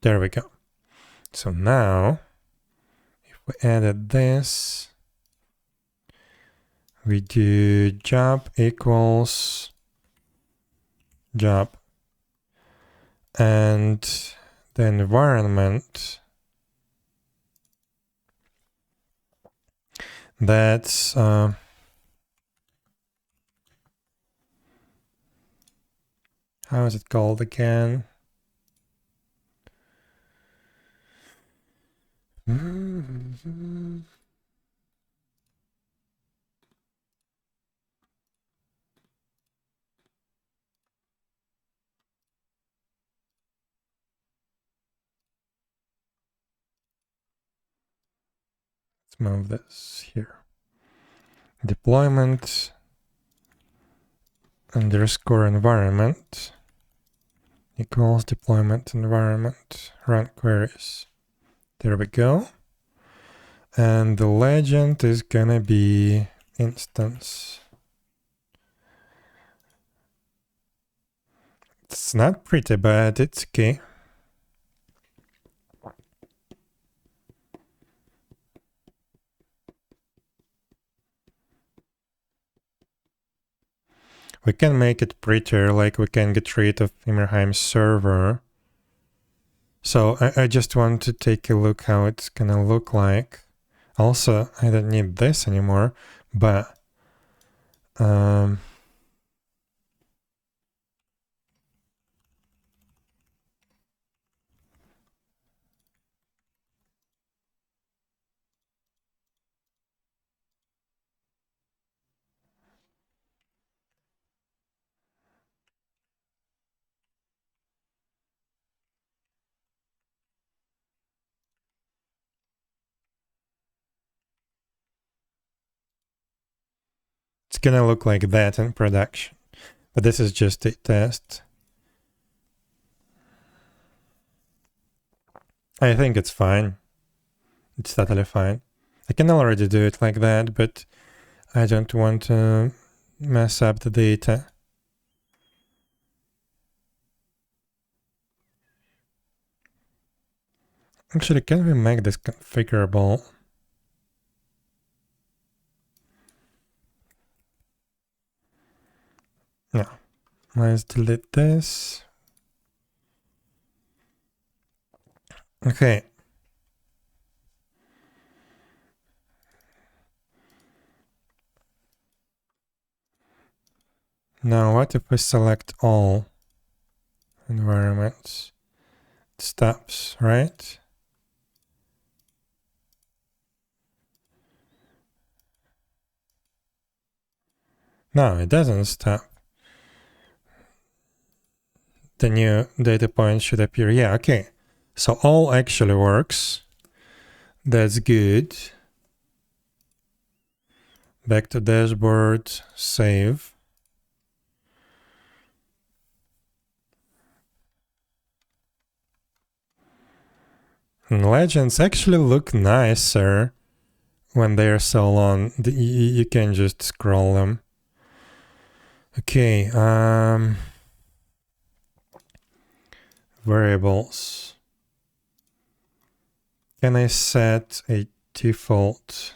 There we go. So now, if we added this, we do job equals job. And the environment, that's how is it called again? Let's move this here. Deployment underscore environment equals deployment environment run queries. There we go. And the legend is gonna be instance. It's not pretty bad, it's okay. We can make it prettier, like we can get rid of Ymirheim server. So I just want to take a look how it's gonna look like. Also, I don't need this anymore, but it's gonna look like that in production. But this is just a test. I think it's fine. It's totally fine. I can already do it like that, but I don't want to mess up the data. Actually, can we make this configurable? No. Let's delete this. Okay. Now what if we select all environments? It stops, right? No, it doesn't stop. The new data point should appear. Yeah, okay. So all actually works. That's good. Back to dashboard, save. And legends actually look nicer when they are so long. You can just scroll them. Okay, variables. Can I set a default?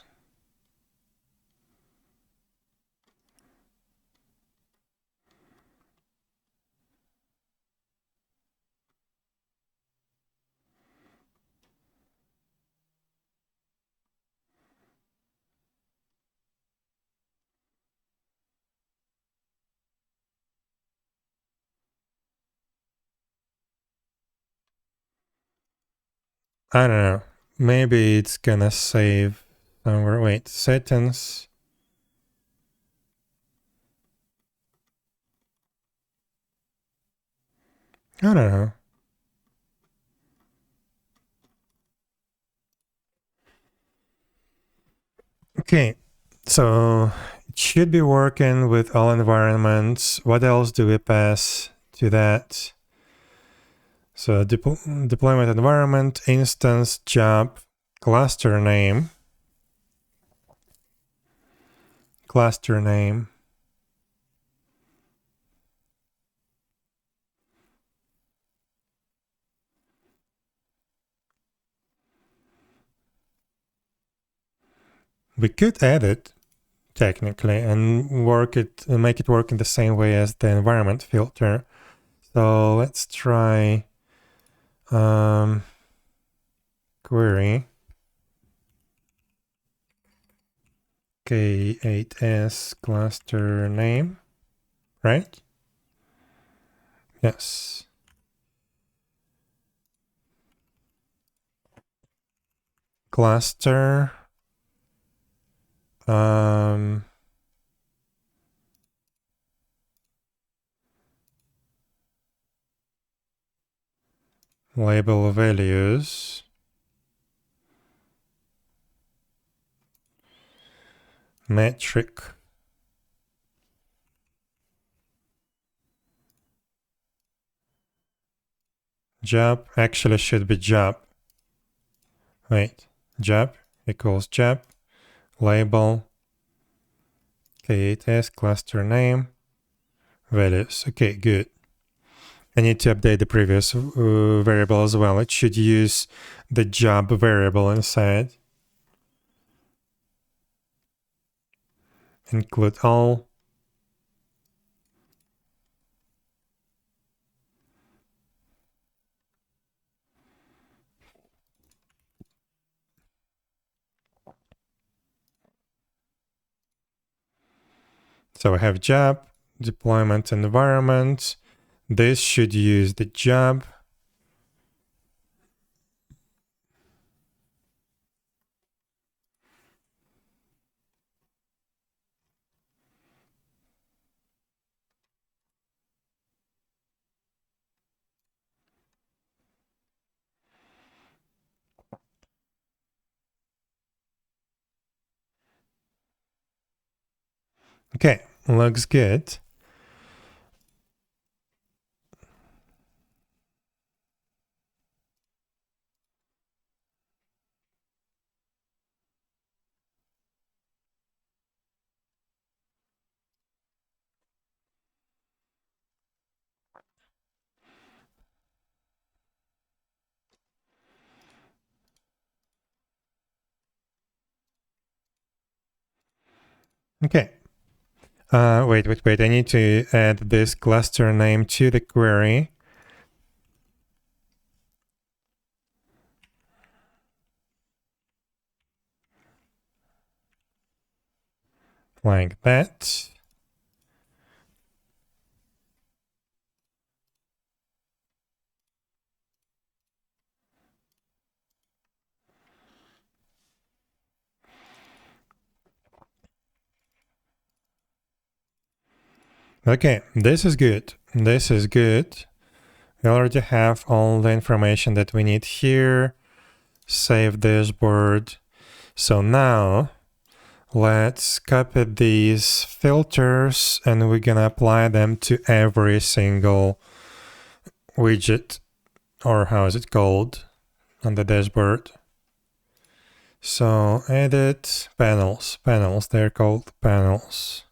I don't know. Maybe it's gonna save somewhere. Wait, settings. I don't know. Okay, so it should be working with all environments. What else do we pass to that? So deployment environment, instance, job, cluster name. Cluster name. We could add it technically and make it work in the same way as the environment filter. So let's try query K8s cluster name, right? Yes. Cluster label values. Metric. Job actually should be job. Wait, job equals job. Label K8s cluster name values. Okay, good. I need to update the previous variable as well. It should use the job variable inside. Include all. So I have job, deployment environment. This should use the job. Okay, looks good. Okay. Wait. I need to add this cluster name to the query. Like that. Okay, this is good. This is good. We already have all the information that we need here. Save dashboard. So now let's copy these filters and we're gonna apply them to every single widget, or how is it called, on the dashboard. So edit panels. Panels, they're called panels.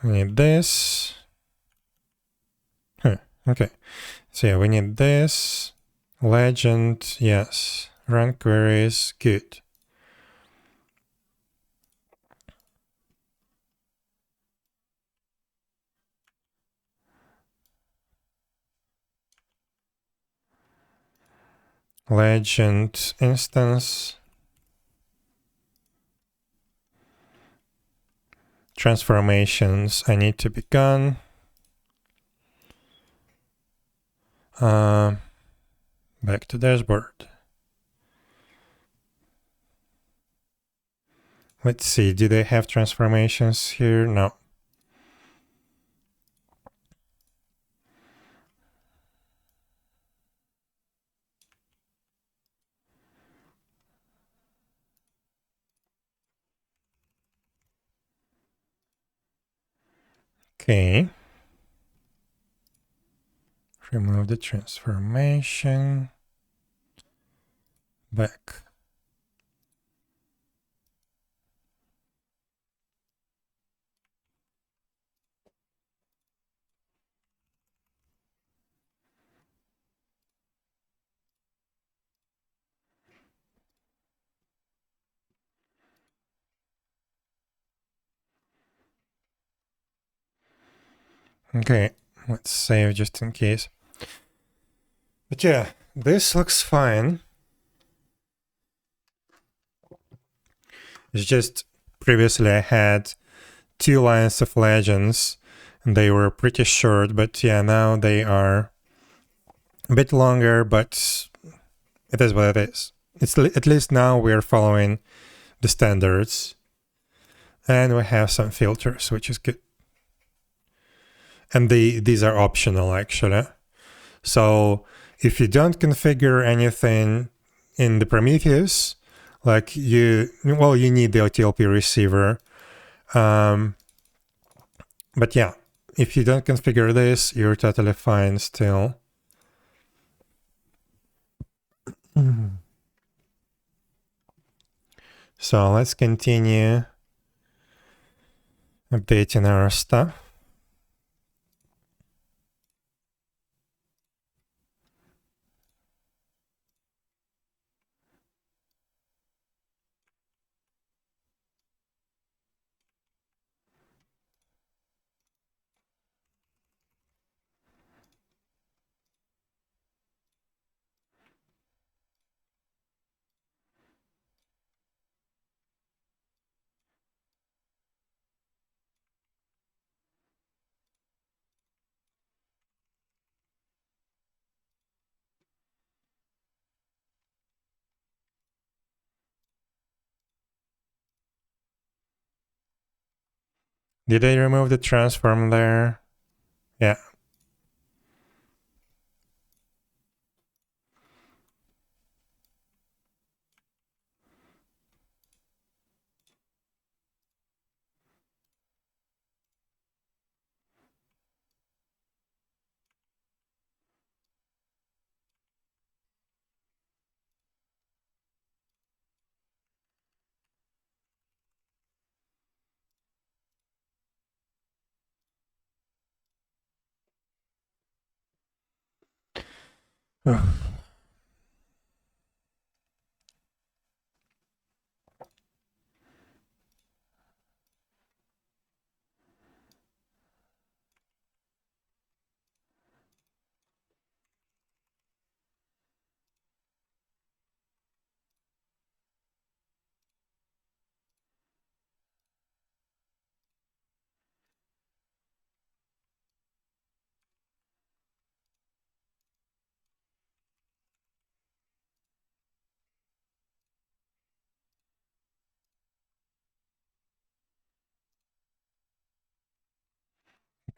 We need this. Okay. So yeah, we need this. Legend, yes. Run queries, good. Legend instance. Transformations, I need to be gone. Back to dashboard. Let's see, do they have transformations here? No. Okay. Remove the transformation. Back. Okay, let's save just in case. But yeah, this looks fine. It's just previously I had 2 lines of legends and they were pretty short, but yeah, now they are a bit longer, but it is what it is. It's at least now we're following the standards. And we have some filters, which is good. And these are optional actually. So if you don't configure anything in the Prometheus, like you need the OTLP receiver. But yeah, if you don't configure this, you're totally fine still. So let's continue updating our stuff. Did I remove the transform there? Yeah.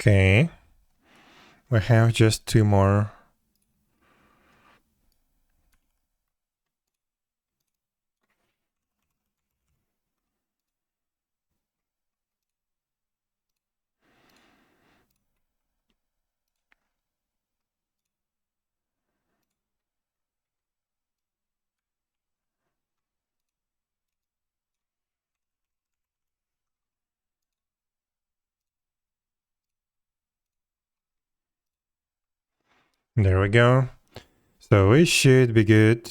Okay. We have just 2 more. There we go. So we should be good.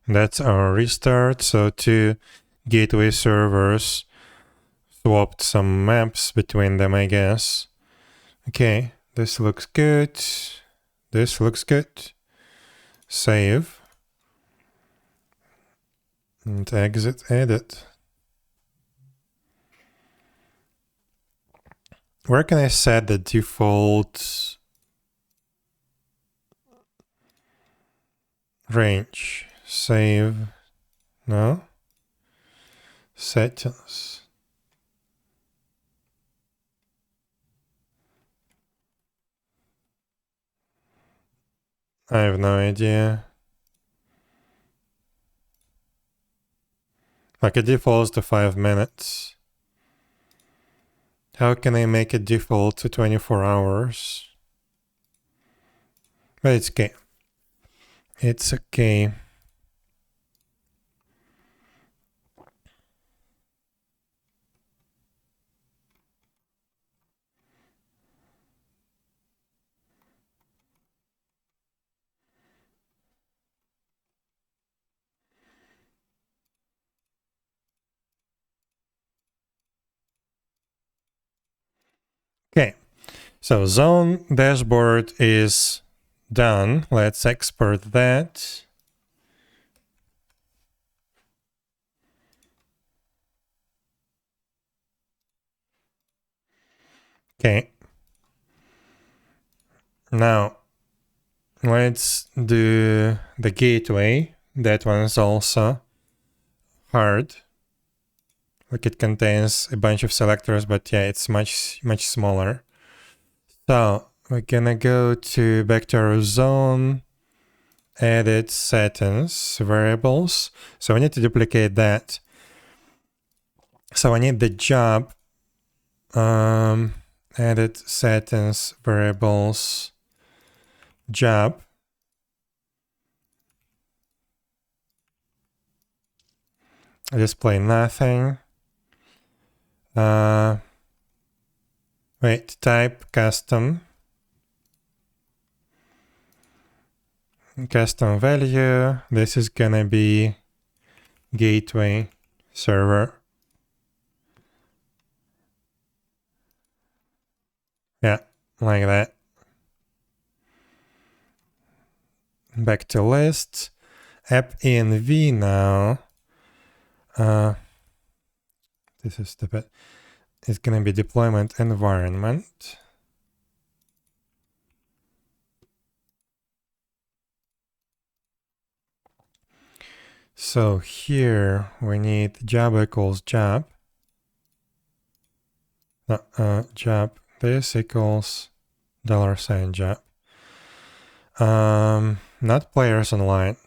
That's our restart. So 2 gateway servers swapped some maps between them, I guess. Okay, this looks good. This looks good. Save. And exit edit. Where can I set the default range? Save. No. Settings. I have no idea. Like it defaults to 5 minutes. How can I make it default to 24 hours? But it's okay. It's okay. Okay, so zone dashboard is done. Let's export that. Okay. Now, let's do the gateway. That one is also hard. Like it contains a bunch of selectors, but yeah, it's much smaller. So we're gonna go back to our zone, edit settings, variables. So we need to duplicate that. So I need the job, edit settings, variables, job. Display nothing. Wait, type custom. Custom value. This is gonna be gateway server. Yeah, like that. Back to list. App env now. This is stupid. It's gonna be deployment environment. So here we need job equals job. Job. This equals $job. Not players online.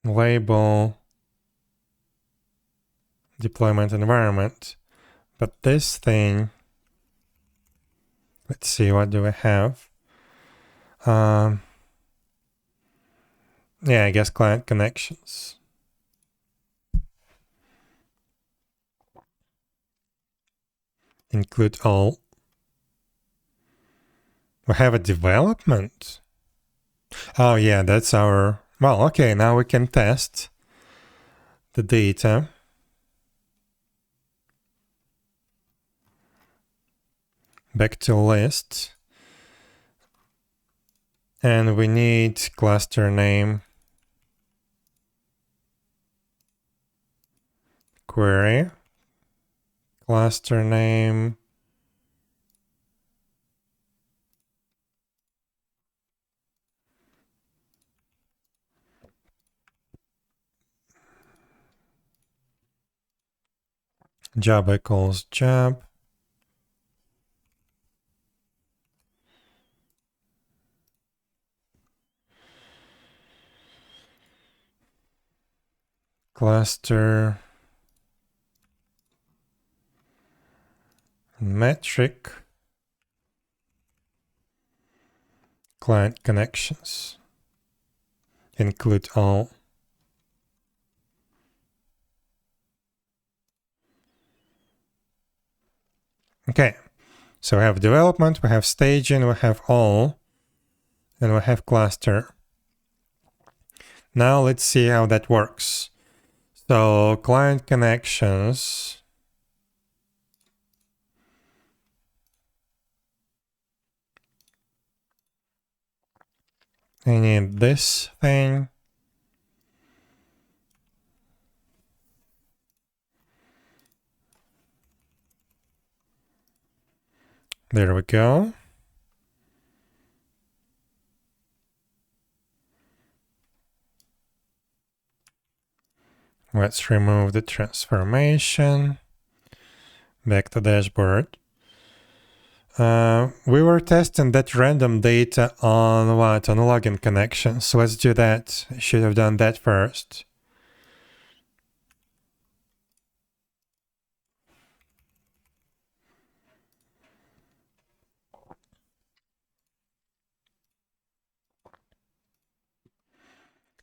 Label deployment environment. But this thing, let's see, what do we have? Yeah, I guess client connections. Include all. We have a development. Oh yeah, that's our, well, okay, now we can test the data. Back to list. And we need cluster name. Query. Cluster name. Job equals job. Cluster metric. Client connections. Include all. Okay, so we have development, we have staging, we have all, and we have cluster. Now let's see how that works. So client connections. I need this thing. There we go. Let's remove the transformation. Back to dashboard. We were testing that random data on what? On login connections. So let's do that. I should have done that first.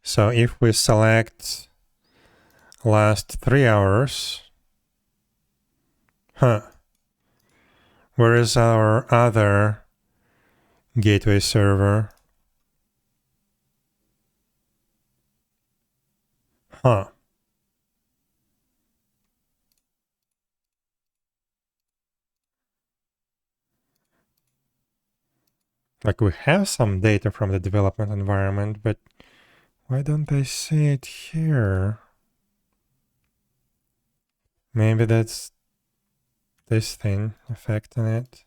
So if we select last 3 hours, where is our other gateway server? Like we have some data from the development environment, but why don't I see it here? Maybe that's this thing affecting it.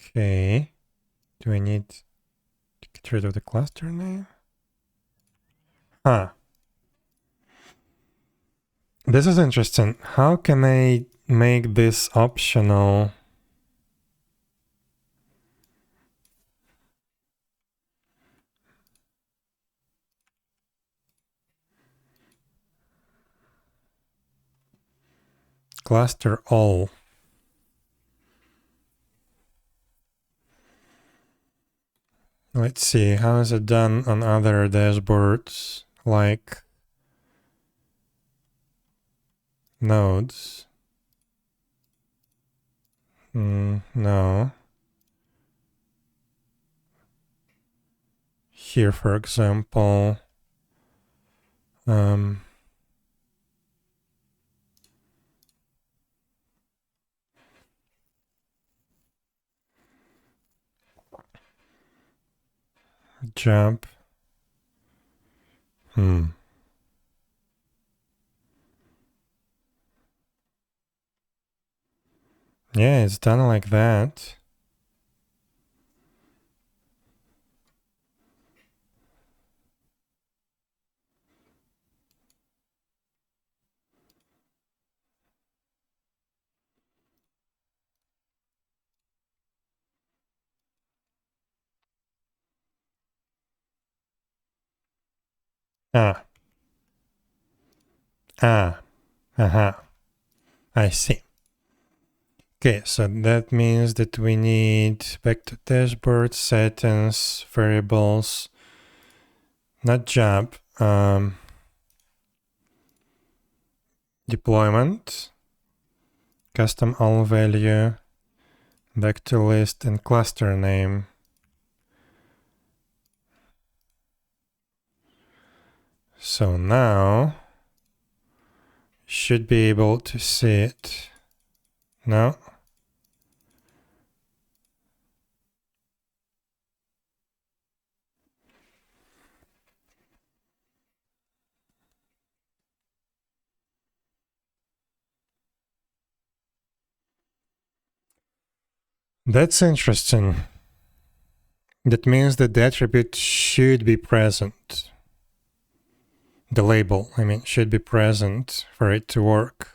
Okay. Do I need to get rid of the cluster name? This is interesting. How can I make this optional? Cluster all. Let's see, how is it done on other dashboards like nodes? No. Here, for example, jump. Yeah, it's done like that. I see. Okay, so that means that we need back to dashboard settings, variables, not jump, deployment, custom all value, back to list and cluster name. So now should be able to see it. No? That's interesting. That means that the attribute should be present. The label, I mean, should be present for it to work.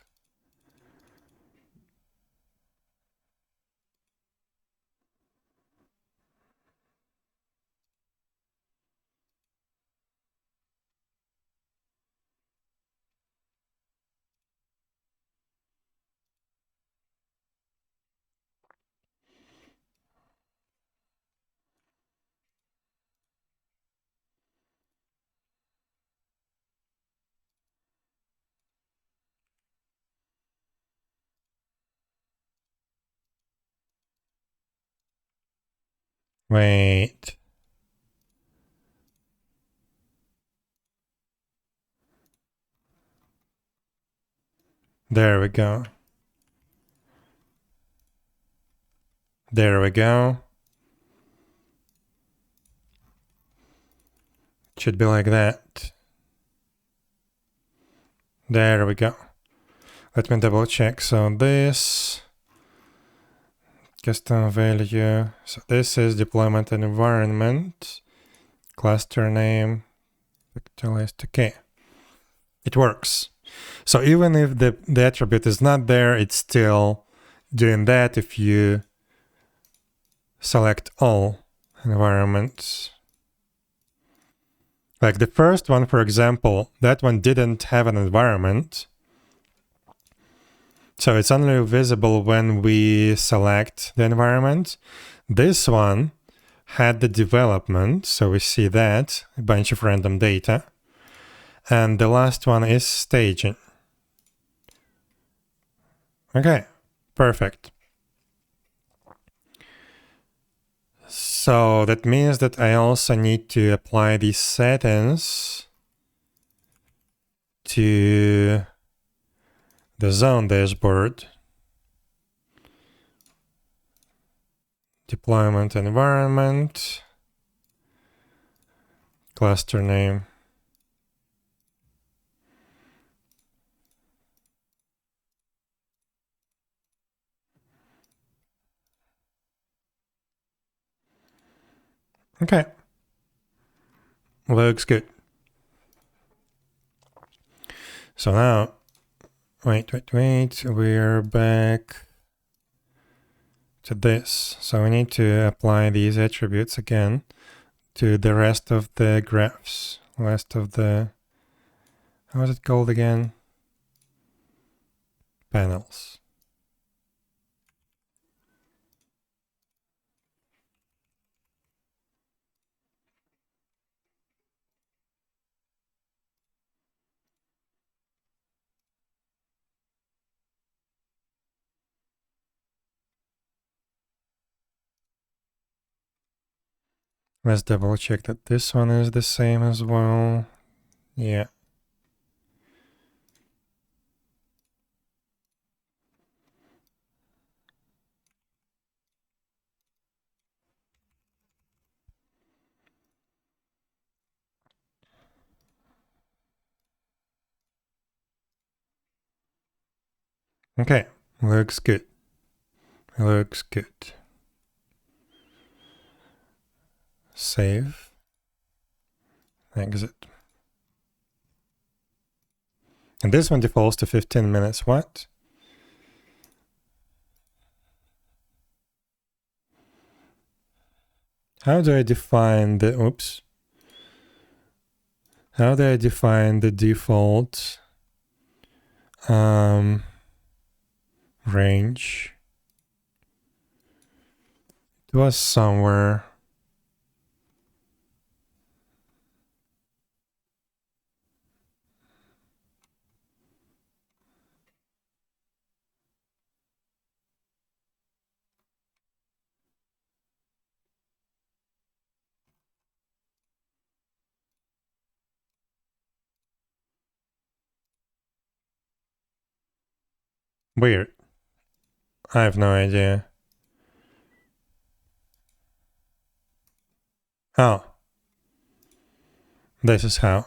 Wait. There we go. There we go. Should be like that. There we go. Let me double check. So this custom value. So this is deployment environment. Cluster name. List. Okay. It works. So even if the attribute is not there, it's still doing that if you select all environments. Like the first one, for example, that one didn't have an environment. So it's only visible when we select the environment. This one had the development, so we see that, a bunch of random data. And the last one is staging. Okay, perfect. So that means that I also need to apply these settings to the zone dashboard. Deployment environment, cluster name. Okay. Looks good. So now, wait. We're back to this. So we need to apply these attributes again to the rest of the graphs. Rest of the, how is it called again? Panels. Let's double check that this one is the same as well. Yeah. Okay, looks good. Looks good. Save. Exit. And this one defaults to 15 minutes. What? How do I define the, oops. How do I define the default range? It was somewhere. Weird. I have no idea. Oh. This is how.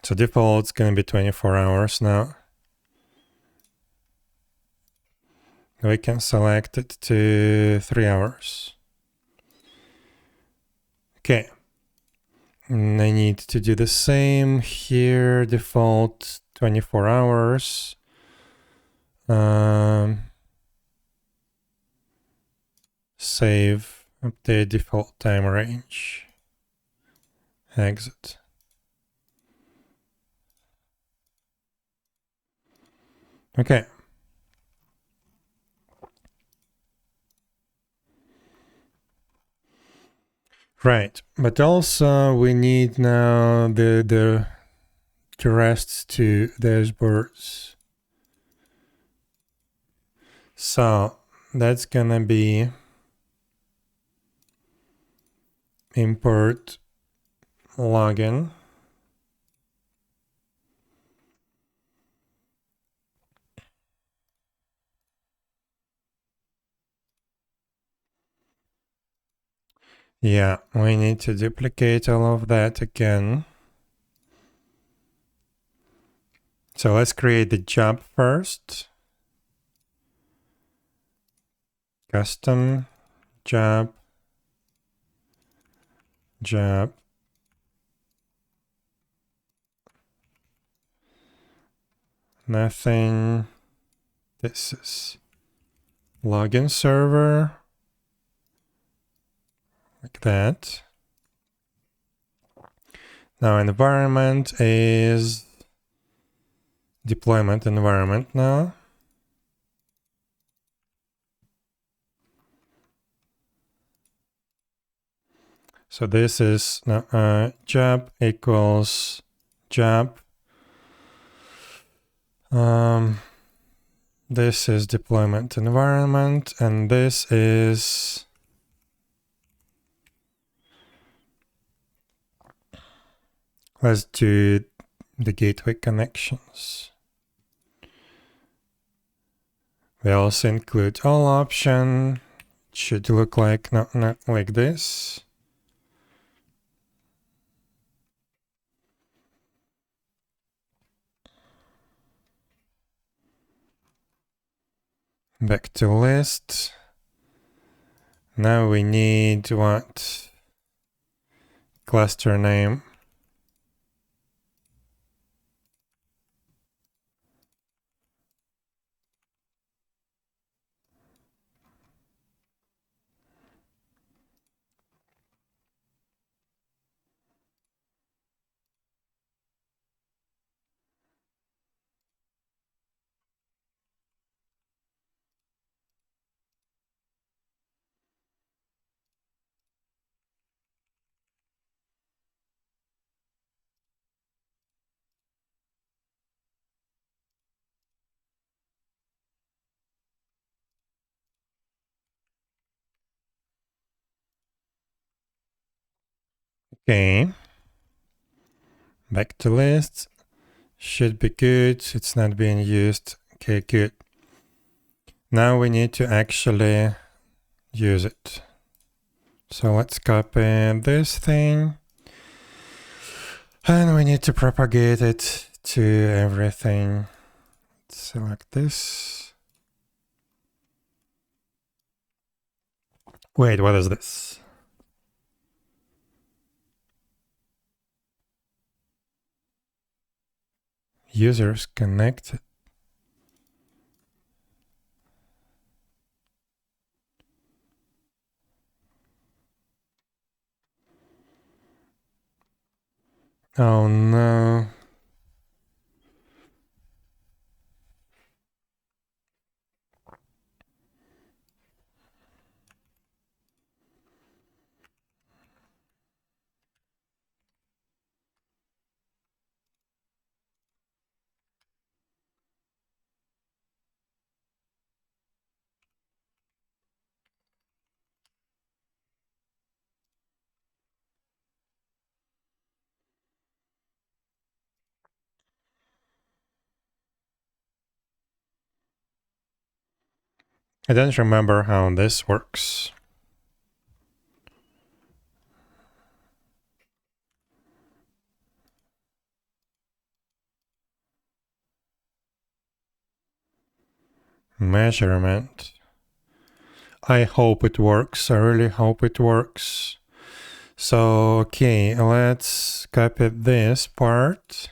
So default's gonna be 24 hours now. We can select it to 3 hours. Okay. And I need to do the same here. Default 24 hours. Save, update default time range. Exit. Okay. Right, but also we need now the rest to dashboards. So that's gonna be import login. Yeah, we need to duplicate all of that again. So let's create the job first. Custom job. Job. Nothing. This is login server. Like that. Now environment is deployment environment now. So this is job equals job. This is deployment environment, and this is let's do the gateway connections. We also include all option. It should look like not like this. Back to list. Now we need what? Cluster name. Okay. Back to list. Should be good. It's not being used. Okay, good. Now we need to actually use it. So let's copy this thing. And we need to propagate it to everything. Select this. Wait, what is this? Users connected. Oh no. I don't remember how this works. Measurement. I hope it works. I really hope it works. So, okay, let's copy this part.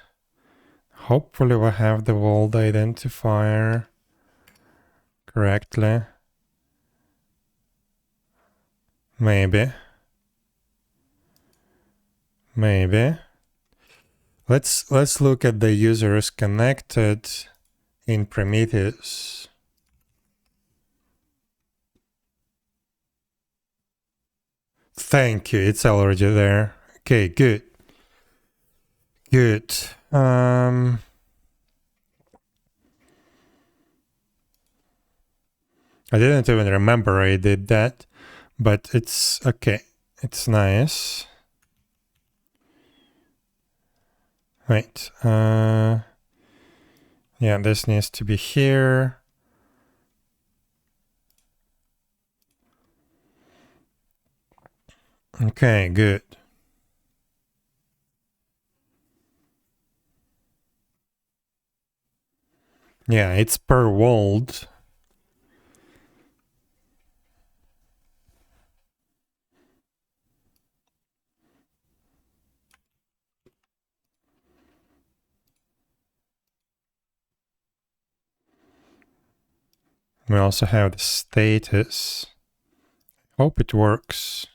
Hopefully we'll have the world identifier correctly. Maybe. Maybe. Let's look at the users connected in Prometheus. Thank you, it's already there. Okay, good. Good. I didn't even remember I did that, but it's okay. It's nice. Right. Yeah, this needs to be here. Okay, good. Yeah, it's per world. We also have the status. Hope it works.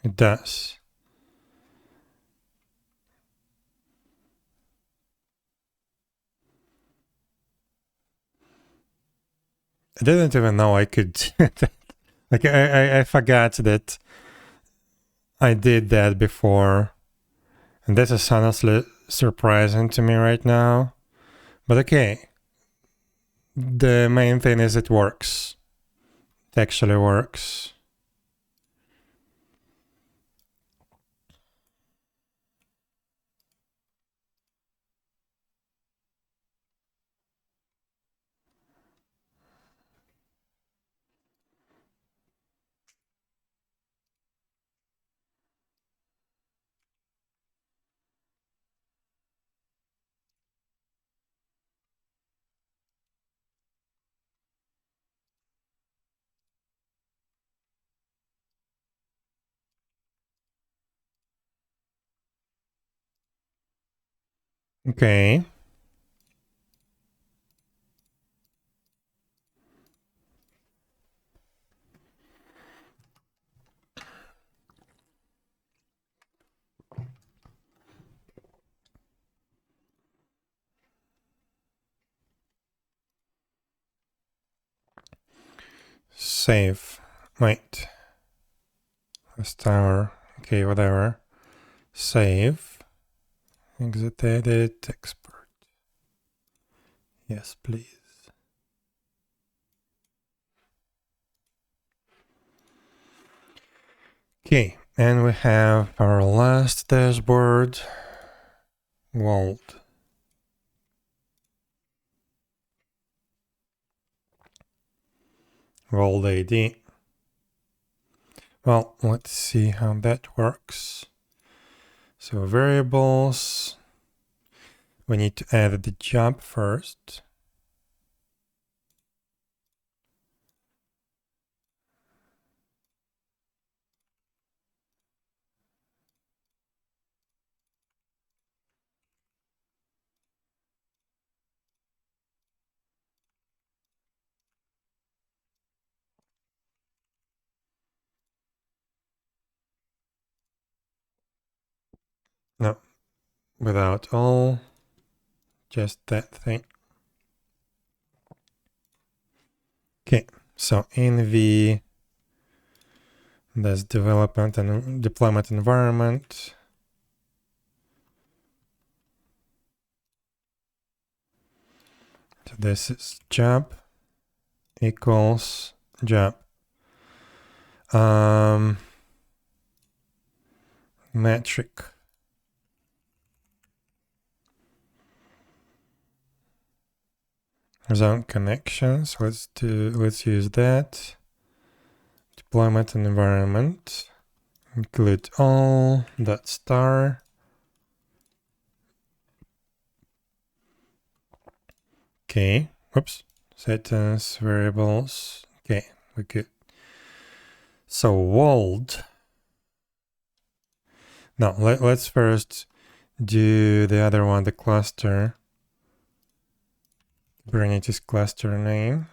It does. I didn't even know I could do that. Like, I forgot that I did that before. And this is honestly surprising to me right now. But okay. The main thing is it works. It actually works. Okay. Save. Wait. This tower. Okay, whatever. Save. Exit edit. Export. Yes, please. Okay, and we have our last dashboard. World. World ID. Well, let's see how that works. So variables. We need to add the job first. No, without all, just that thing. Okay, so env, that's development and deployment environment. So this is job equals job. Metric. Zone connections. Let's use that. Deployment and environment. Include all dot star. Okay. Whoops. Settings, variables. Okay, we're good. So world. Now let's first do the other one, the cluster. Kubernetes cluster name.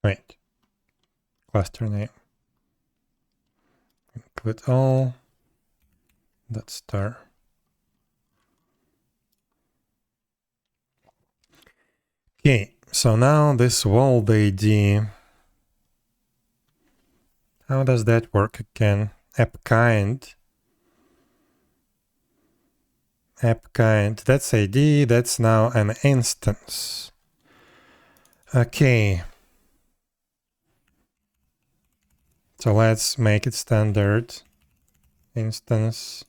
Right. Cluster name. Include all. Dot star. Okay, so now this world ID. How does that work again? App kind. app kind, that's ID, that's now an instance. Okay. So let's make it standard. Instance.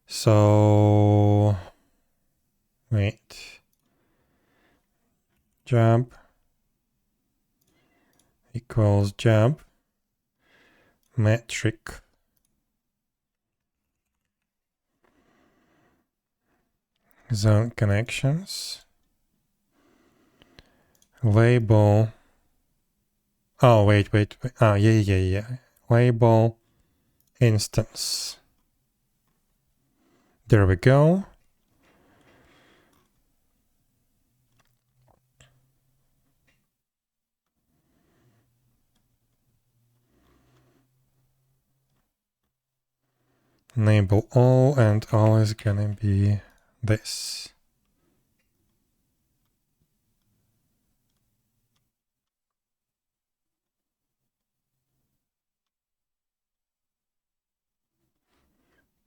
So wait. Job equals job metric. Zone connections. Label. Oh, wait. Oh, yeah. Label instance. There we go. Enable all, and all is gonna be this.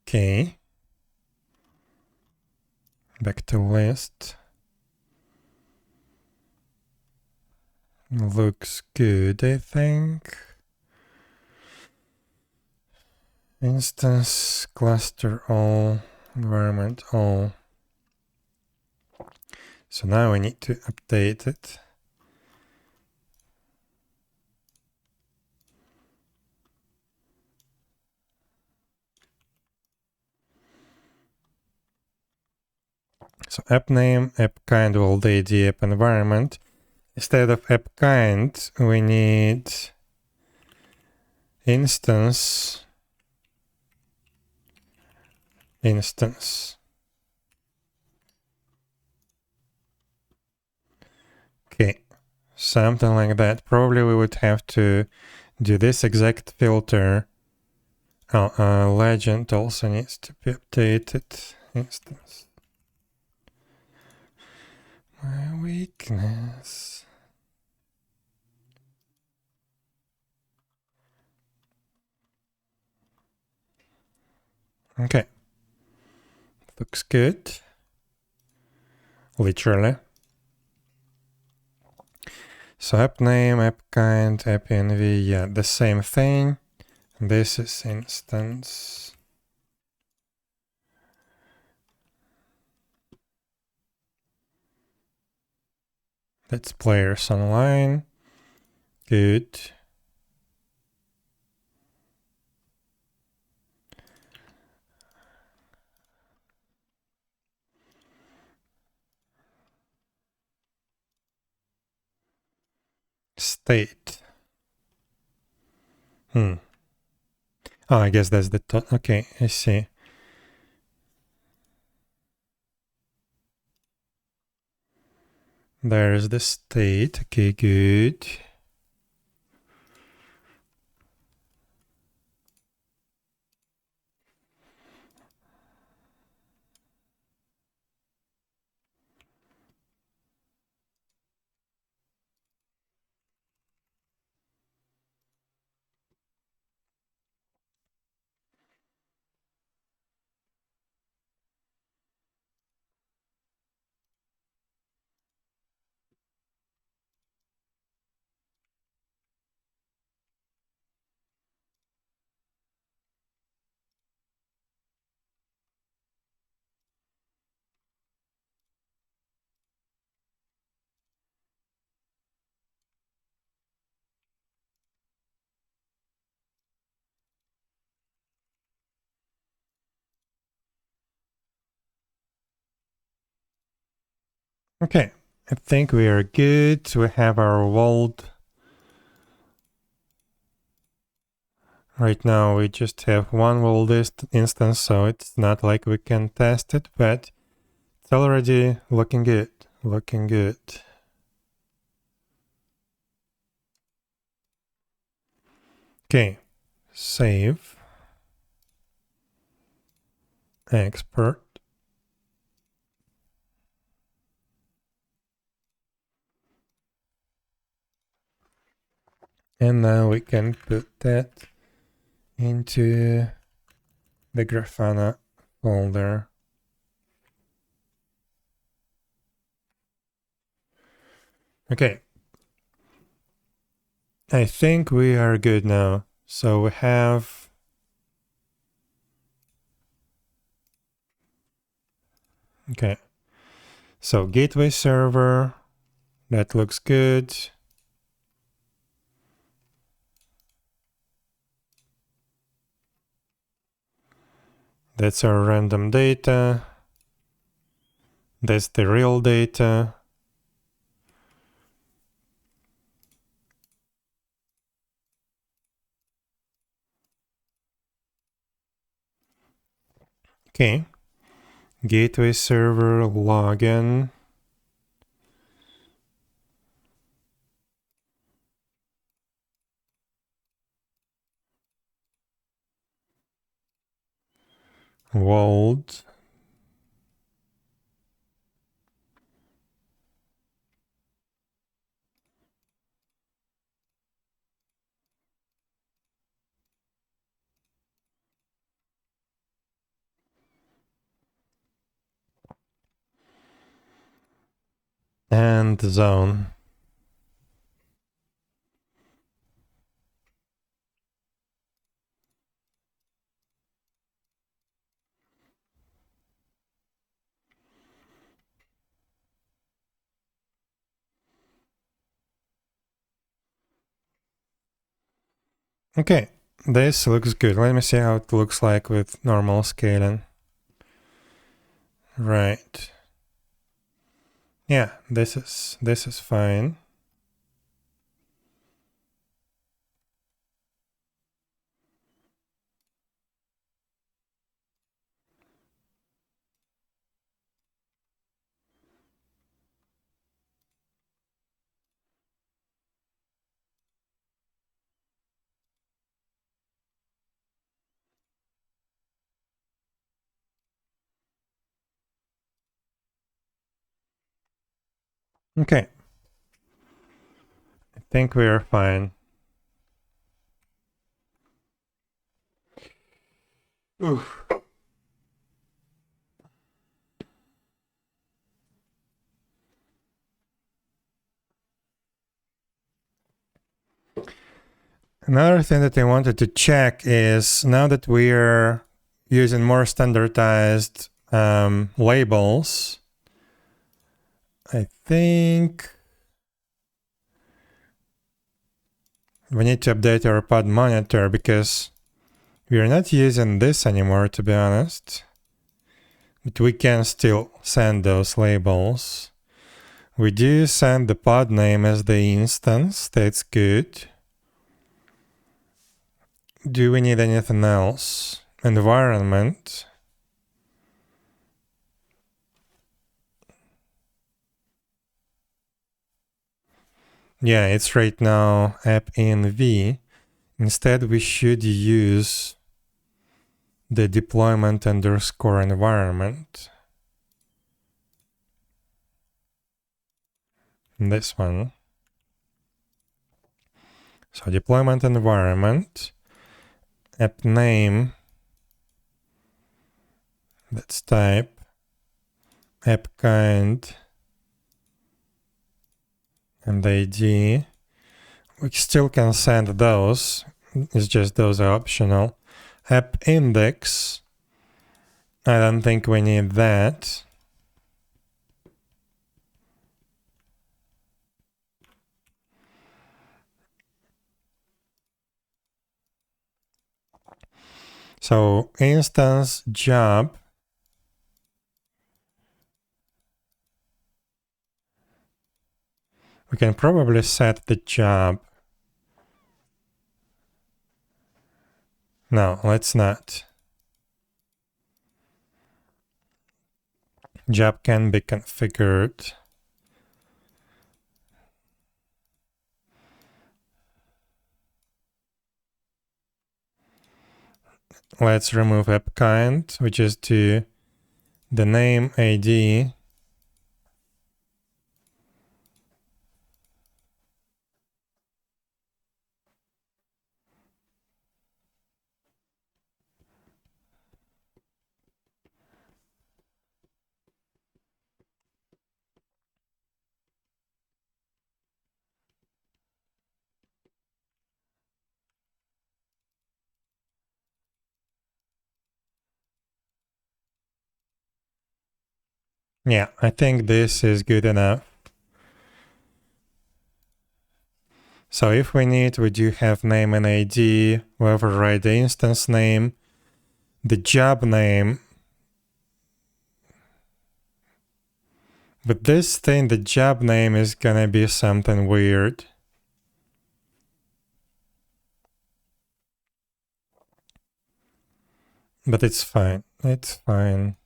Okay. Back to list. Looks good, I think. Instance, cluster all, environment all. So now we need to update it. So app name, app kind, old ID, app environment. Instead of app kind, we need instance. Okay, something like that. Probably we would have to do this exact filter. Legend also needs to be updated. Instance. My weakness. Okay. Looks good. Literally. So app name, app kind, app env, yeah, the same thing. This is instance. That's players online. Good. State. Oh, I guess that's the top. Okay, I see. There's the state. Okay, good. Okay, I think we are good. We have our world. Right now we just have one world instance, so it's not like we can test it, but it's already looking good. Looking good. Okay, save. Export. And now we can put that into the Grafana folder. Okay. I think we are good now. So we have okay. So gateway server, that looks good. That's our random data. That's the real data. Okay. Gateway server login. Vault. And zone. Okay, this looks good. Let me see how it looks like with normal scaling. Right. Yeah, this is fine. Okay. I think we are fine. Oof. Another thing that I wanted to check is now that we're using more standardized labels, I think we need to update our pod monitor because we are not using this anymore, to be honest. But we can still send those labels. We do send the pod name as the instance, that's good. Do we need anything else? Environment. Yeah, it's right now app-env. Instead, we should use the deployment underscore environment. This one. So deployment environment, app name, let's type app kind and ID. We still can send those, it's just those are optional. App index, I don't think we need that. So instance job, we can probably set the job. No, let's not. Job can be configured. Let's remove app kind, which is to the name ID. Yeah, I think this is good enough. So if we need, we do have name and ID. We override the instance name, the job name. But this thing, the job name, is gonna be something weird. But it's fine. It's fine.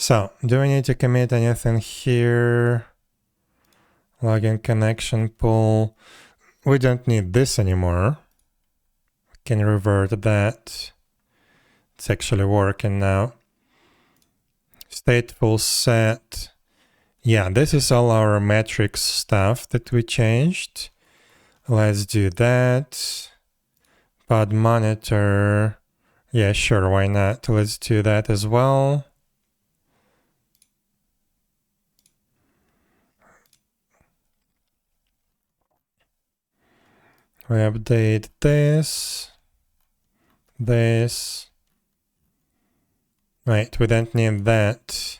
So, do we need to commit anything here? Login connection pool. We don't need this anymore. We can revert that. It's actually working now. Stateful set. Yeah, this is all our metrics stuff that we changed. Let's do that. Pod monitor. Yeah, sure, why not? Let's do that as well. We update this. This. Right, we don't need that.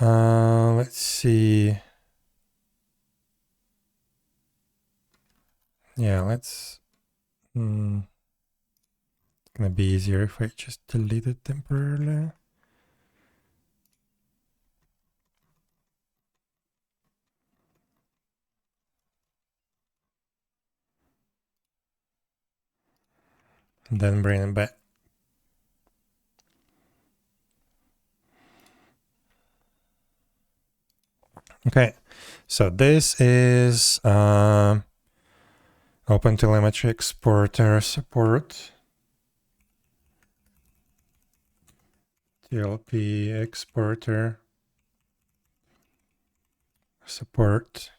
Let's see. Yeah, let's... It's gonna be easier if I just delete it temporarily. And then bring it back. Okay, so this is OpenTelemetry Exporter support. TLP exporter support.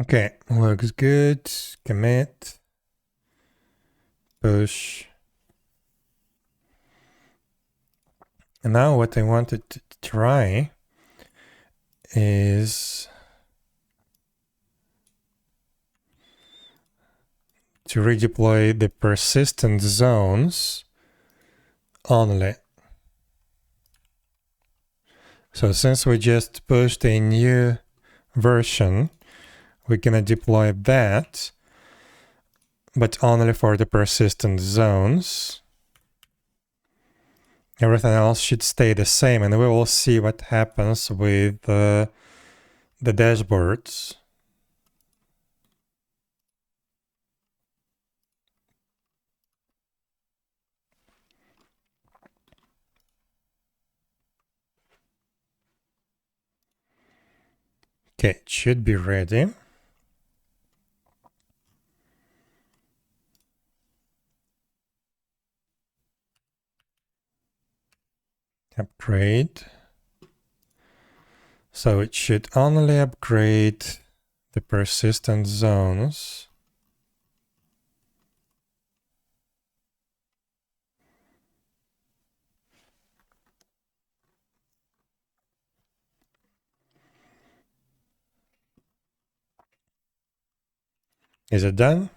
Okay, looks good. Commit. Push. And now what I wanted to try is to redeploy the persistent zones only. So since we just pushed a new version, we're gonna deploy that, but only for the persistent zones. Everything else should stay the same, and we will see what happens with the dashboards. Okay, it should be ready. Upgrade. So it should only upgrade the persistent zones. Is it done?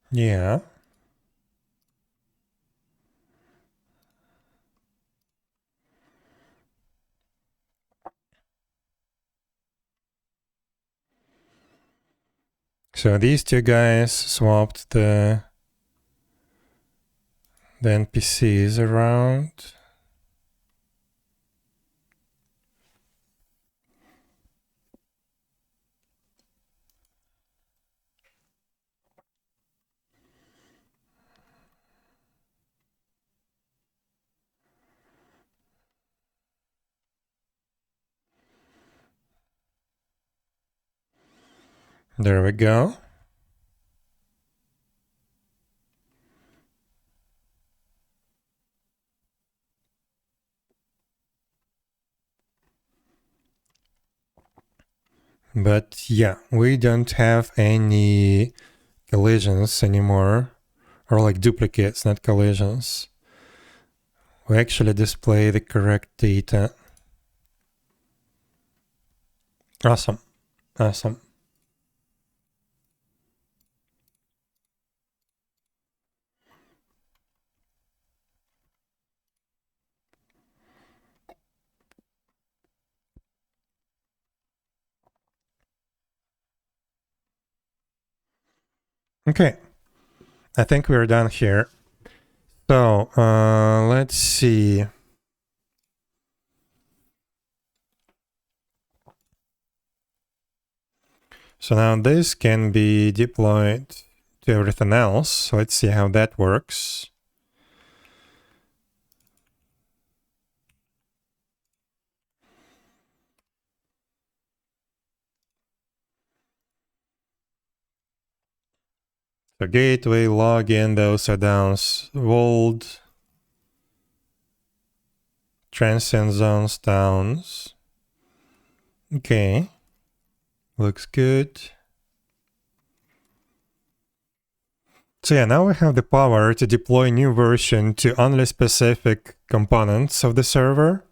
Yeah. So these two guys swapped the NPCs around. There we go. But yeah, we don't have any collisions anymore, or like duplicates, not collisions. We actually display the correct data. Awesome. Awesome. Okay, I think we're done here. So let's see. So now this can be deployed to everything else. So let's see how that works. So gateway, login, those are downs, world, transient zones, downs. Okay, looks good. So yeah, now we have the power to deploy new version to only specific components of the server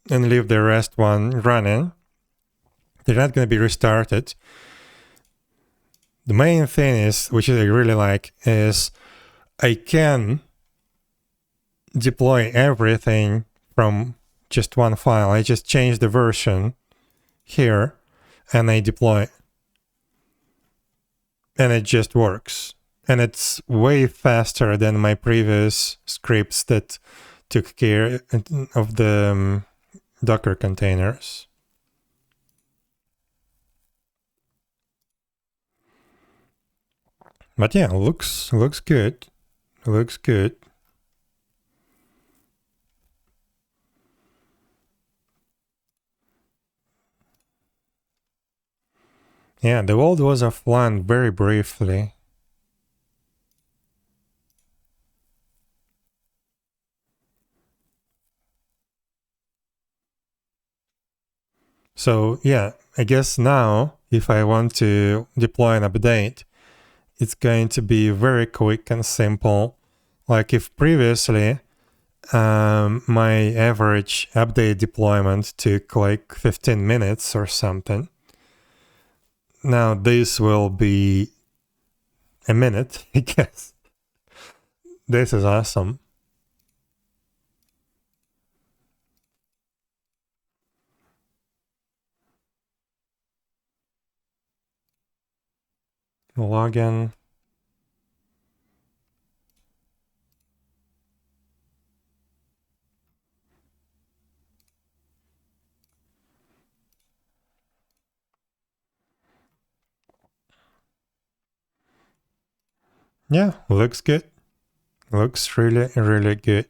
and leave the rest one running. They're not going to be restarted. The main thing is, which I really like, is I can deploy everything from just one file. I just change the version here and I deploy. And it just works. And it's way faster than my previous scripts that took care of the Docker containers. But yeah, looks good. Looks good. Yeah, the world was offline very briefly. So yeah, I guess now if I want to deploy an update, it's going to be very quick and simple. Like if previously my average update deployment took like 15 minutes or something, now this will be a minute, I guess. This is awesome. Login. Yeah, looks good. Looks really, really good.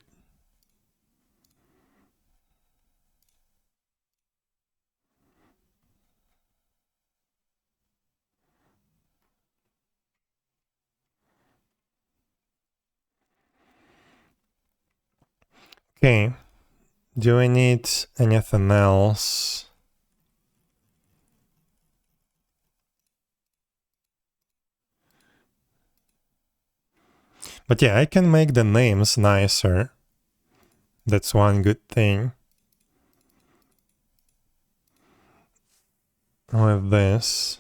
Okay, do I need anything else? But yeah, I can make the names nicer. That's one good thing with this.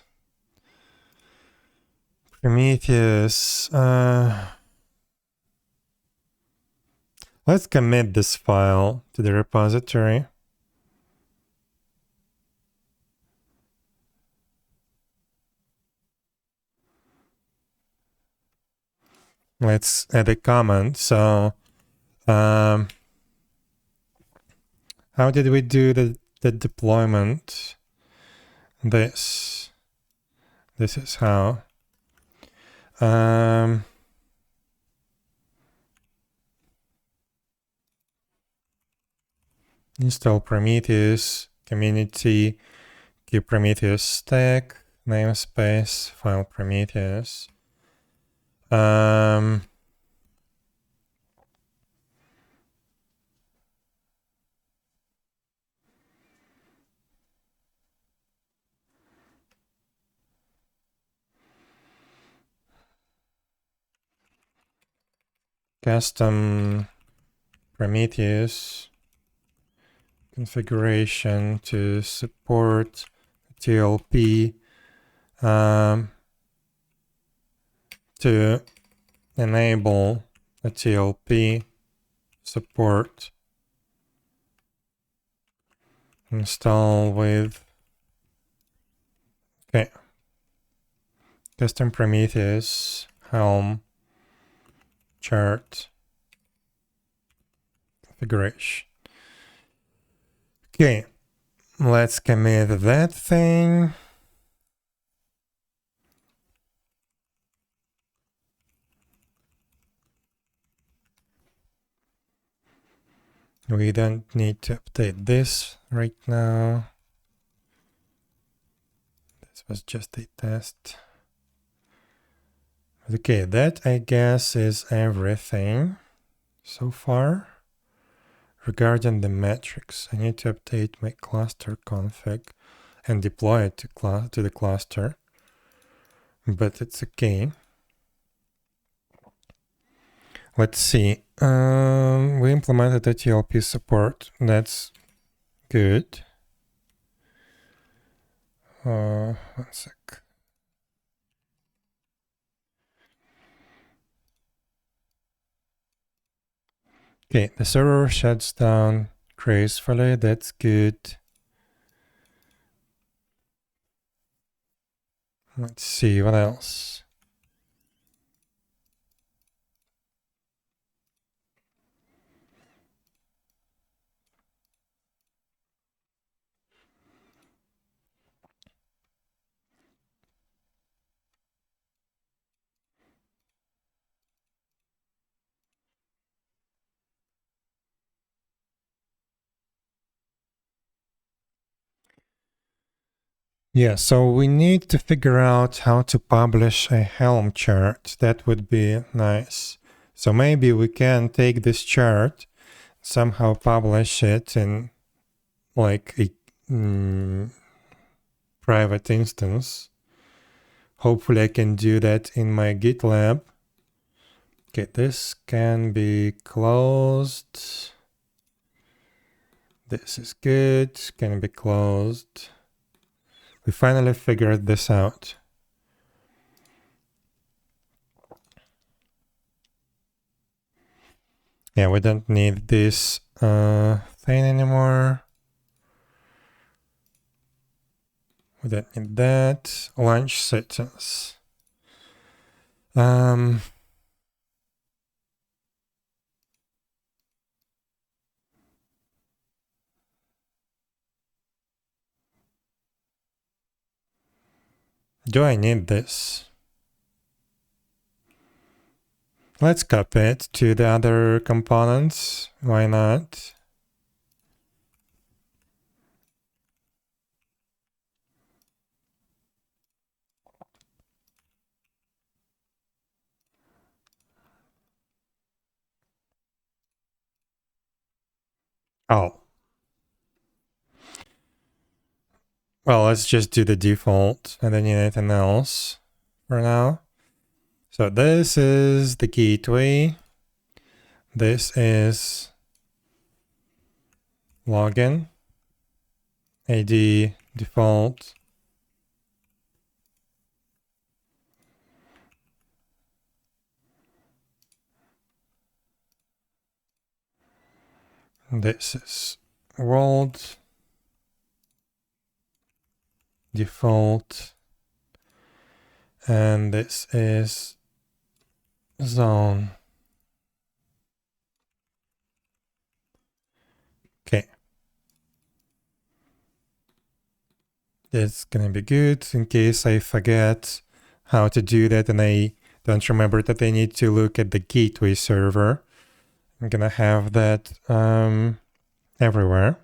Prometheus. Let's commit this file to the repository. Let's add a comment. So, how did we do the deployment? This is how. Install Prometheus, community, keep Prometheus stack. namespace file Prometheus. Custom Prometheus configuration to support TLP to enable a TLP support. Install with custom Prometheus Helm chart configuration. Okay, let's commit that thing. We don't need to update this right now. This was just a test. Okay, that I guess is everything so far. Regarding the metrics, I need to update my cluster config and deploy it to the cluster, but it's okay. Let's see. We implemented a TLP support. That's good. 1 sec. Okay, the server shuts down gracefully. That's good. Let's see what else. Yeah, so we need to figure out how to publish a Helm chart. That would be nice. So maybe we can take this chart, somehow publish it in like a private instance. Hopefully I can do that in my GitLab. Okay, this can be closed. This is good, can be closed. We finally figured this out. Yeah, we don't need this thing anymore. We don't need that. Launch settings. Do I need this? Let's copy it to the other components. Why not? Oh. Well, let's just do the default and then anything else for now. So this is the gateway. This is login, ID default. This is world default, and this is zone. Okay. It's gonna be good in case I forget how to do that and I don't remember that I need to look at the gateway server. I'm gonna have that everywhere.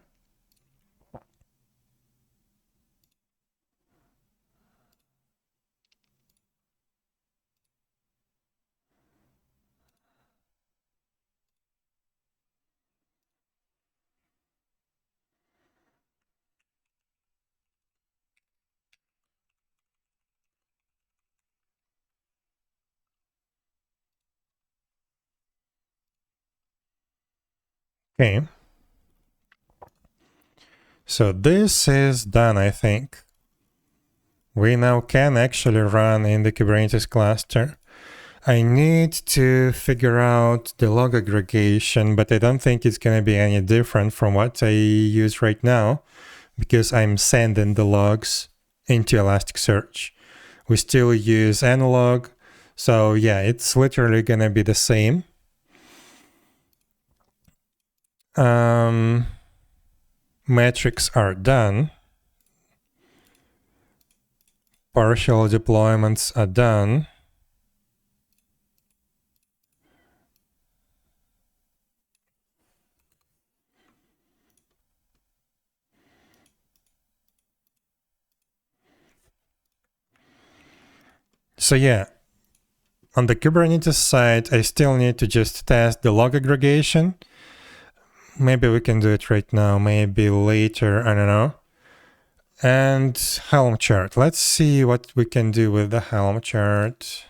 Okay. So this is done, I think. We now can actually run in the Kubernetes cluster. I need to figure out the log aggregation, but I don't think it's going to be any different from what I use right now, because I'm sending the logs into Elasticsearch. We still use analog, so yeah, it's literally going to be the same. Metrics are done. Partial deployments are done. So yeah, on the Kubernetes side, I still need to just test the log aggregation. Maybe we can do it right now, maybe later, I don't know. And Helm chart. Let's see what we can do with the Helm chart.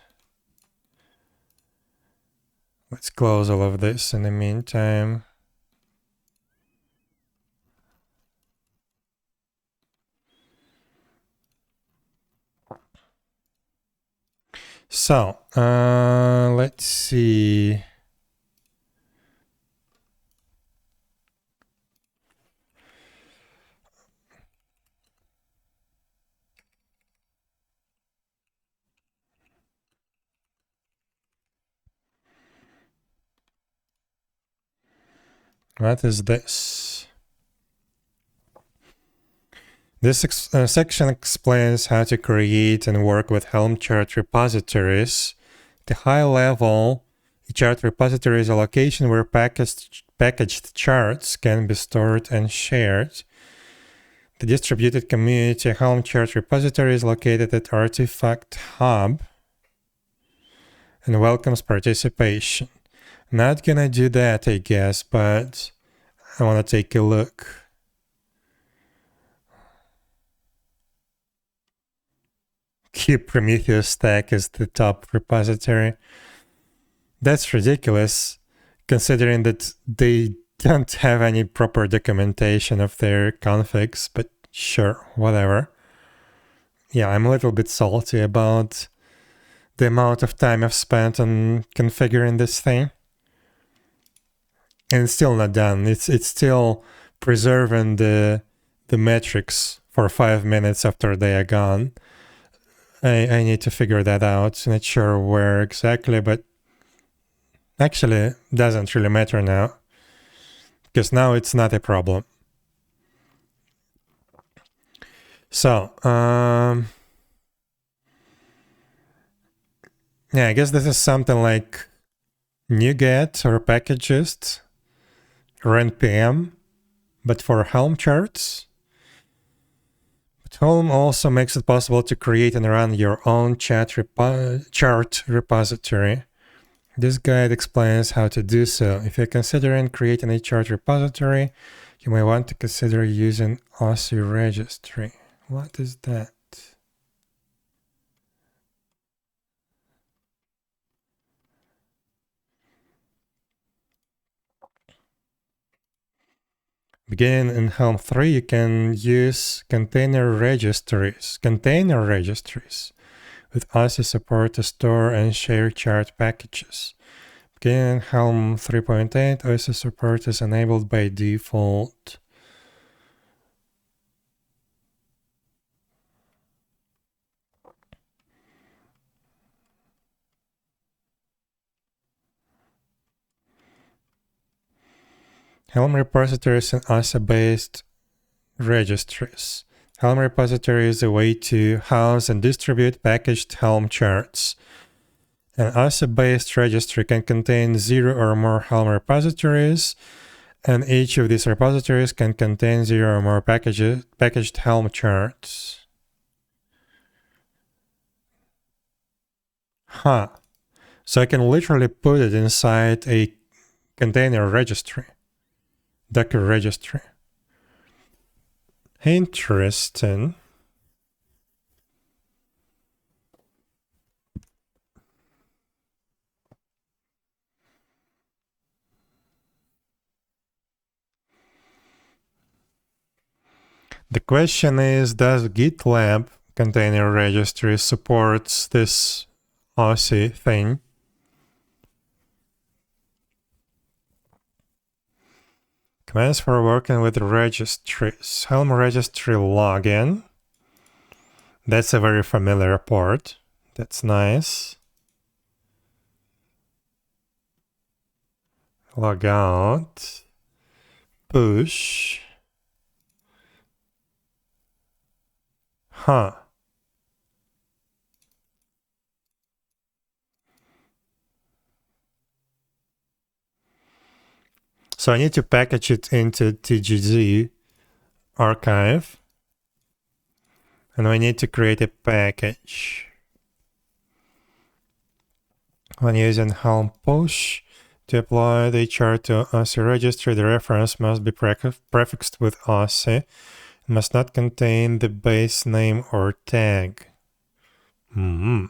Let's close all of this in the meantime. So, let's see. What is this? This section explains how to create and work with Helm chart repositories. The high level chart repository is a location where packaged charts can be stored and shared. The distributed community Helm chart repository is located at Artifact Hub and welcomes participation. Not gonna do that, I guess, but I want to take a look. Keep Prometheus stack as the top repository. That's ridiculous, considering that they don't have any proper documentation of their configs, but sure, whatever. Yeah, I'm a little bit salty about the amount of time I've spent on configuring this thing. And it's still not done. It's still preserving the metrics for 5 minutes after they are gone. I need to figure that out. Not sure where exactly, but actually doesn't really matter now, because now it's not a problem. So, yeah, I guess this is something like NuGet or Packagist or NPM, but for Helm charts. But Helm also makes it possible to create and run your own chart repository. This guide explains how to do so. If you're considering creating a chart repository, you may want to consider using OSI registry. What is that? Beginning in Helm 3, you can use container registries with OSI support to store and share chart packages. Beginning in Helm 3.8, OSI support is enabled by default. Helm repositories and OSI-based registries. Helm repository is a way to house and distribute packaged Helm charts. An OSI-based registry can contain 0 or more Helm repositories, and each of these repositories can contain 0 or more packaged Helm charts. Huh. So I can literally put it inside a container registry, Docker registry. Interesting. The question is, does GitLab container registry supports this 𝙴𝚃 thing? Commands for working with registries. Helm registry login. That's a very familiar port. That's nice. Log out. Push. Huh. So I need to package it into TGZ archive. And we need to create a package. When using Helm push to apply the chart to 𝙴𝚃 registry, the reference must be prefixed with 𝙴𝚃. It must not contain the base name or tag. The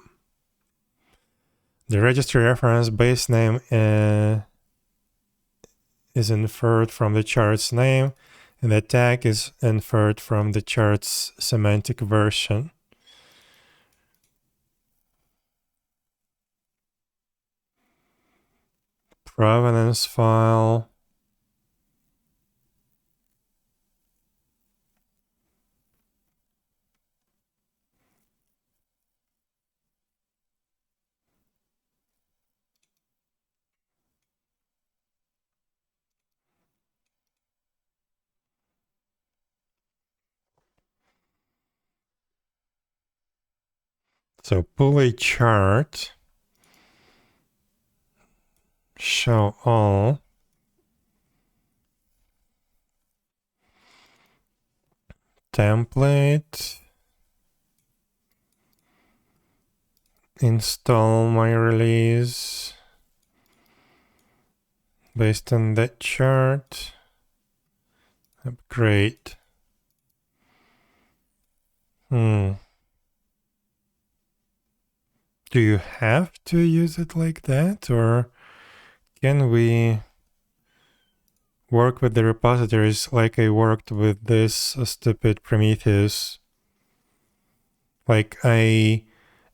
registry reference base name is inferred from the chart's name, and the tag is inferred from the chart's semantic version. Provenance file. So pull a chart. Show all. Template. Install my release based on that chart. Upgrade. Do you have to use it like that, or can we work with the repositories like I worked with this stupid Prometheus? Like I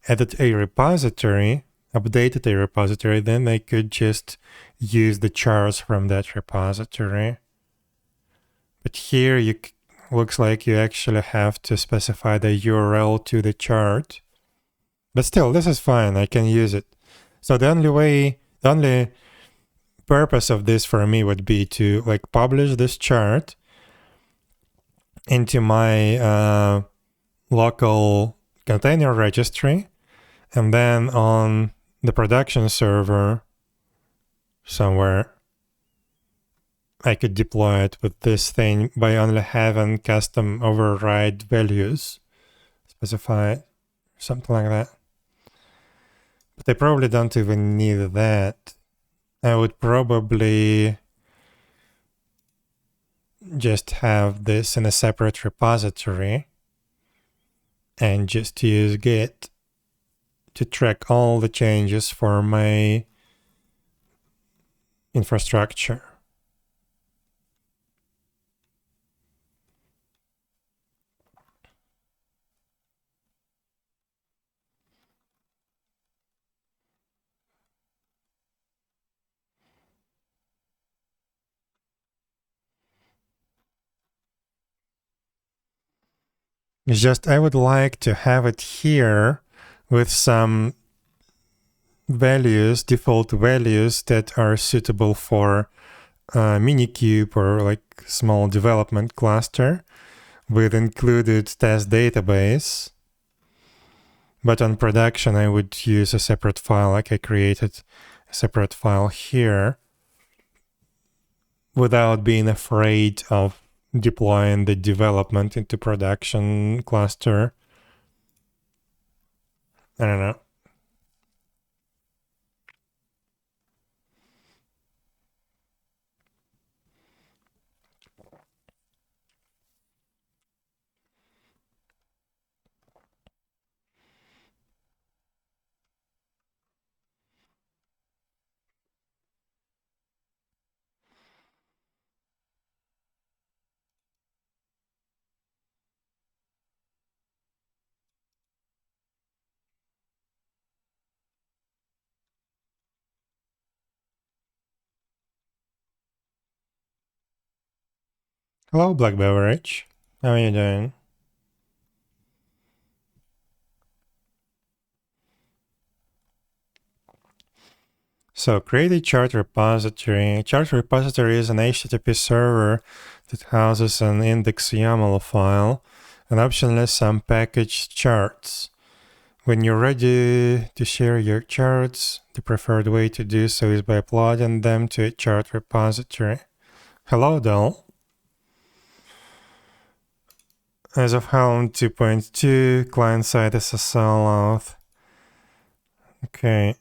added a repository, updated a repository, then I could just use the charts from that repository. But here you looks like you actually have to specify the URL to the chart. But still, this is fine. I can use it. So the only purpose of this for me would be to like publish this chart into my local container registry, and then on the production server somewhere, I could deploy it with this thing by only having custom override values specified, something like that. But I probably don't even need that. I would probably just have this in a separate repository and just use Git to track all the changes for my infrastructure. It's just I would like to have it here with some values, default values that are suitable for Minikube or like small development cluster with included test database. But on production, I would use a separate file, like I created a separate file here without being afraid of deploying the development into production cluster. I don't know. Hello, Black Beverage. How are you doing? So create a chart repository. A chart repository is an HTTP server that houses an index YAML file and optionally some packaged charts. When you're ready to share your charts, the preferred way to do so is by uploading them to a chart repository. Hello, Dell. As of Helm 2.2, client-side SSL auth. Okay.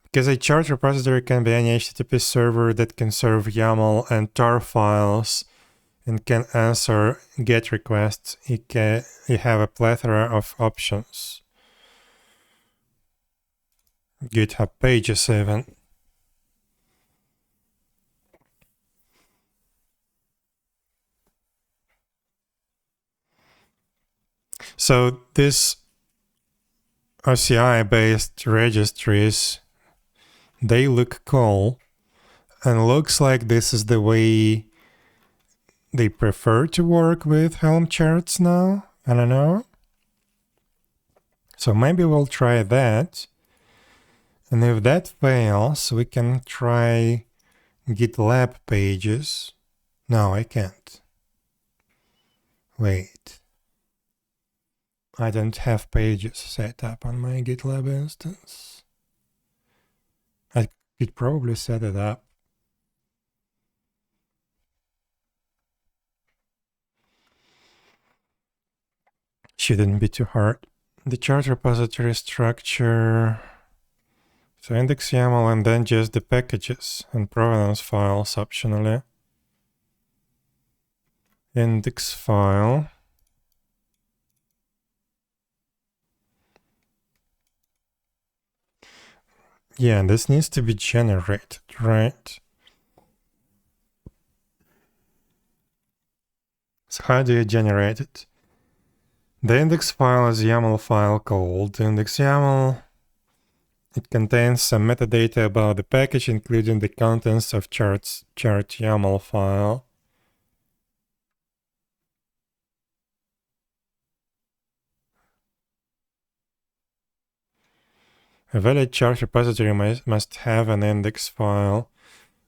Because a chart repository can be any HTTP server that can serve YAML and tar files and can answer GET requests. You have a plethora of options. GitHub pages even. So this OCI-based registries, they look cool, and looks like this is the way they prefer to work with Helm charts now. I don't know. So maybe we'll try that. And if that fails, we can try GitLab pages. No, I can't. Wait. I don't have pages set up on my GitLab instance. I could probably set it up. Shouldn't be too hard. The chart repository structure. So index YAML and then just the packages and provenance files optionally. Index file. Yeah, this needs to be generated, right? So how do you generate it? The index file is a YAML file called index YAML. It contains some metadata about the package, including the contents of chart YAML file. A valid chart repository must have an index file.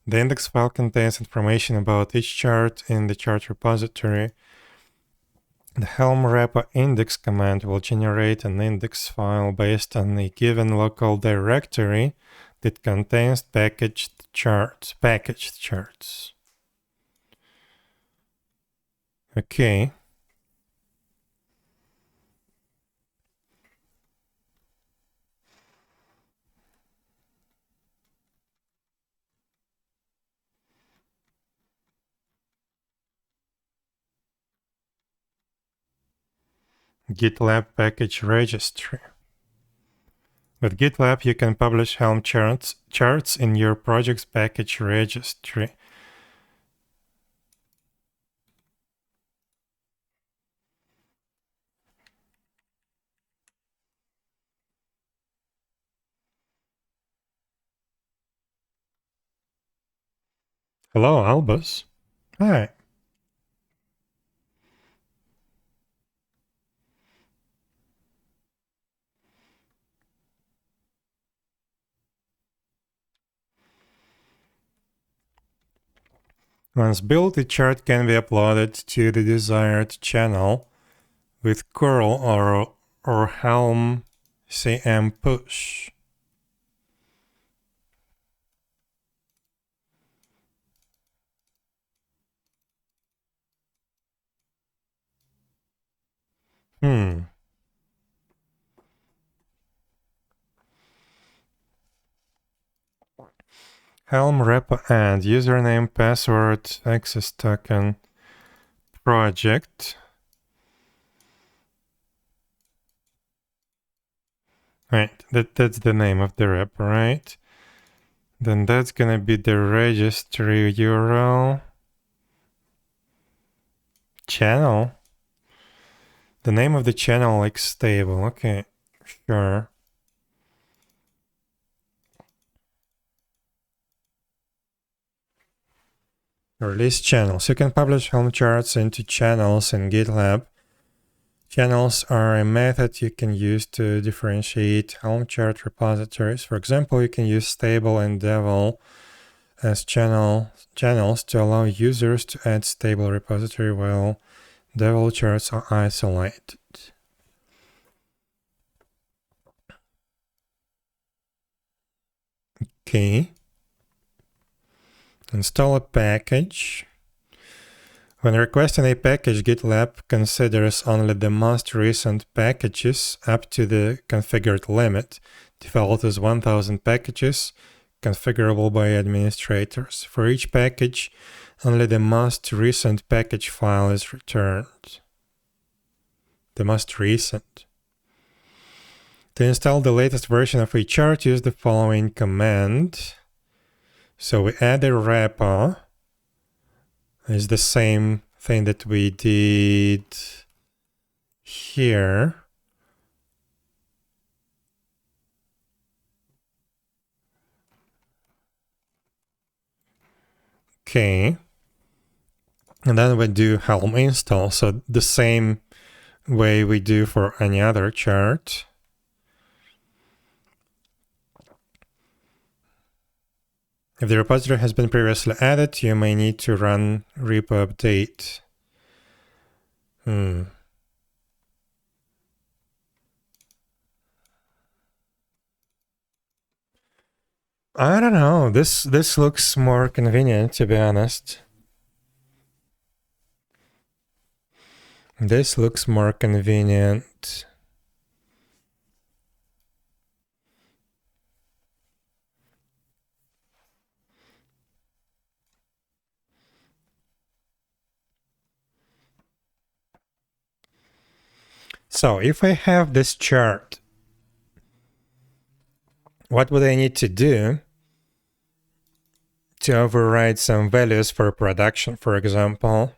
The index file contains information about each chart in the chart repository. The Helm repo index command will generate an index file based on a given local directory that contains packaged charts. Okay. GitLab package registry. With GitLab, you can publish Helm charts in your project's package registry. Hello, Albus. Hi. Once built, the chart can be uploaded to the desired channel with curl or Helm CM push. Helm repo and username, password, access token, project. Right, that's the name of the repo, right? Then that's gonna be the registry URL. Channel. The name of the channel like stable. Okay, sure. Release channels. You can publish Helm charts into channels in GitLab. Channels are a method you can use to differentiate Helm chart repositories. For example, you can use stable and devel as channels to allow users to add stable repository while devel charts are isolated. Okay. Install a package. When requesting a package, GitLab considers only the most recent packages up to the configured limit. Default is 1000 packages, configurable by administrators. For each package, only the most recent package file is returned. The most recent. To install the latest version of a chart, use the following command. So we add a repo. It's the same thing that we did here. Okay. And then we do Helm install. So the same way we do for any other chart. If the repository has been previously added, you may need to run repo update. I don't know. This looks more convenient, to be honest. This looks more convenient. So if I have this chart, what would I need to do to override some values for production, for example?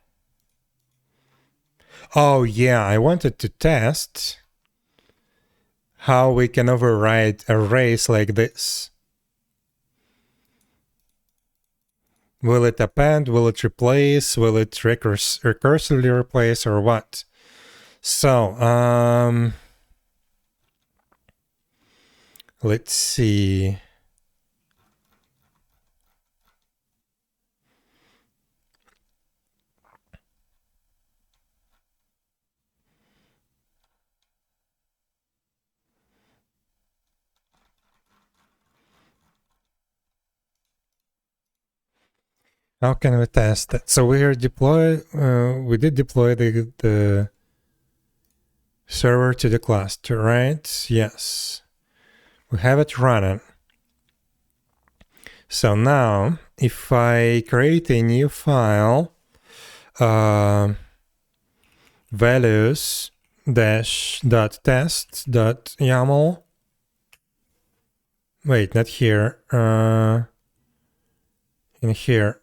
Oh yeah, I wanted to test how we can override arrays like this. Will it append? Will it replace? Will it recursively replace or what? So, let's see. How can we test it? So we did deploy the server to the cluster, right? Yes. We have it running. So now, if I create a new file, values-.test.yaml. Wait, not here. In here.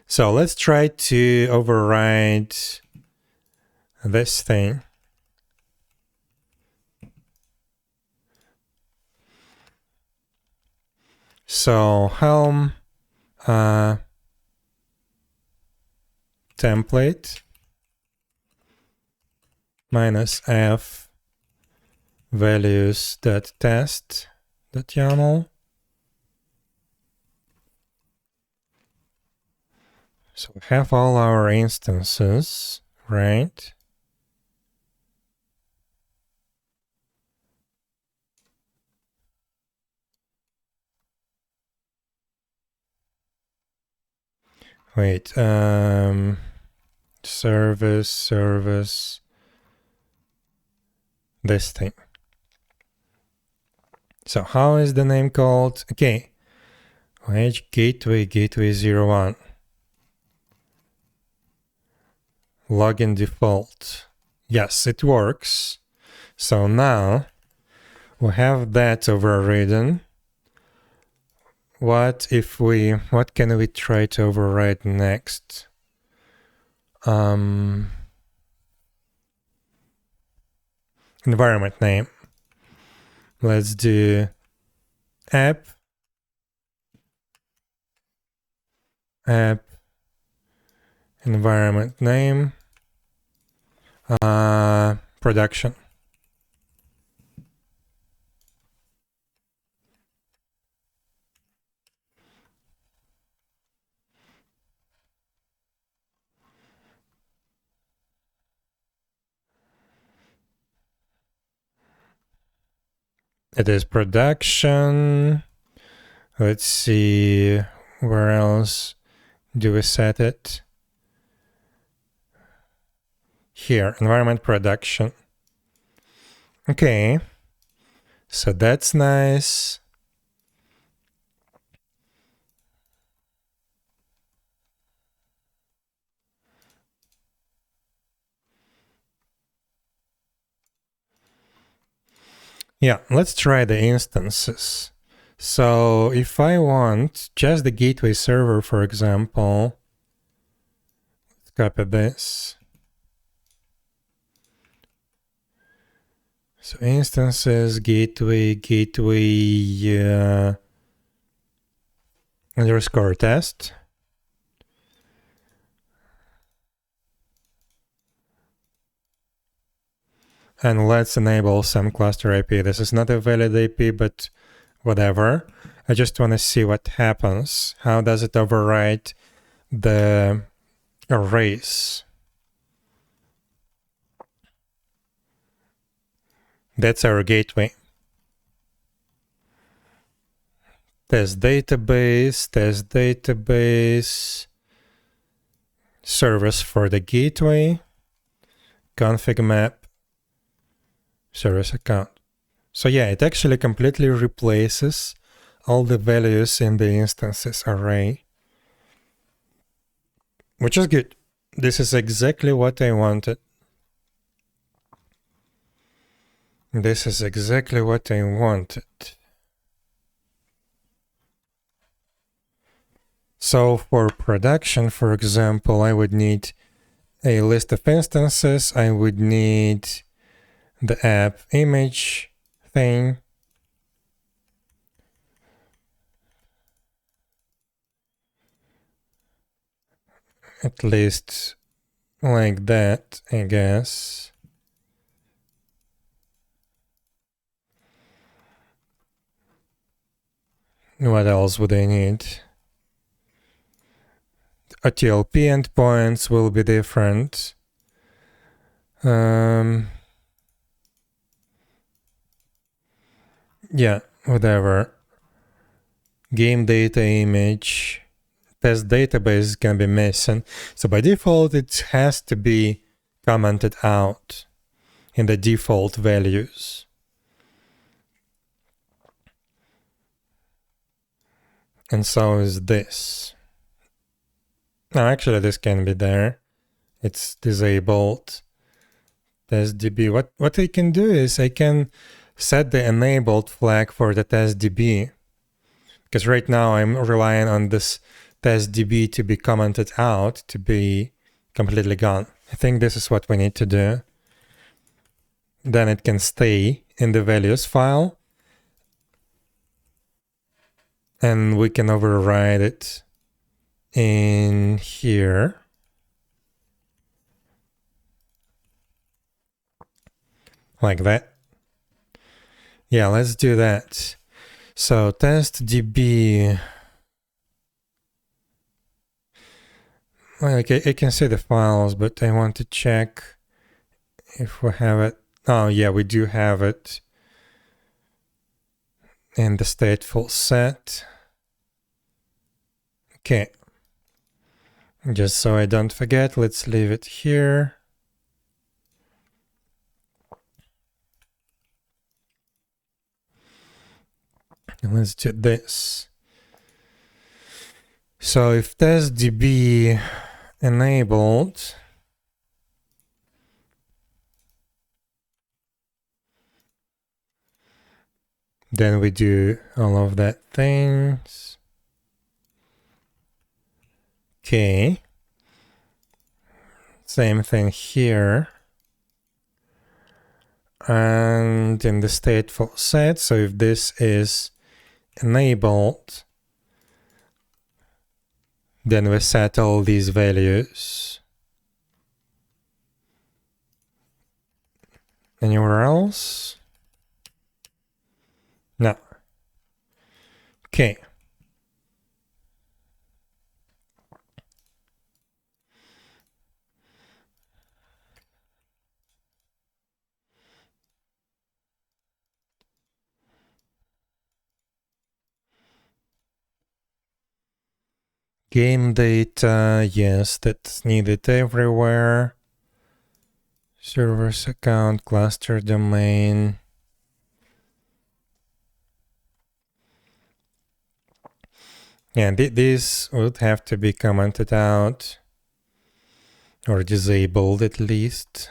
So let's try to override this thing. So Helm template -f values.test.yaml. So we have all our instances, right? Wait, service, this thing. So how is the name called? Okay, edge gateway 01. Login default. Yes, it works. So now we have that overridden. What can we try to override next? Environment name. Let's do app app environment name production. It is production. Let's see, where else do we set it? Here, environment production. Okay, so that's nice. Yeah, let's try the instances. So if I want just the gateway server, for example, let's copy this. So instances, gateway, underscore test. And let's enable some cluster IP. This is not a valid IP, but whatever. I just want to see what happens. How does it override the arrays? That's our gateway. Test database, service for the gateway, config map, service account. So yeah, it actually completely replaces all the values in the instances array, which is good. This is exactly what I wanted. This is exactly what I wanted. So for production, for example, I would need a list of instances. I would need the app image thing. At least like that, I guess. What else would I need? OTLP endpoints will be different. Yeah, whatever. Game data image. Test database can be missing. So by default, it has to be commented out in the default values. And so is this. No, actually, this can be there. It's disabled. TestDB. What I can do is I can set the enabled flag for the TestDB. Because right now I'm relying on this TestDB to be commented out to be completely gone. I think this is what we need to do. Then it can stay in the values file. And we can override it in here. Like that. Yeah, let's do that. So testdb. Okay, I can see the files, but I want to check if we have it. Oh yeah, we do have it in the stateful set. Okay. Just so I don't forget, let's leave it here. And let's do this. So if testdb enabled, then we do all of that things. Okay. Same thing here. And in the stateful set, so if this is enabled, Then we set all these values. Anywhere else? No. Okay. Game data, yes, that's needed everywhere. Server's account, cluster domain. Yeah, these would have to be commented out or disabled at least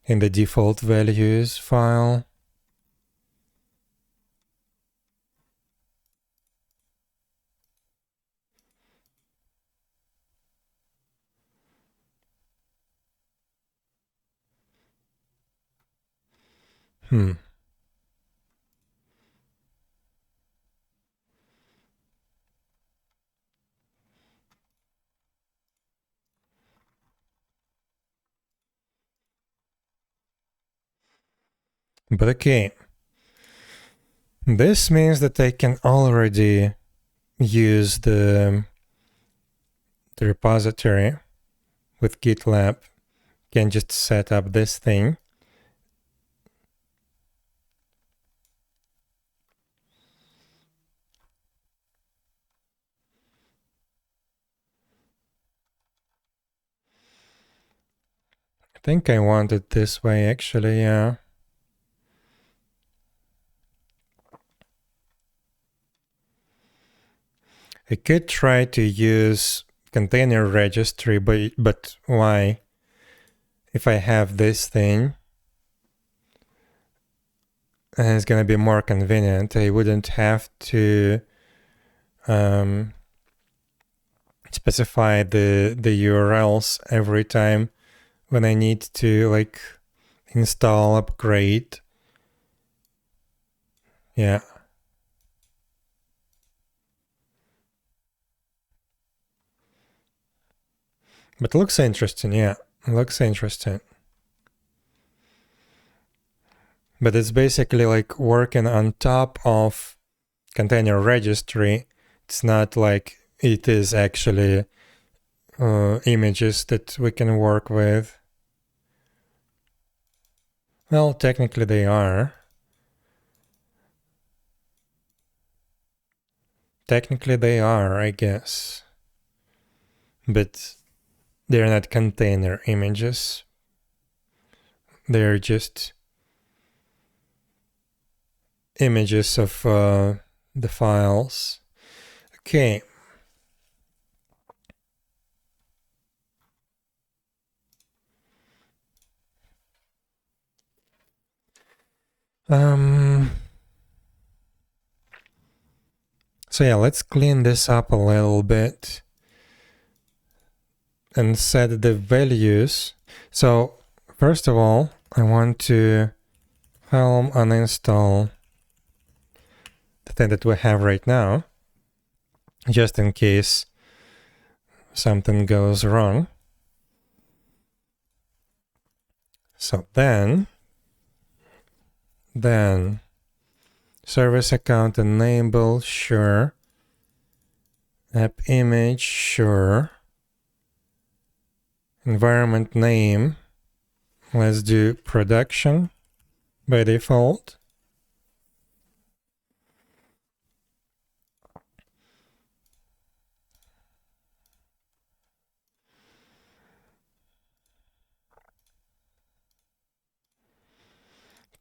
in the default values file. But okay, this means that I can already use the repository with GitLab. Can just set up this thing. I think I want it this way actually, yeah. I could try to use container registry, but why? If I have this thing, and it's going to be more convenient, I wouldn't have to specify the URLs every time when I need to like install, upgrade. Yeah. But it looks interesting, yeah. It looks interesting. But it's basically like working on top of container registry. It's not like it is actually images that we can work with. Well, technically they are. Technically they are, I guess. But they're not container images. They're just images of the files. Okay. So yeah, let's clean this up a little bit and set the values. So first of all, I want to helm uninstall the thing that we have right now, just in case something goes wrong. So then service account enable, sure. App image, sure. Environment name, let's do production by default.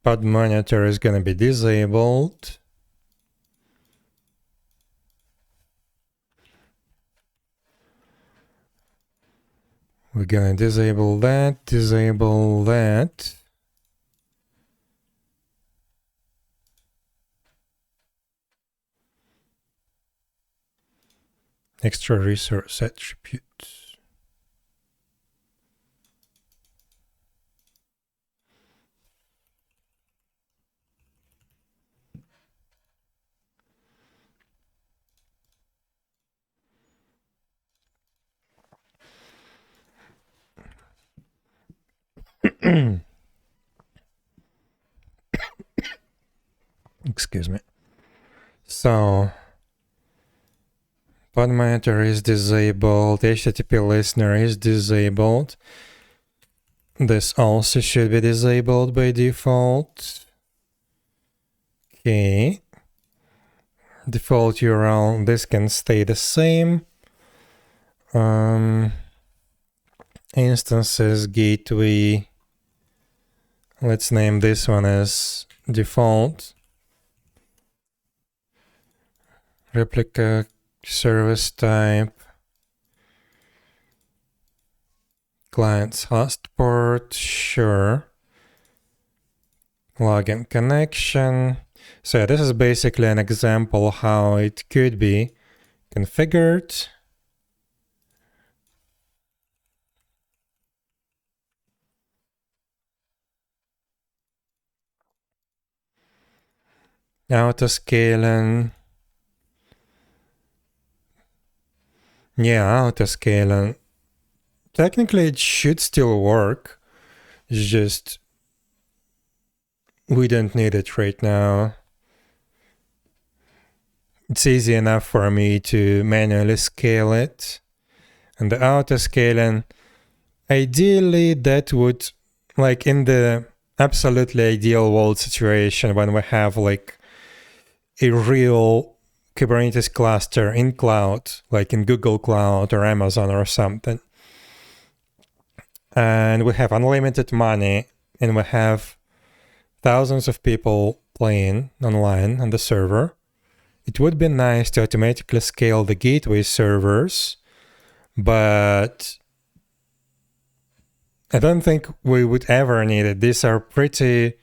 Pod monitor is going to be disabled. We're going to disable that, disable that. Extra resource attributes. Excuse me. So pod monitor is disabled, HTTP listener is disabled. This also should be disabled by default. Okay. Default URL, this can stay the same. Instances, gateway. Let's name this one as default. Replica service type. Client's host port, sure. Login connection. So this is basically an example how it could be configured. Autoscaling. Yeah, autoscaling. Technically, it should still work. It's just we don't need it right now. It's easy enough for me to manually scale it. And the autoscaling, ideally that would, like in the absolutely ideal world situation when we have like a real Kubernetes cluster in cloud, like in Google Cloud or Amazon or something, and we have unlimited money and we have thousands of people playing online on the server, it would be nice to automatically scale the gateway servers, but I don't think we would ever need it. These are pretty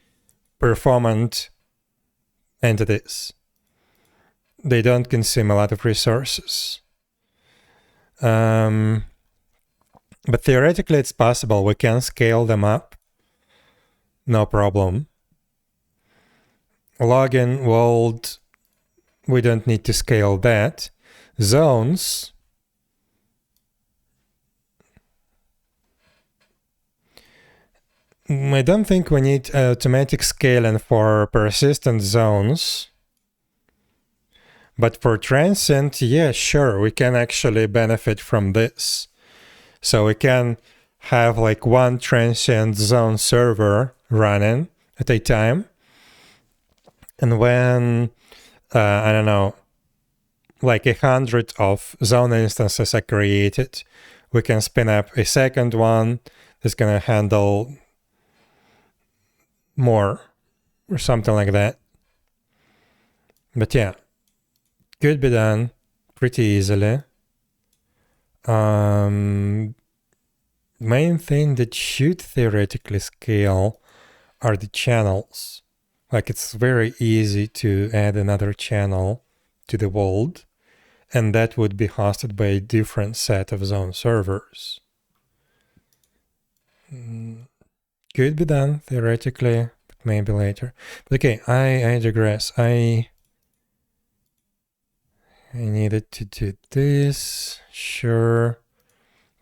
performant entities. They don't consume a lot of resources. But theoretically, it's possible. We can scale them up. No problem. Login, world, we don't need to scale that. Zones. I don't think we need automatic scaling for persistent zones. But for transient, yeah, sure, we can actually benefit from this. So we can have like one transient zone server running at a time. And when, I don't know, like 100 of zone instances are created, we can spin up a second one that's going to handle more or something like that. But yeah, could be done pretty easily. Main thing that should theoretically scale are the channels. Like it's very easy to add another channel to the world, and that would be hosted by a different set of zone servers. Could be done theoretically, but maybe later. But okay, I digress. I needed to do this. Sure.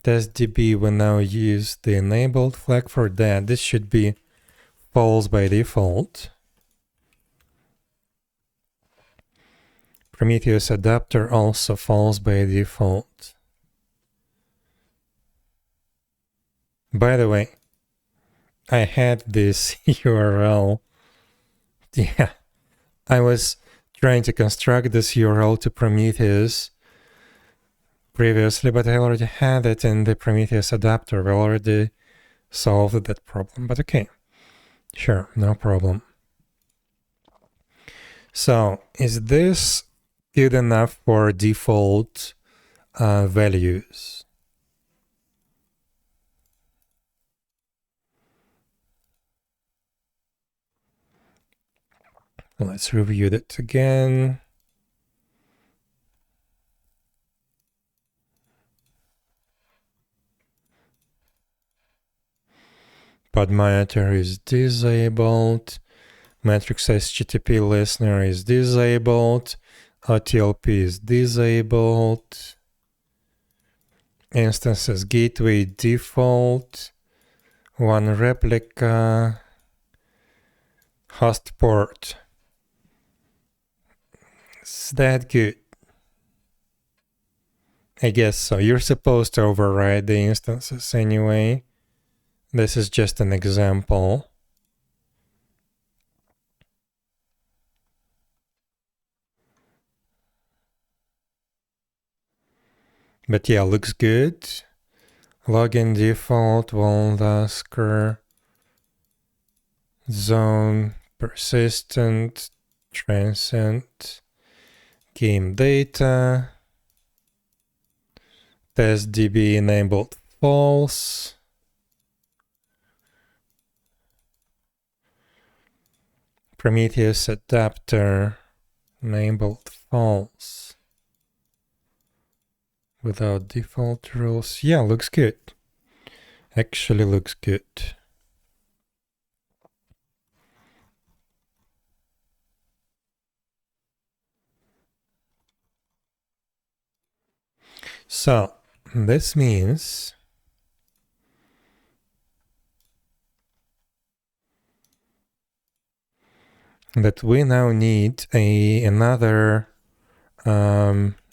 TestDB will now use the enabled flag for that. This should be false by default. Prometheus adapter also false by default. By the way, I had this URL. Yeah, I was trying to construct this URL to Prometheus previously, but I already had it in the Prometheus adapter. We already solved that problem, but okay. Sure, no problem. So, is this good enough for default values? Let's review that again. Pod monitor is disabled. Matrix HTTP listener is disabled. OTLP is disabled. Instances gateway default. one replica host port. Is that good? I guess so. You're supposed to override the instances anyway. This is just an example. But yeah, looks good. Login default, Waldasker, zone, persistent, transient, game data, test DB enabled false, Prometheus adapter enabled false. Without default rules. Yeah, looks good. Actually looks good. So this means that we now need another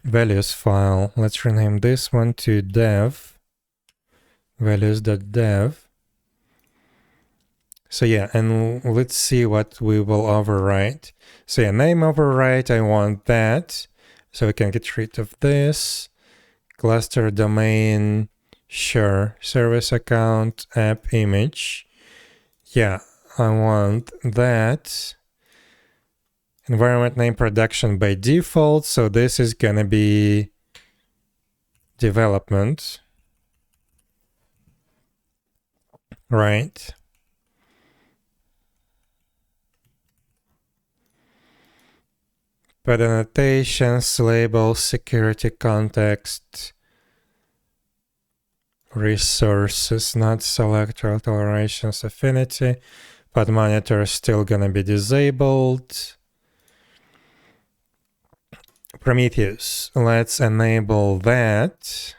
values file. Let's rename this one to dev, values.dev. So yeah, and let's see what we will overwrite. So yeah, name overwrite, I want that. So we can get rid of this. Cluster domain, sure. Service account, app image. Yeah, I want that. Environment name production by default. So this is gonna be development. Right. But annotations, labels, security context, resources, not selector, tolerations, affinity, but monitor is still gonna be disabled. Prometheus, let's enable that.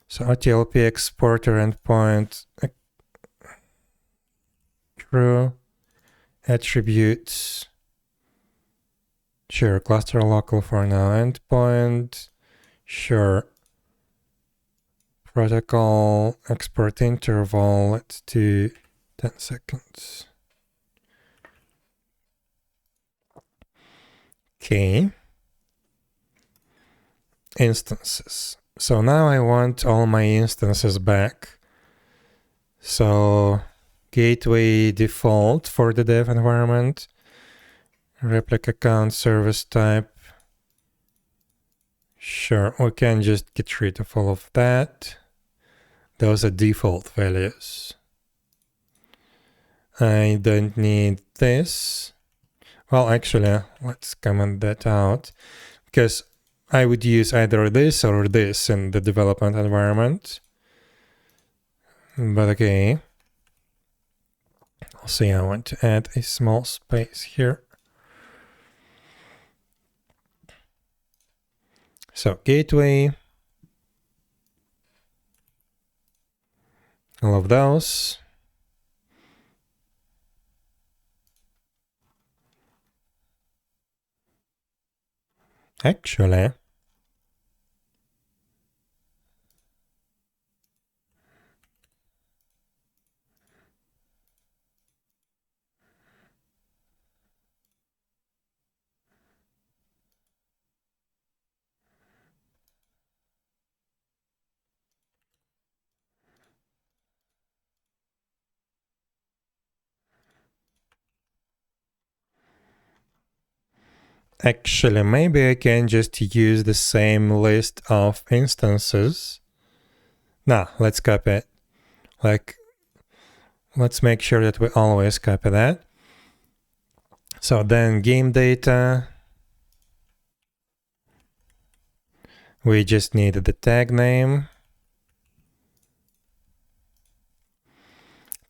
So OTLP exporter endpoint, true, attributes, sure, cluster local for now, endpoint, sure, protocol, export interval, let's do 10 seconds. Okay. Instances. So now I want all my instances back. So gateway default for the dev environment, replica count, service type. Sure, we can just get rid of all of that. Those are default values. I don't need this. Well, actually, let's comment that out, because I would use either this or this in the development environment. But okay. Also, yeah, I want to add a small space here. So gateway, all of those. Actually, maybe I can just use the same list of instances. Nah, let's copy it. Let's make sure that we always copy that. So then game data. We just need the tag name.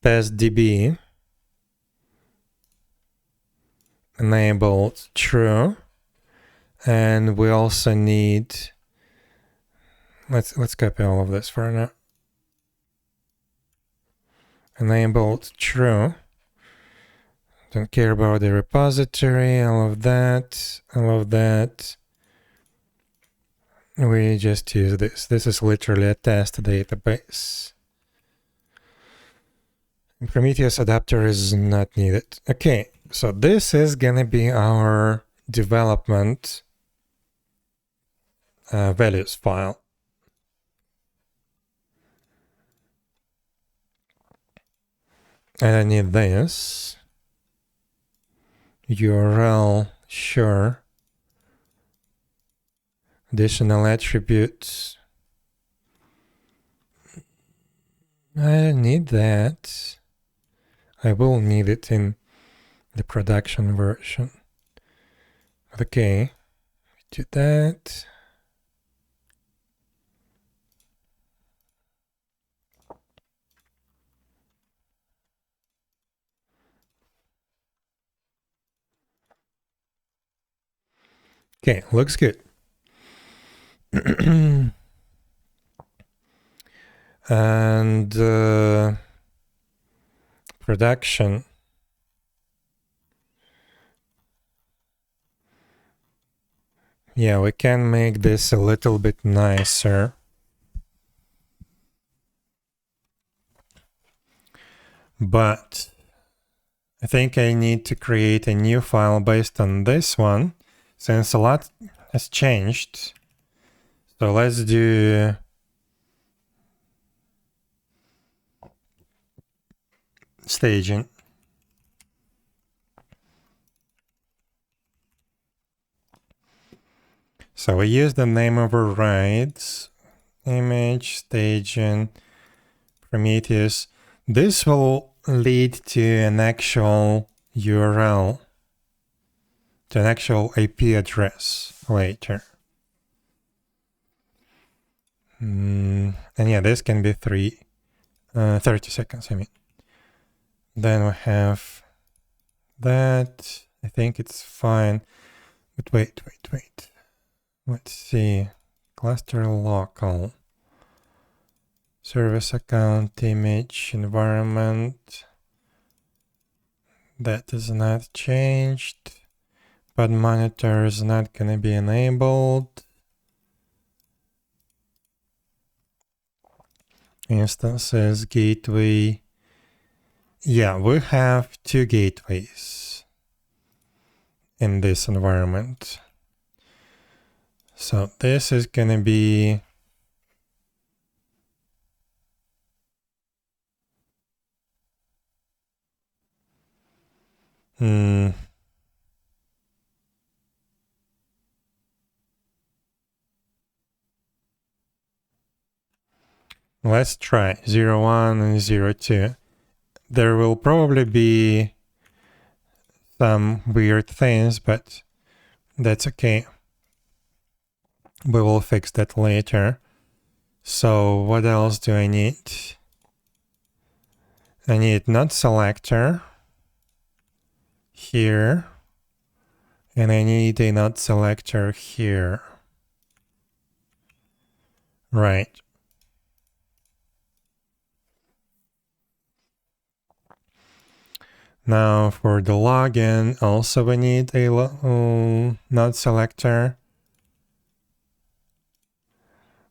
Test DB. Enabled true. And we also need, let's copy all of this for now. enabled true. Don't care about the repository, all of that, all of that. We just use this. This is literally a test database. Prometheus adapter is not needed. Okay, so this is gonna be our development values file. And I need this. URL, sure. Additional attributes. I don't need that. I will need it in the production version. Okay, do that. Okay, looks good. And production. Yeah, we can make this a little bit nicer. But I think I need to create a new file based on this one, since a lot has changed. So let's do staging. So we use the name overrides, image, staging, Prometheus. This will lead to an actual URL, to an actual IP address later. And yeah, this can be 30 seconds, I mean. Then we have that. I think it's fine. But wait. Let's see. Cluster local. Service account, image, environment. That is not changed. But monitor is not going to be enabled. Instances, gateway. Yeah, we have 2 gateways in this environment. So this is going to be let's try 01 and 02. There will probably be some weird things, but that's okay. We will fix that later. So what else do I need? I need not selector here, and I need a not selector here. Right. Now for the login, also we need a not selector.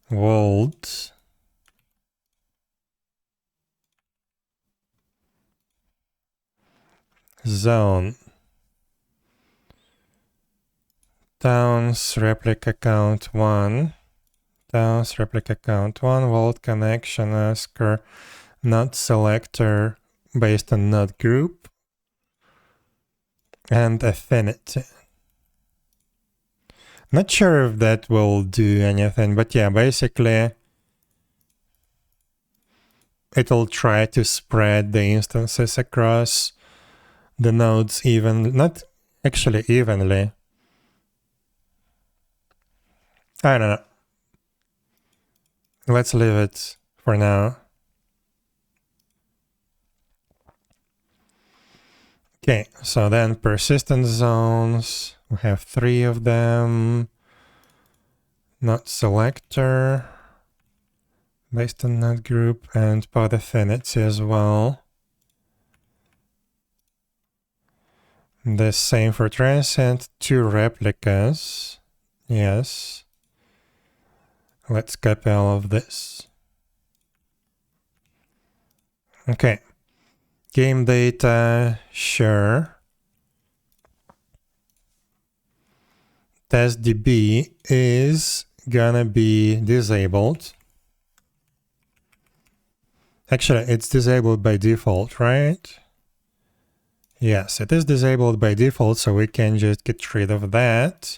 Vault. Zone. Towns replica count 1. Towns replica count 1. Vault connection asker not selector based on not group. And affinity. Not sure if that will do anything, but yeah, basically it will try to spread the instances across the nodes evenly, not actually evenly. I don't know. Let's leave it for now. Okay, so then persistent zones, we have 3 of them. Not selector, based on that group, and path affinity as well. The same for transient, 2 replicas. Yes. Let's copy all of this. Okay. Game data, sure. TestDB is gonna be disabled. Actually, it's disabled by default, right? Yes, it is disabled by default, so we can just get rid of that.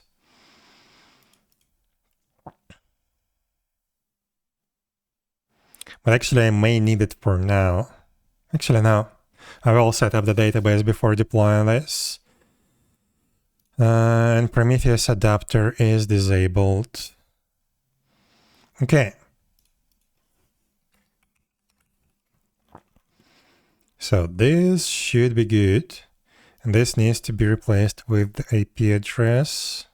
But actually, I may need it for now. Actually, no. I will set up the database before deploying this. And Prometheus adapter is disabled. Okay. So this should be good. And this needs to be replaced with the IP address.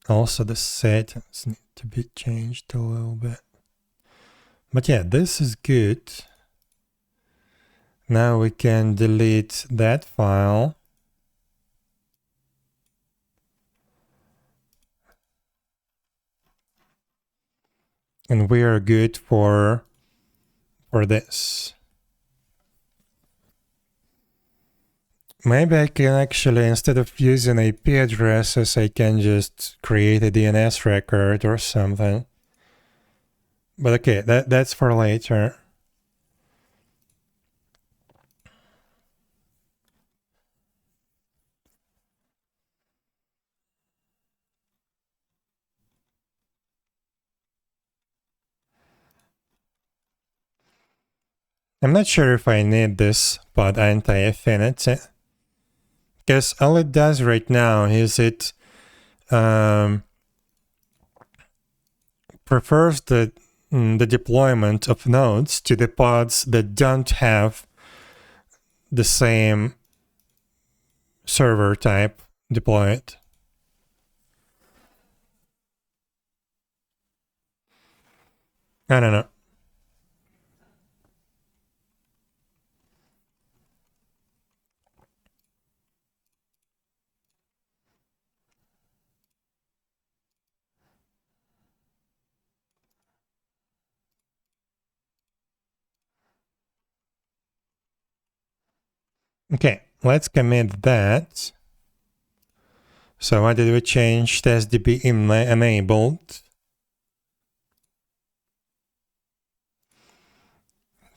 Also, the settings need to be changed a little bit. But yeah, this is good. Now we can delete that file. And we are good for this. Maybe I can actually, instead of using IP addresses, I can just create a DNS record or something. But okay, that's for later. I'm not sure if I need this pod anti-affinity, because all it does right now is it prefers the deployment of nodes to the pods that don't have the same server type deployed. I don't know. Okay, let's commit that. So what did we change? TestDB enabled.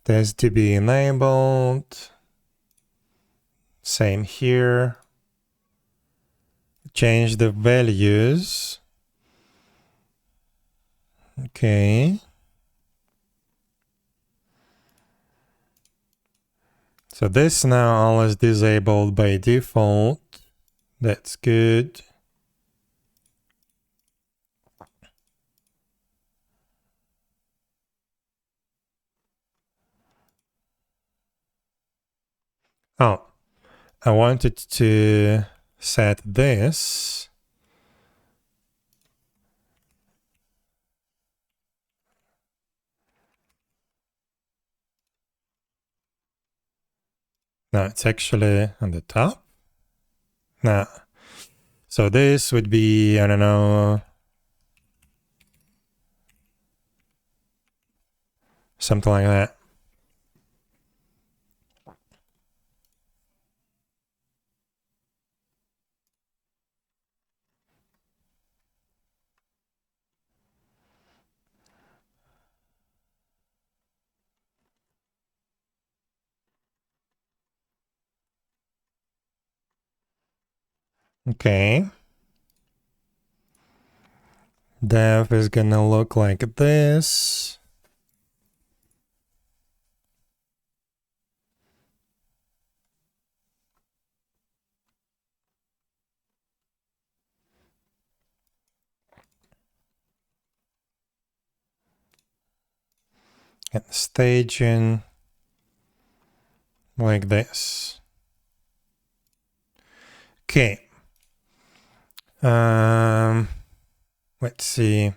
TestDB enabled. Same here. Change the values. Okay. So this now all is disabled by default. That's good. Oh, I wanted to set this. No, it's actually on the top. No. So this would be, I don't know, something like that. Okay. Dev is gonna look like this. And staging like this. Okay. Let's see.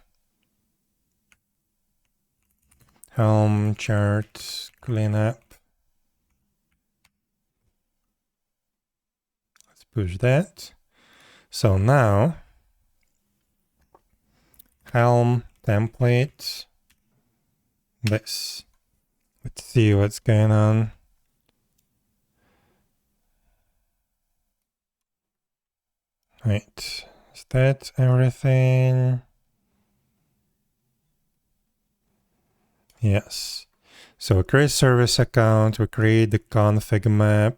Helm chart cleanup. push that. So now, Helm template, this. Let's see what's going on. Wait, is that everything? Yes. So we create service account, we create the config map.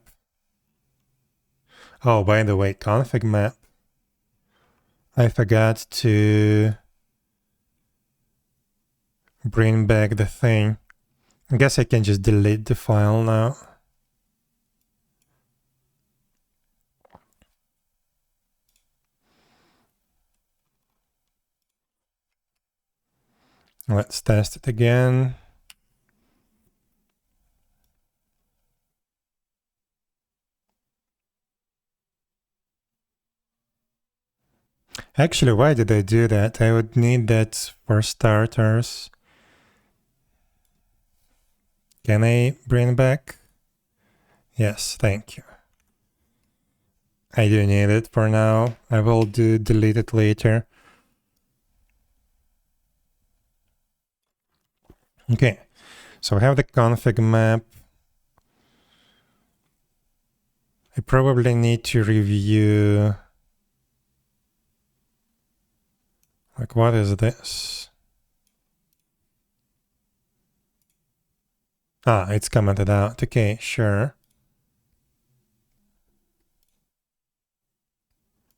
Oh, by the way, config map. I forgot to bring back the thing. I guess I can just delete the file now. Let's test it again. Actually, why did I do that? I would need that for starters. Can I bring back? Yes, thank you. I do need it for now. I will delete it later. Okay, so I have the config map. I probably need to review, like, what is this? Ah, it's commented out. Okay, sure.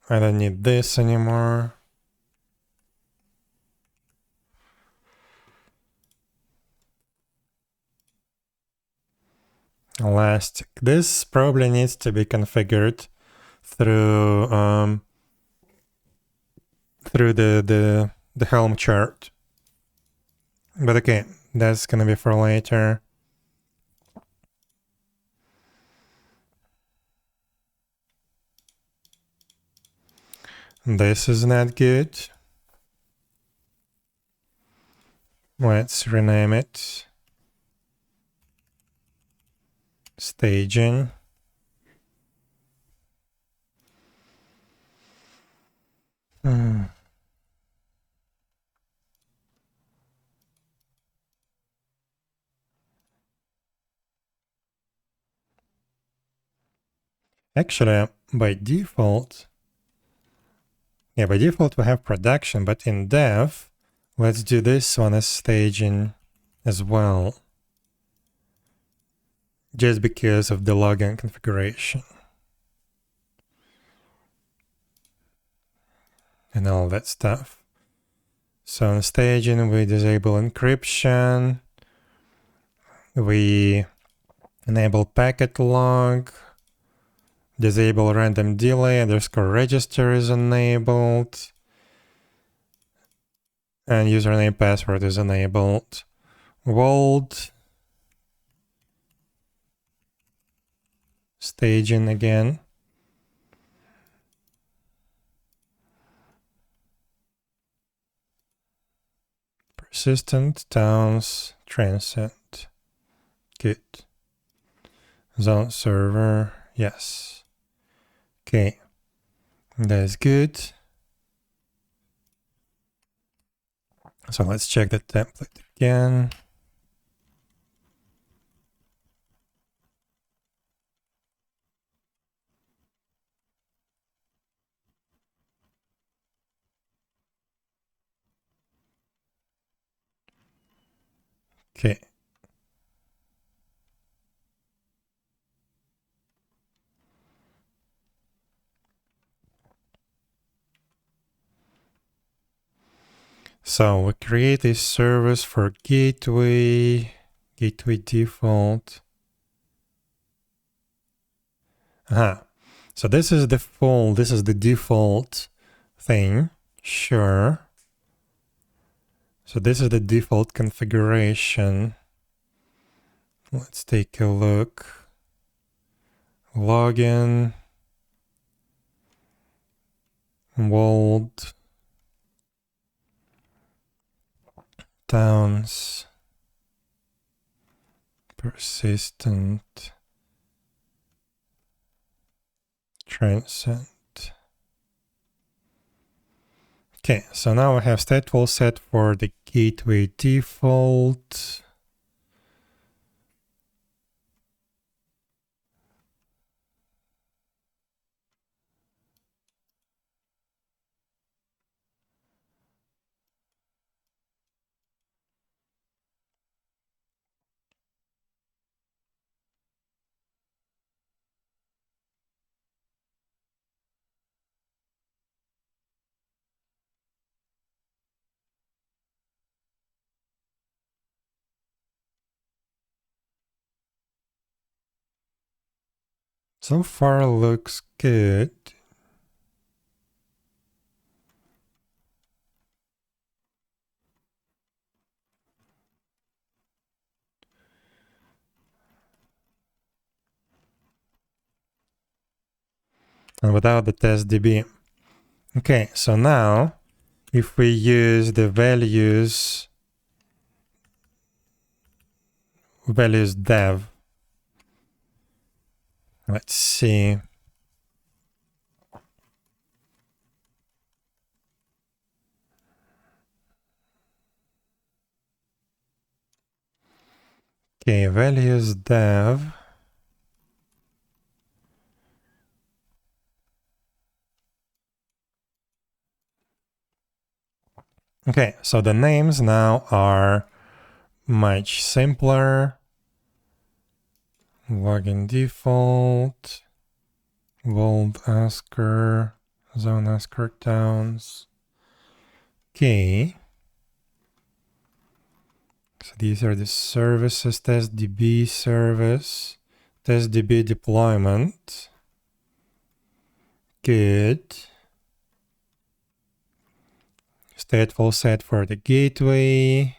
I don't need this anymore. Elastic. This probably needs to be configured through the Helm chart. But okay, that's gonna be for later. This is not good. Let's rename it. Staging. Actually, by default, we have production, but in dev, let's do this one as staging as well. Just because of the login configuration. And all that stuff. So in staging, we disable encryption. We enable packet log. Disable random delay underscore register is enabled. And username password is enabled. Vault. Staging again. Persistent, towns, transient. Good. Zone server, yes. Okay, that's good. So let's check the template again. Okay. So we create a service for gateway default. So this is the default thing. Sure. So this is the default configuration. Let's take a look. Login. Vault. Towns. Persistent. transcend. Okay, so now I have stateful set for the gateway default. So far looks good. And without the test DB. Okay, so now if we use the values dev, let's see. Okay, values dev. Okay, so the names now are much simpler. Login default, world asker, zone asker towns. Okay. So these are the services, testdb service, testdb deployment. Good. Stateful set for the gateway.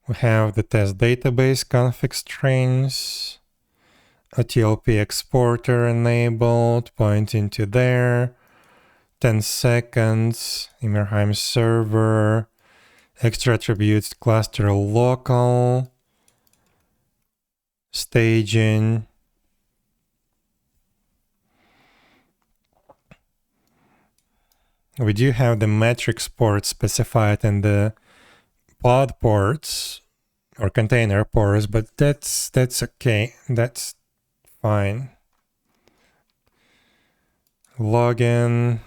We have the test database config strings, a TLP exporter enabled, pointing to there, 10 seconds, Ymirheim server, extra attributes cluster local, staging. We do have the metrics port specified in the pod ports or container ports, but that's okay. That's fine. Login,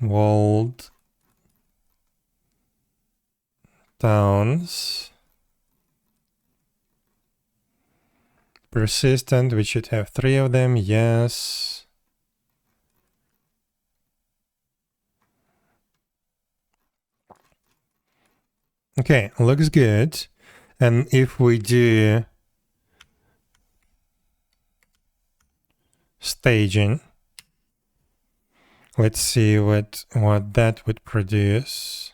world, towns, persistent. We should have 3 of them. Yes. Okay, looks good. And if we do staging, let's see what that would produce.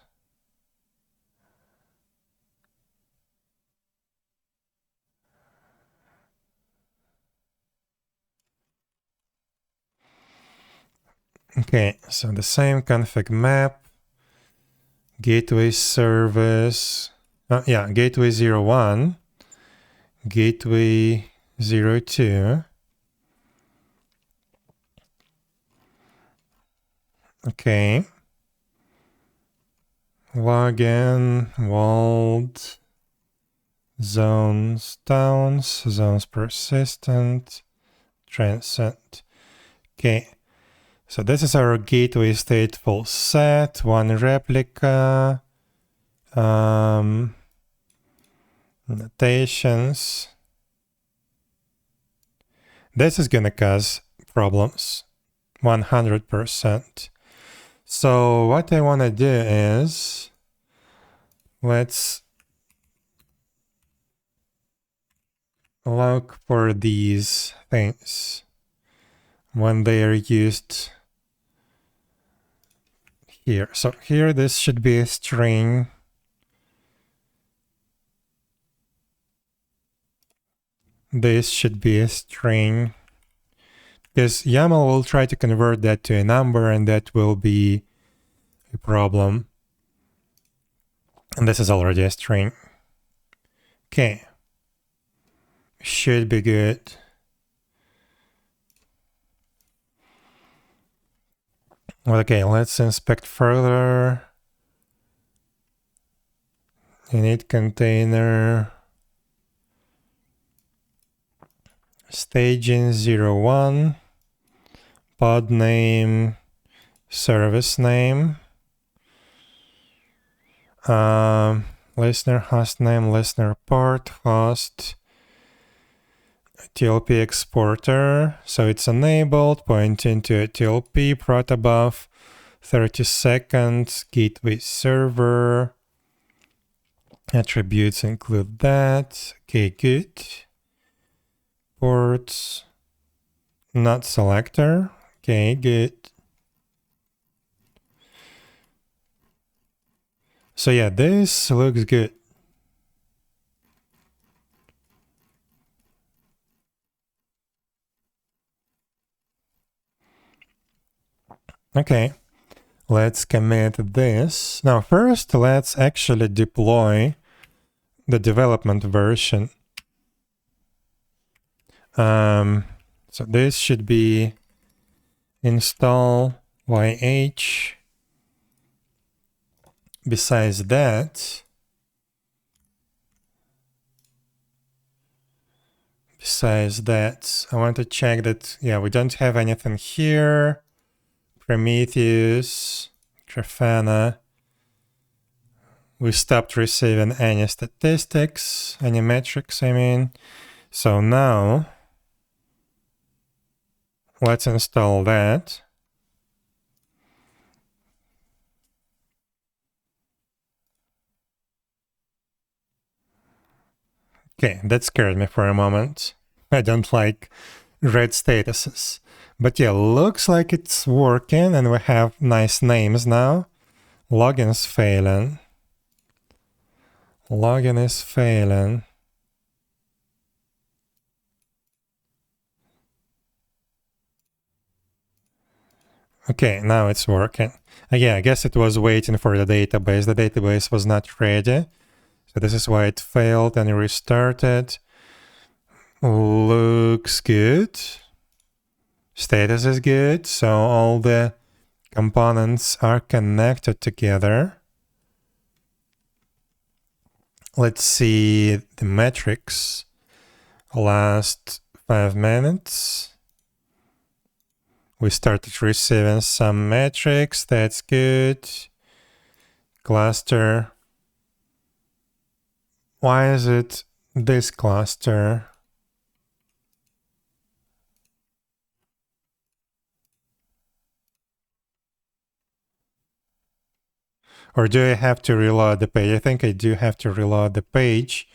Okay, so the same config map, gateway service, gateway 01, gateway 02. Okay. Login, world, zones, towns, zones persistent, transcend. Okay. So this is our gateway stateful set, one replica, notations. This is gonna cause problems, 100%. So what I wanna do is, let's look for these things when they are used here. So here this should be a string. This should be a string. Because YAML will try to convert that to a number, and that will be a problem. And this is already a string. Okay. Should be good. Okay, let's inspect further. Init container. Staging 01. Pod name. Service name. Listener host name, listener port, host, TLP exporter. So it's enabled, pointing to a TLP, protobuf, 30 seconds, gateway server. Attributes include that. Okay, good. Ports, not selector. Okay, good. So yeah, this looks good. Okay, let's commit this. Now first, let's actually deploy the development version. So this should be install YH. Besides that, I want to check that, yeah, we don't have anything here. Prometheus, Grafana. We stopped receiving any statistics, any metrics, I mean. So now, let's install that. Okay, that scared me for a moment. I don't like red statuses. But yeah, looks like it's working and we have nice names now. Login's failing. Login is failing. Okay, now it's working. Yeah, I guess it was waiting for the database. The database was not ready. So this is why it failed and restarted. Looks good. Status is good. So all the components are connected together. Let's see the metrics. Last 5 minutes. We started receiving some metrics. That's good. Cluster. Why is it this cluster? Or do I have to reload the page? I think I do have to reload the page.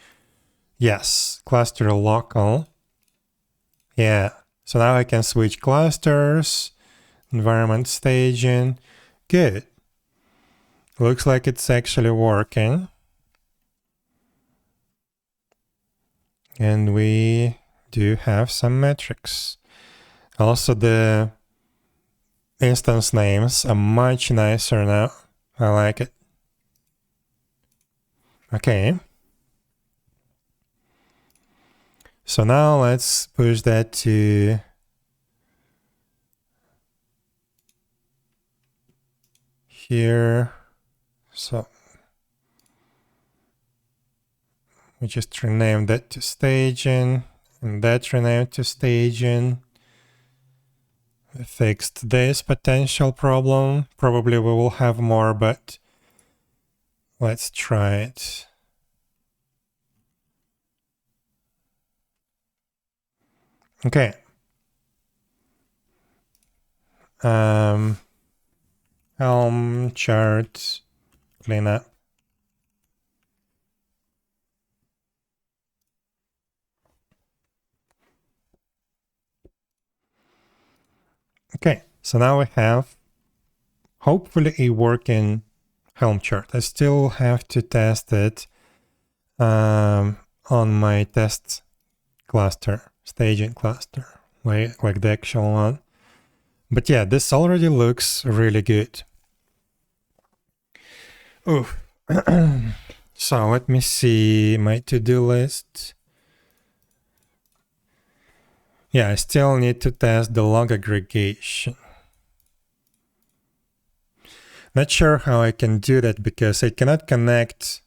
Yes, cluster local. Yeah, so now I can switch clusters, environment staging. Good. Looks like it's actually working. And we do have some metrics. Also, the instance names are much nicer now. I like it. Okay. So now let's push that to here. So we just renamed that to staging, and that renamed to staging. We fixed this potential problem. Probably we will have more, but let's try it. Okay. Helm chart cleanup. Okay, so now we have hopefully a working Helm chart. I still have to test it on my test cluster, staging cluster, like the actual one. But yeah, this already looks really good. Oof. So let me see my to-do list. Yeah, I still need to test the log aggregation. Not sure how I can do that because I cannot connect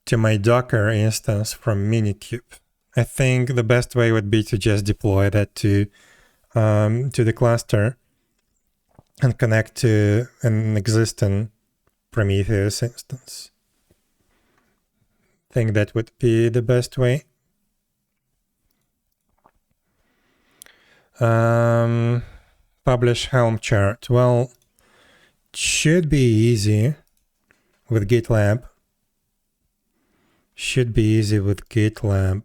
to my Docker instance from Minikube. I think the best way would be to just deploy that to the cluster and connect to an existing Prometheus instance. I think that would be the best way. Publish Helm chart. Well, it should be easy with GitLab. Should be easy with GitLab.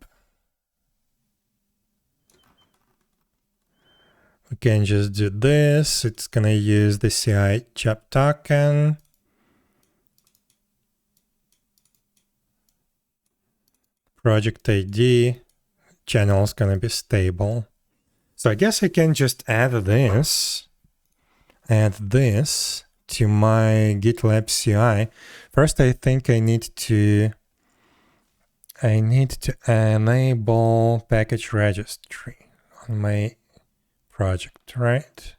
We can just do this. It's gonna use the CI job token. Project ID. Channel is gonna be stable. So I guess I can just add this to my GitLab CI. First, I think I need to enable package registry on my project, right?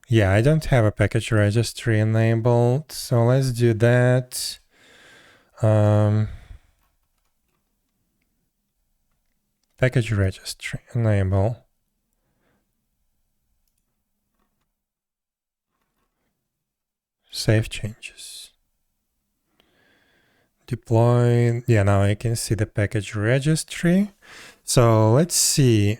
Yeah, I don't have a package registry enabled, so let's do that. Package registry enable. Save changes. Deploy. Yeah, now I can see the package registry. So let's see.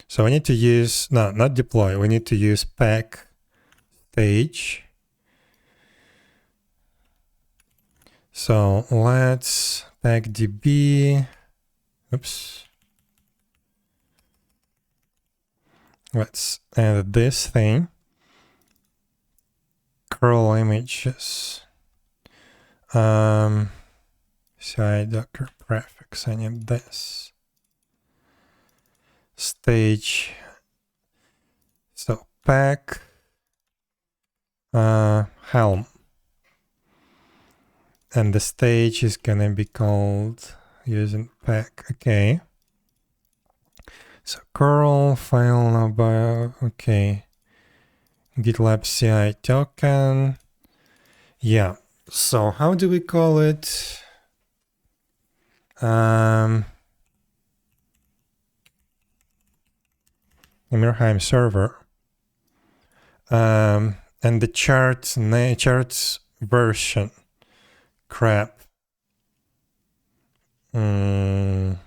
So we need to use, no, not deploy. We need to use pack stage. So let's pack db. Oops. Let's add this thing. Curl images. CI Docker prefix. I need this. Stage. So pack Helm. And the stage is gonna be called using pack. Okay. So curl file number. Okay. GitLab CI token. Yeah. So how do we call it? Ymirheim server. And the charts version. Crap. 010.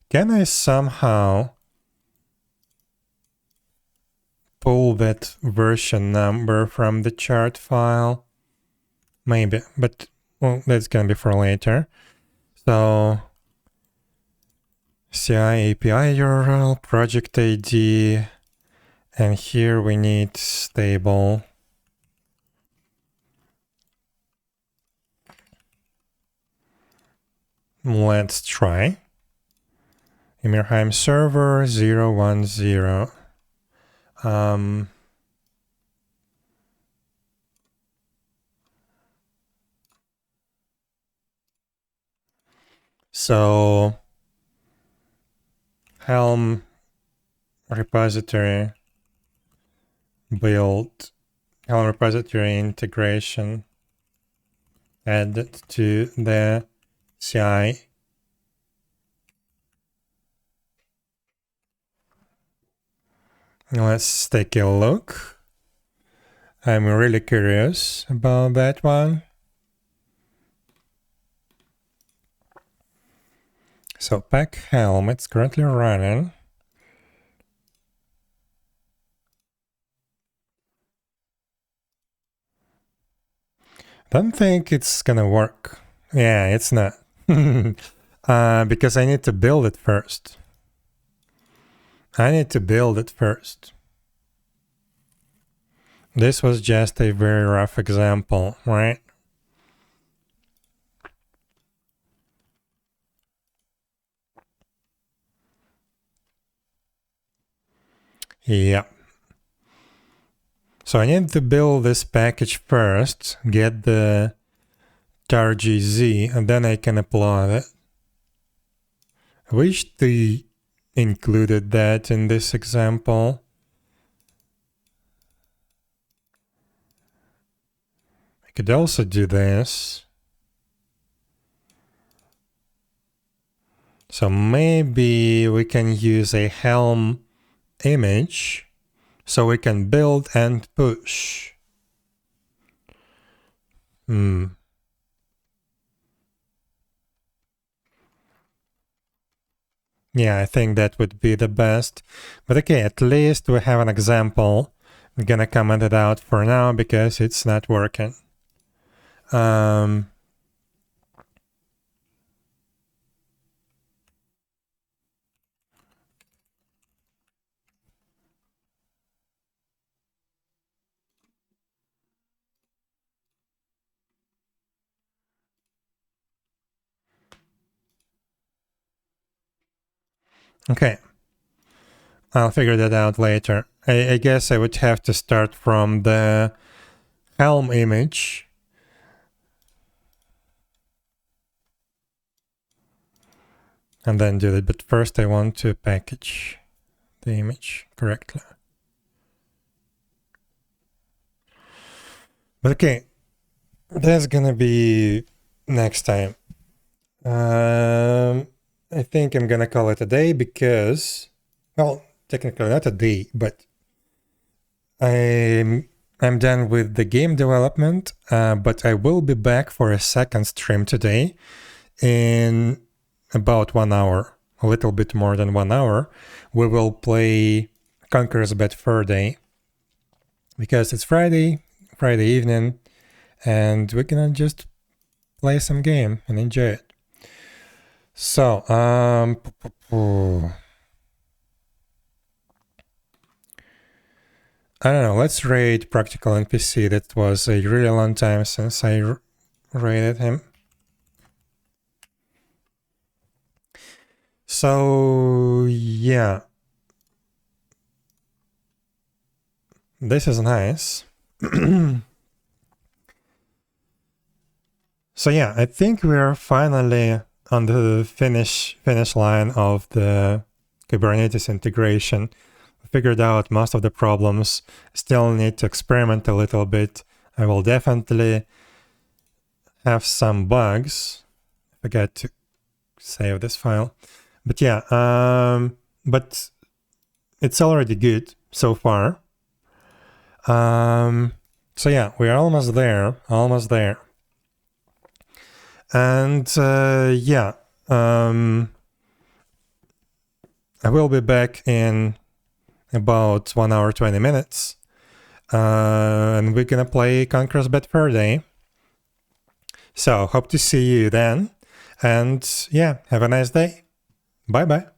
Can I somehow pull that version number from the chart file? Maybe, but well, that's gonna be for later. So CI API URL, project ID, and here we need stable. Let's try. Ymirheim server 010. So Helm repository build, Helm repository integration added to the CI. Let's take a look. I'm really curious about that one. So pack Helm, it's currently running. Don't think it's gonna work. Yeah, it's not. because I need to build it first. This was just a very rough example, right? Yeah. So I need to build this package first, get the tar.gz, and then I can upload it. I wish they included that in this example. I could also do this. So maybe we can use a Helm image so we can build and push. Yeah, I think that would be the best. But okay, at least we have an example. I'm gonna comment it out for now because it's not working. Okay. I'll figure that out later. I guess I would have to start from the Helm image. And then do it. But first I want to package the image correctly. But okay, that's gonna be next time. I think I'm gonna call it a day because, well, technically not a day, but I'm done with the game development, but I will be back for a second stream today in about 1 hour, a little bit more than 1 hour. We will play Conqueror's Bad Fur Day because it's Friday evening, and we're gonna just play some game and enjoy it. So, I don't know, let's raid Practical NPC. That was a really long time since I raided him. So, yeah. This is nice. So yeah, I think we're finally on the finish line of the Kubernetes integration. We figured out most of the problems. Still need to experiment a little bit. I will definitely have some bugs. I forgot to save this file. But yeah, but it's already good so far. So yeah, we're almost there. And yeah, I will be back in about 1 hour, 20 minutes. And we're gonna play Conqueror's Bad Fur Day. So hope to see you then. And yeah, have a nice day. Bye-bye.